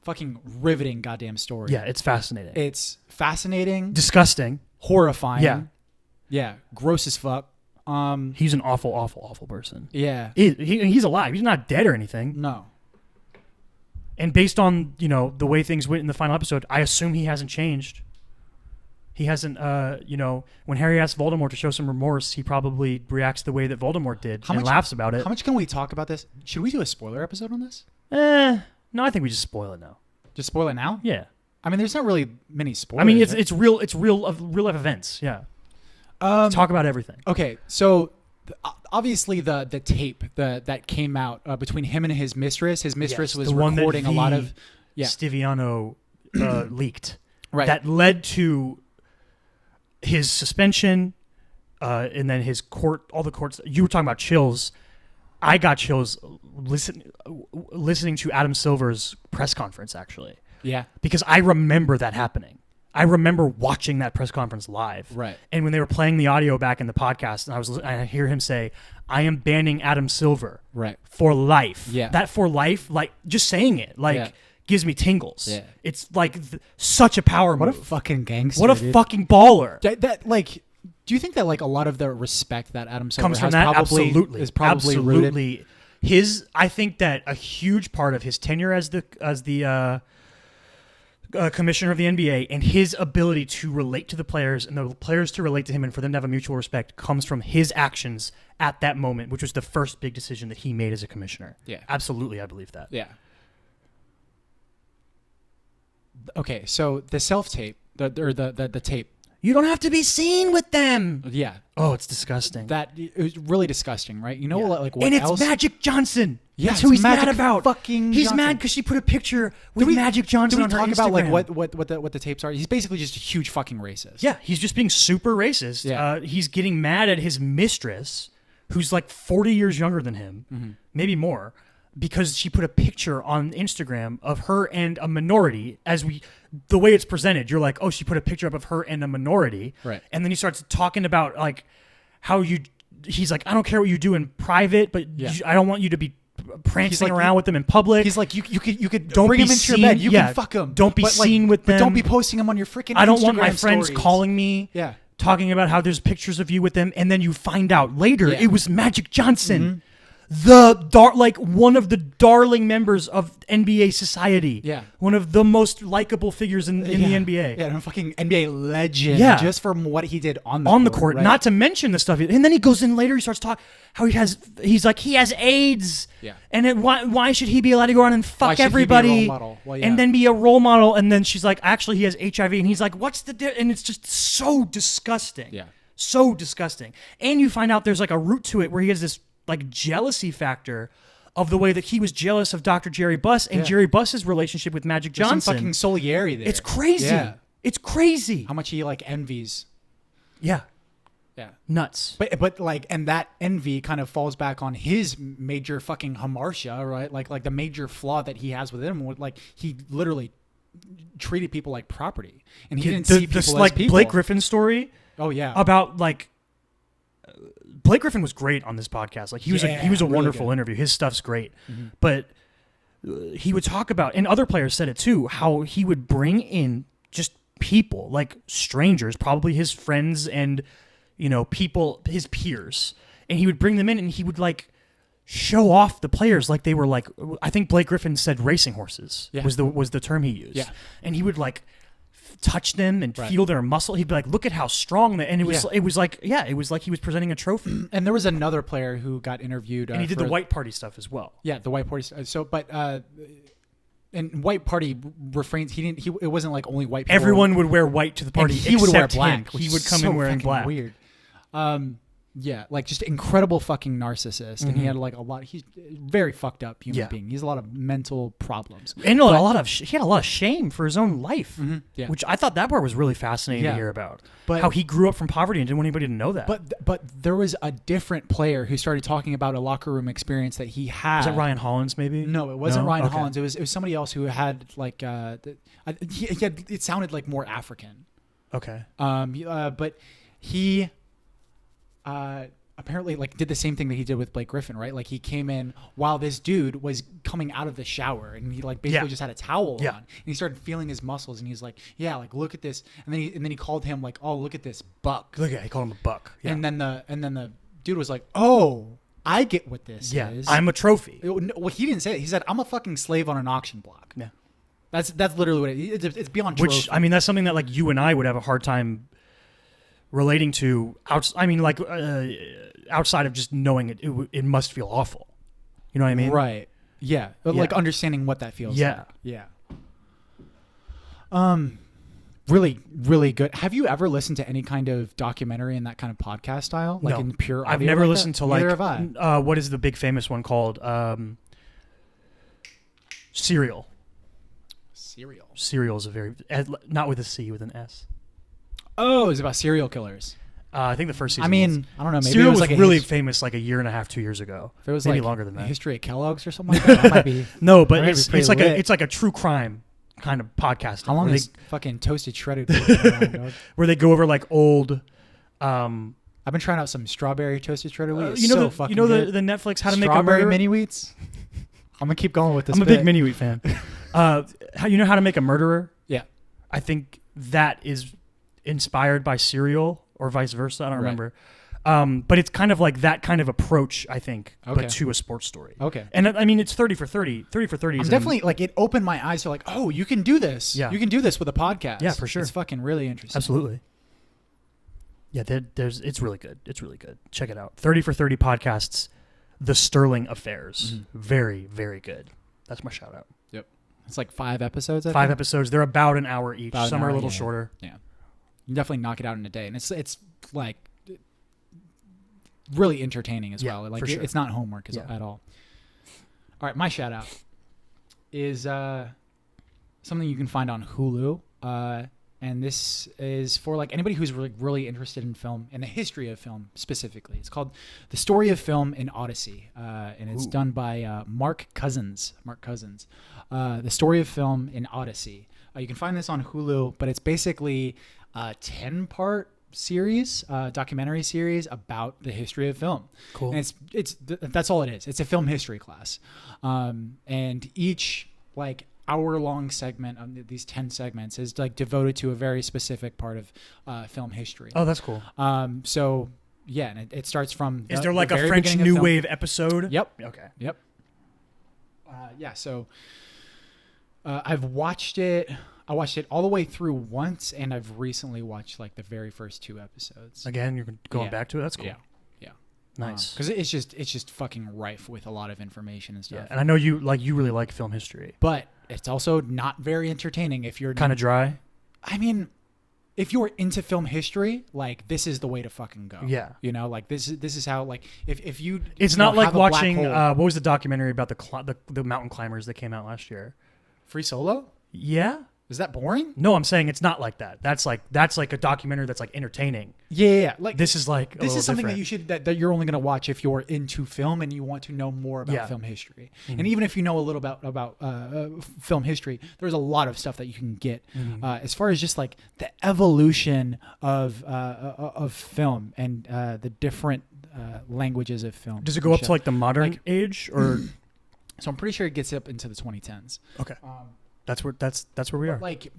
[SPEAKER 2] Fucking riveting goddamn story.
[SPEAKER 1] Yeah, it's fascinating.
[SPEAKER 2] It's fascinating,
[SPEAKER 1] disgusting,
[SPEAKER 2] horrifying. Yeah, gross as fuck.
[SPEAKER 1] He's an awful person.
[SPEAKER 2] Yeah,
[SPEAKER 1] he's alive. He's not dead or anything.
[SPEAKER 2] No.
[SPEAKER 1] And based on the way things went in the final episode, I assume he hasn't changed. He hasn't, when Harry asks Voldemort to show some remorse, he probably reacts the way that Voldemort did and laughs about it.
[SPEAKER 2] How much can we talk about this? Should we do a spoiler episode on this?
[SPEAKER 1] No, I think we just spoil it now.
[SPEAKER 2] Just spoil it now?
[SPEAKER 1] Yeah.
[SPEAKER 2] I mean, there's not really many spoilers.
[SPEAKER 1] I mean, it's real life events. Yeah. Talk about everything.
[SPEAKER 2] Okay, so obviously the tape that came out between him and his mistress. His mistress was recording a lot of
[SPEAKER 1] Stiviano leaked.
[SPEAKER 2] Right.
[SPEAKER 1] That led to his suspension, and then all the courts. You were talking about chills. I got chills listening to Adam Silver's press conference, actually.
[SPEAKER 2] Yeah.
[SPEAKER 1] Because I remember that happening. I remember watching that press conference live.
[SPEAKER 2] Right.
[SPEAKER 1] And when they were playing the audio back in the podcast, and I hear him say, "I am banning Adam Silver for life."
[SPEAKER 2] Yeah.
[SPEAKER 1] That for life, like just saying it, gives me tingles.
[SPEAKER 2] Yeah.
[SPEAKER 1] It's like such a power move.
[SPEAKER 2] What a fucking gangster.
[SPEAKER 1] What a
[SPEAKER 2] dude.
[SPEAKER 1] fucking baller.
[SPEAKER 2] That like, do you think that like a lot of the respect that Adam Silver
[SPEAKER 1] comes from
[SPEAKER 2] has
[SPEAKER 1] that?
[SPEAKER 2] probably is probably rooted?
[SPEAKER 1] Absolutely. I think that a huge part of his tenure as the commissioner of the NBA and his ability to relate to the players and the players to relate to him and for them to have a mutual respect comes from his actions at that moment, which was the first big decision that he made as a commissioner.
[SPEAKER 2] Yeah.
[SPEAKER 1] Absolutely, I believe that.
[SPEAKER 2] Yeah. Okay, so the self-tape, the tape.
[SPEAKER 1] You don't have to be seen with them.
[SPEAKER 2] Yeah.
[SPEAKER 1] Oh, it's disgusting.
[SPEAKER 2] It was really disgusting, right? You know, like what
[SPEAKER 1] and it's
[SPEAKER 2] else?
[SPEAKER 1] Magic Johnson.
[SPEAKER 2] Yeah,
[SPEAKER 1] that's who he's
[SPEAKER 2] Magic
[SPEAKER 1] mad about. He's
[SPEAKER 2] Johnson.
[SPEAKER 1] mad because she put a picture with Magic Johnson on her
[SPEAKER 2] talk
[SPEAKER 1] Instagram.
[SPEAKER 2] about like what the tapes are? He's basically just a huge fucking racist.
[SPEAKER 1] Yeah, he's just being super racist.
[SPEAKER 2] Yeah.
[SPEAKER 1] He's getting mad at his mistress, who's like 40 years younger than him, maybe more, because she put a picture on Instagram of her and a minority. The way it's presented, you're like, oh, she put a picture up of her and a minority,
[SPEAKER 2] right?
[SPEAKER 1] And then he starts talking about like how he's like, I don't care what you do in private, but I don't want you to be prancing around with them in public.
[SPEAKER 2] He's like, you could
[SPEAKER 1] don't
[SPEAKER 2] bring
[SPEAKER 1] be
[SPEAKER 2] him into
[SPEAKER 1] seen,
[SPEAKER 2] your bed. You can fuck him.
[SPEAKER 1] Don't be seen with them.
[SPEAKER 2] But don't be posting them on your freaking
[SPEAKER 1] I don't
[SPEAKER 2] Instagram
[SPEAKER 1] want my friends
[SPEAKER 2] stories.
[SPEAKER 1] calling me.
[SPEAKER 2] Yeah.
[SPEAKER 1] Talking about how there's pictures of you with them, and then you find out later it was Magic Johnson, one of the darling members of NBA society.
[SPEAKER 2] Yeah.
[SPEAKER 1] One of the most likable figures in the NBA.
[SPEAKER 2] Yeah, a fucking NBA legend.
[SPEAKER 1] Yeah.
[SPEAKER 2] Just from what he did on
[SPEAKER 1] the court.
[SPEAKER 2] Right?
[SPEAKER 1] Not to mention the stuff. And then he goes in later, he starts talking how he has AIDS.
[SPEAKER 2] Yeah.
[SPEAKER 1] And why should he be allowed to go around and fuck everybody?
[SPEAKER 2] Be a role model? Well, yeah.
[SPEAKER 1] And then be a role model. And then she's like, actually, he has HIV. And he's like, what's the difference? And it's just so disgusting.
[SPEAKER 2] Yeah.
[SPEAKER 1] So disgusting. And you find out there's like a root to it where he has this like jealousy factor of the way that he was jealous of Dr. Jerry Buss and Jerry Buss's relationship with Magic Johnson.
[SPEAKER 2] There's some fucking solidarity there.
[SPEAKER 1] It's crazy.
[SPEAKER 2] Yeah.
[SPEAKER 1] It's crazy.
[SPEAKER 2] How much he like envies.
[SPEAKER 1] Yeah.
[SPEAKER 2] Yeah.
[SPEAKER 1] Nuts.
[SPEAKER 2] But like, and that envy kind of falls back on his major fucking hamartia, right? Like the major flaw that he has with him. Like he literally treated people like property, and he didn't see people as
[SPEAKER 1] like
[SPEAKER 2] people.
[SPEAKER 1] Blake Griffin story.
[SPEAKER 2] Oh yeah.
[SPEAKER 1] About like Blake Griffin was great on this podcast. Like he was a really wonderful interview. His stuff's great, but he would talk about, and other players said it too, how he would bring in just people like strangers, probably his friends and people, his peers, and he would bring them in and he would like show off the players like they were like, I think Blake Griffin said racing horses was the term he used.
[SPEAKER 2] Yeah.
[SPEAKER 1] And he would like touch them and feel their muscle. He'd be like, look at how strong and it was like he was presenting a trophy.
[SPEAKER 2] And there was another player who got interviewed
[SPEAKER 1] and he did the white party stuff as well.
[SPEAKER 2] Yeah, the white party. So but and white party refrains. It wasn't like only white people.
[SPEAKER 1] Everyone would wear white to the party.
[SPEAKER 2] He would wear black.
[SPEAKER 1] He would come in wearing black.
[SPEAKER 2] Weird. Yeah, like just incredible fucking narcissist, and he had like a lot. He's a very fucked up human being. He has a lot of mental problems,
[SPEAKER 1] and he had a lot of shame for his own life, which I thought that part was really fascinating to hear about.
[SPEAKER 2] But
[SPEAKER 1] how he grew up from poverty and didn't want anybody to know that.
[SPEAKER 2] But there was a different player who started talking about a locker room experience that he had.
[SPEAKER 1] Was it Ryan Hollins? Maybe
[SPEAKER 2] no, it wasn't Ryan Hollins. It was somebody else who had like it sounded like more African.
[SPEAKER 1] Okay.
[SPEAKER 2] But he. Apparently like did the same thing that he did with Blake Griffin, right? Like he came in while this dude was coming out of the shower and he like basically just had a towel on and he started feeling his muscles and he's like, yeah, like look at this. And then he called him like, oh, look at this buck.
[SPEAKER 1] Look at he called him a buck. Yeah.
[SPEAKER 2] And then the dude was like, oh, I get what this is.
[SPEAKER 1] I'm a trophy.
[SPEAKER 2] Well, he didn't say it. He said, I'm a fucking slave on an auction block.
[SPEAKER 1] Yeah.
[SPEAKER 2] That's literally what it is. It's beyond trophy.
[SPEAKER 1] Which I mean that's something that like you and I would have a hard time relating to outside of just knowing it must feel awful. You know what I mean?
[SPEAKER 2] Right. Yeah. Like understanding what that feels like. Yeah. Really, really good. Have you ever listened to any kind of documentary in that kind of podcast style? Like in pure audio?
[SPEAKER 1] I've never listened to
[SPEAKER 2] Neither have I.
[SPEAKER 1] What is the big famous one called? Serial. Serial is a very, not with a C, with an S.
[SPEAKER 2] Oh, it's about serial killers.
[SPEAKER 1] I think the first season.
[SPEAKER 2] I mean, I don't know. Maybe
[SPEAKER 1] Serial
[SPEAKER 2] it was
[SPEAKER 1] was
[SPEAKER 2] like
[SPEAKER 1] really famous like a year and a half, 2 years ago.
[SPEAKER 2] If it was
[SPEAKER 1] maybe
[SPEAKER 2] like
[SPEAKER 1] longer than that.
[SPEAKER 2] History of Kellogg's or something like that, that might be.
[SPEAKER 1] No, but
[SPEAKER 2] might
[SPEAKER 1] it's
[SPEAKER 2] be
[SPEAKER 1] like
[SPEAKER 2] lit.
[SPEAKER 1] it's like a true crime kind of podcast.
[SPEAKER 2] How long is fucking Toasted Shredded around, dog?
[SPEAKER 1] Where they go over like old.
[SPEAKER 2] I've been trying out some strawberry toasted shredded wheat.
[SPEAKER 1] You know,
[SPEAKER 2] fucking
[SPEAKER 1] the
[SPEAKER 2] good.
[SPEAKER 1] Netflix How to Make a
[SPEAKER 2] Strawberry
[SPEAKER 1] Murderer?
[SPEAKER 2] mini wheats. I'm gonna keep going with this.
[SPEAKER 1] I'm a big mini wheat fan. How to Make a Murderer?
[SPEAKER 2] Yeah,
[SPEAKER 1] I think that is inspired by Serial or vice versa. I don't remember. But it's kind of like that kind of approach, I think, but to a sports story.
[SPEAKER 2] Okay.
[SPEAKER 1] And I mean, it's 30 for 30. 30 for 30 is
[SPEAKER 2] definitely like it opened my eyes to like, oh, you can do this.
[SPEAKER 1] Yeah.
[SPEAKER 2] You can do this with a podcast.
[SPEAKER 1] Yeah, for sure.
[SPEAKER 2] It's fucking really interesting.
[SPEAKER 1] Absolutely. Yeah, it's really good. It's really good. Check it out. 30 for 30 podcasts, The Sterling Affairs. Mm-hmm. Very, very good. That's my shout out.
[SPEAKER 2] Yep. It's like 5 episodes.
[SPEAKER 1] 5 episodes. They're about an hour each. Some are a little shorter.
[SPEAKER 2] Yeah. You definitely knock it out in a day. And it's like really entertaining as well. Like
[SPEAKER 1] for sure.
[SPEAKER 2] It's not homework at all. All right, my shout out is something you can find on Hulu. And this is for like anybody who's really interested in film and the history of film specifically. It's called The Story of Film in Odyssey, and it's done by Mark Cousins. The Story of Film in Odyssey. You can find this on Hulu, but it's basically a 10-part series, documentary series about the history of film.
[SPEAKER 1] Cool.
[SPEAKER 2] And that's all it is. It's a film history class, and each like hour-long segment of these 10 segments is like devoted to a very specific part of film history.
[SPEAKER 1] Oh, that's cool.
[SPEAKER 2] So yeah, and it starts from.
[SPEAKER 1] Is there like a French New Wave episode?
[SPEAKER 2] Yep.
[SPEAKER 1] Okay.
[SPEAKER 2] Yep. Yeah. So I've watched it. I watched it all the way through once, and I've recently watched like the very first 2 episodes.
[SPEAKER 1] Again, you're going back to it. That's cool.
[SPEAKER 2] Yeah.
[SPEAKER 1] Nice.
[SPEAKER 2] Because it's just fucking rife with a lot of information and stuff.
[SPEAKER 1] Yeah, and I know you really like film history,
[SPEAKER 2] but it's also not very entertaining if you're
[SPEAKER 1] kind of dry.
[SPEAKER 2] I mean, if you're into film history, like this is the way to fucking go.
[SPEAKER 1] Yeah,
[SPEAKER 2] you know, like this is how like if you.
[SPEAKER 1] It's not like watching. What was the documentary about the mountain climbers that came out last year?
[SPEAKER 2] Free Solo.
[SPEAKER 1] Yeah.
[SPEAKER 2] Is that boring?
[SPEAKER 1] No, I'm saying it's not like that. That's like a documentary that's like entertaining.
[SPEAKER 2] Yeah. Like
[SPEAKER 1] this is like
[SPEAKER 2] this is something
[SPEAKER 1] different.
[SPEAKER 2] that you should that you're only going to watch if you're into film and you want to know more about film history. Mm-hmm. And even if you know a little about film history, there's a lot of stuff that you can get as far as just like the evolution of film and the different languages of film.
[SPEAKER 1] Does it go up to like the modern age or?
[SPEAKER 2] So I'm pretty sure it gets up into the 2010s.
[SPEAKER 1] Okay. That's where we are.
[SPEAKER 2] Like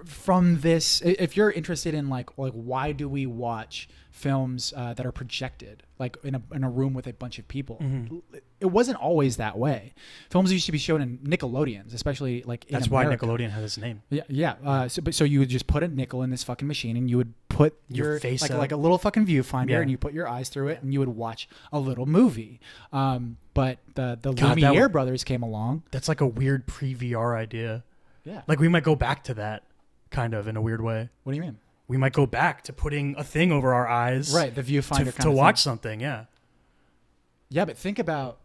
[SPEAKER 2] from this, if you're interested in like why do we watch films that are projected like in a room with a bunch of people? Mm-hmm. It wasn't always that way. Films used to be shown in Nickelodeons, especially like in America.
[SPEAKER 1] Why Nickelodeon has its name.
[SPEAKER 2] Yeah. So you would just put a nickel in this fucking machine and you would put your face like a little fucking viewfinder and you put your eyes through it and you would watch a little movie. But the Lumiere brothers came along.
[SPEAKER 1] That's like a weird pre-VR idea.
[SPEAKER 2] Yeah.
[SPEAKER 1] Like we might go back to that kind of in a weird way.
[SPEAKER 2] What do you mean?
[SPEAKER 1] We might go back to putting a thing over our eyes.
[SPEAKER 2] Right, the viewfinder
[SPEAKER 1] to watch something, yeah.
[SPEAKER 2] Yeah, but think about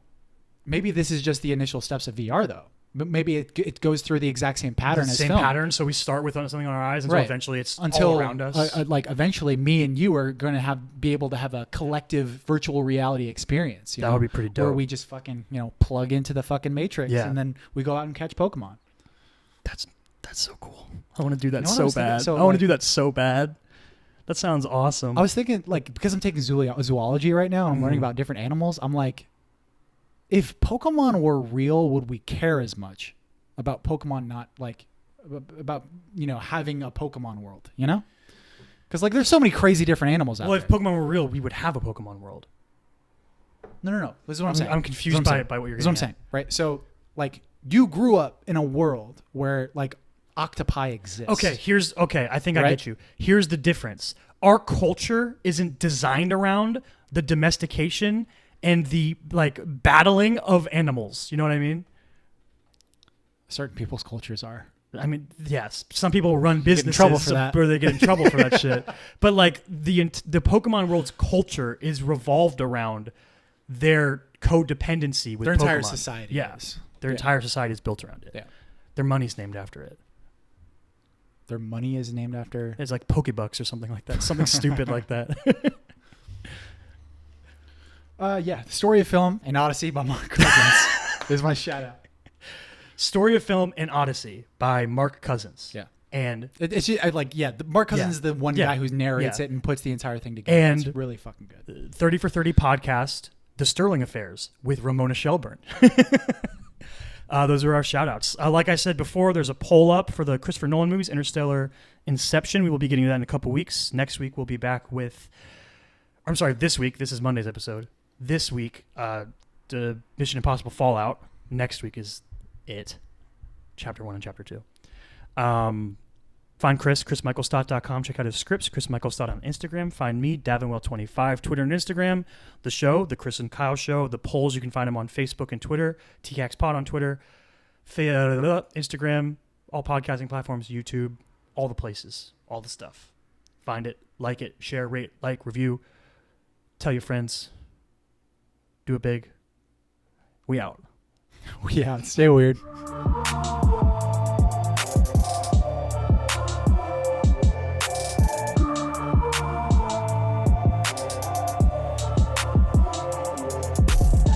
[SPEAKER 2] maybe this is just the initial steps of VR though. But maybe it goes through the exact same pattern as film.
[SPEAKER 1] Same pattern, so we start with something on our eyes until eventually it's all around us.
[SPEAKER 2] Like eventually me and you are going to be able to have a collective virtual reality experience.
[SPEAKER 1] That would be pretty dope.
[SPEAKER 2] Where we just fucking, plug into the fucking Matrix and then we go out and catch Pokemon.
[SPEAKER 1] That's so cool. I want to do that so bad. I want to do that so bad. That sounds awesome.
[SPEAKER 2] I was thinking like because I'm taking zoology right now and I'm learning about different animals, I'm like, if Pokemon were real, would we care as much about Pokemon not like about having a Pokemon world, Because like there's so many crazy different animals out there.
[SPEAKER 1] Well, if Pokemon were real, we would have a Pokemon world.
[SPEAKER 2] No. This is what I'm saying.
[SPEAKER 1] I'm confused by what you're getting at.
[SPEAKER 2] This is what I'm saying, right? So like you grew up in a world where like octopi exist.
[SPEAKER 1] Okay. I think I get you. Here's the difference. Our culture isn't designed around the domestication and the like battling of animals. You know what I mean?
[SPEAKER 2] Certain people's cultures are.
[SPEAKER 1] I mean, yes. Some people run businesses
[SPEAKER 2] in trouble for that.
[SPEAKER 1] Or they get in trouble for that shit. But like the Pokemon world's culture is revolved around their codependency with
[SPEAKER 2] their
[SPEAKER 1] Pokemon.
[SPEAKER 2] Entire society.
[SPEAKER 1] Yes. Their entire society is built around it.
[SPEAKER 2] Yeah.
[SPEAKER 1] Their money's named after it.
[SPEAKER 2] their money is named after.
[SPEAKER 1] It's like Pokebucks or something like that. Something stupid like that.
[SPEAKER 2] The story of film and Odyssey by Mark Cousins is my shout out.
[SPEAKER 1] Story of Film and Odyssey by Mark Cousins.
[SPEAKER 2] Yeah.
[SPEAKER 1] And
[SPEAKER 2] Mark Cousins is the one guy who narrates it and puts the entire thing together.
[SPEAKER 1] And
[SPEAKER 2] it's really fucking good.
[SPEAKER 1] 30 for 30 podcast, The Sterling Affairs with Ramona Shelburne. Those are our shout outs. Like I said before, there's a poll up for the Christopher Nolan movies, Interstellar, Inception. We will be getting to that in a couple weeks. Next week, we'll be back with, this week. This is Monday's episode. This week, the Mission Impossible Fallout. Next week is it. Chapter 1 and Chapter 2. Find Chris, chrismichaelstott.com. Check out his scripts, Chris Michael Stott on Instagram. Find me, Davinwell25, Twitter and Instagram. The show, The Chris and Kyle Show. The polls, you can find them on Facebook and Twitter. tcaks pod on Twitter. Instagram, all podcasting platforms, YouTube, all the places, all the stuff. Find it, like it, share, rate, review. Tell your friends. Do it big. We out.
[SPEAKER 2] We out. Stay weird.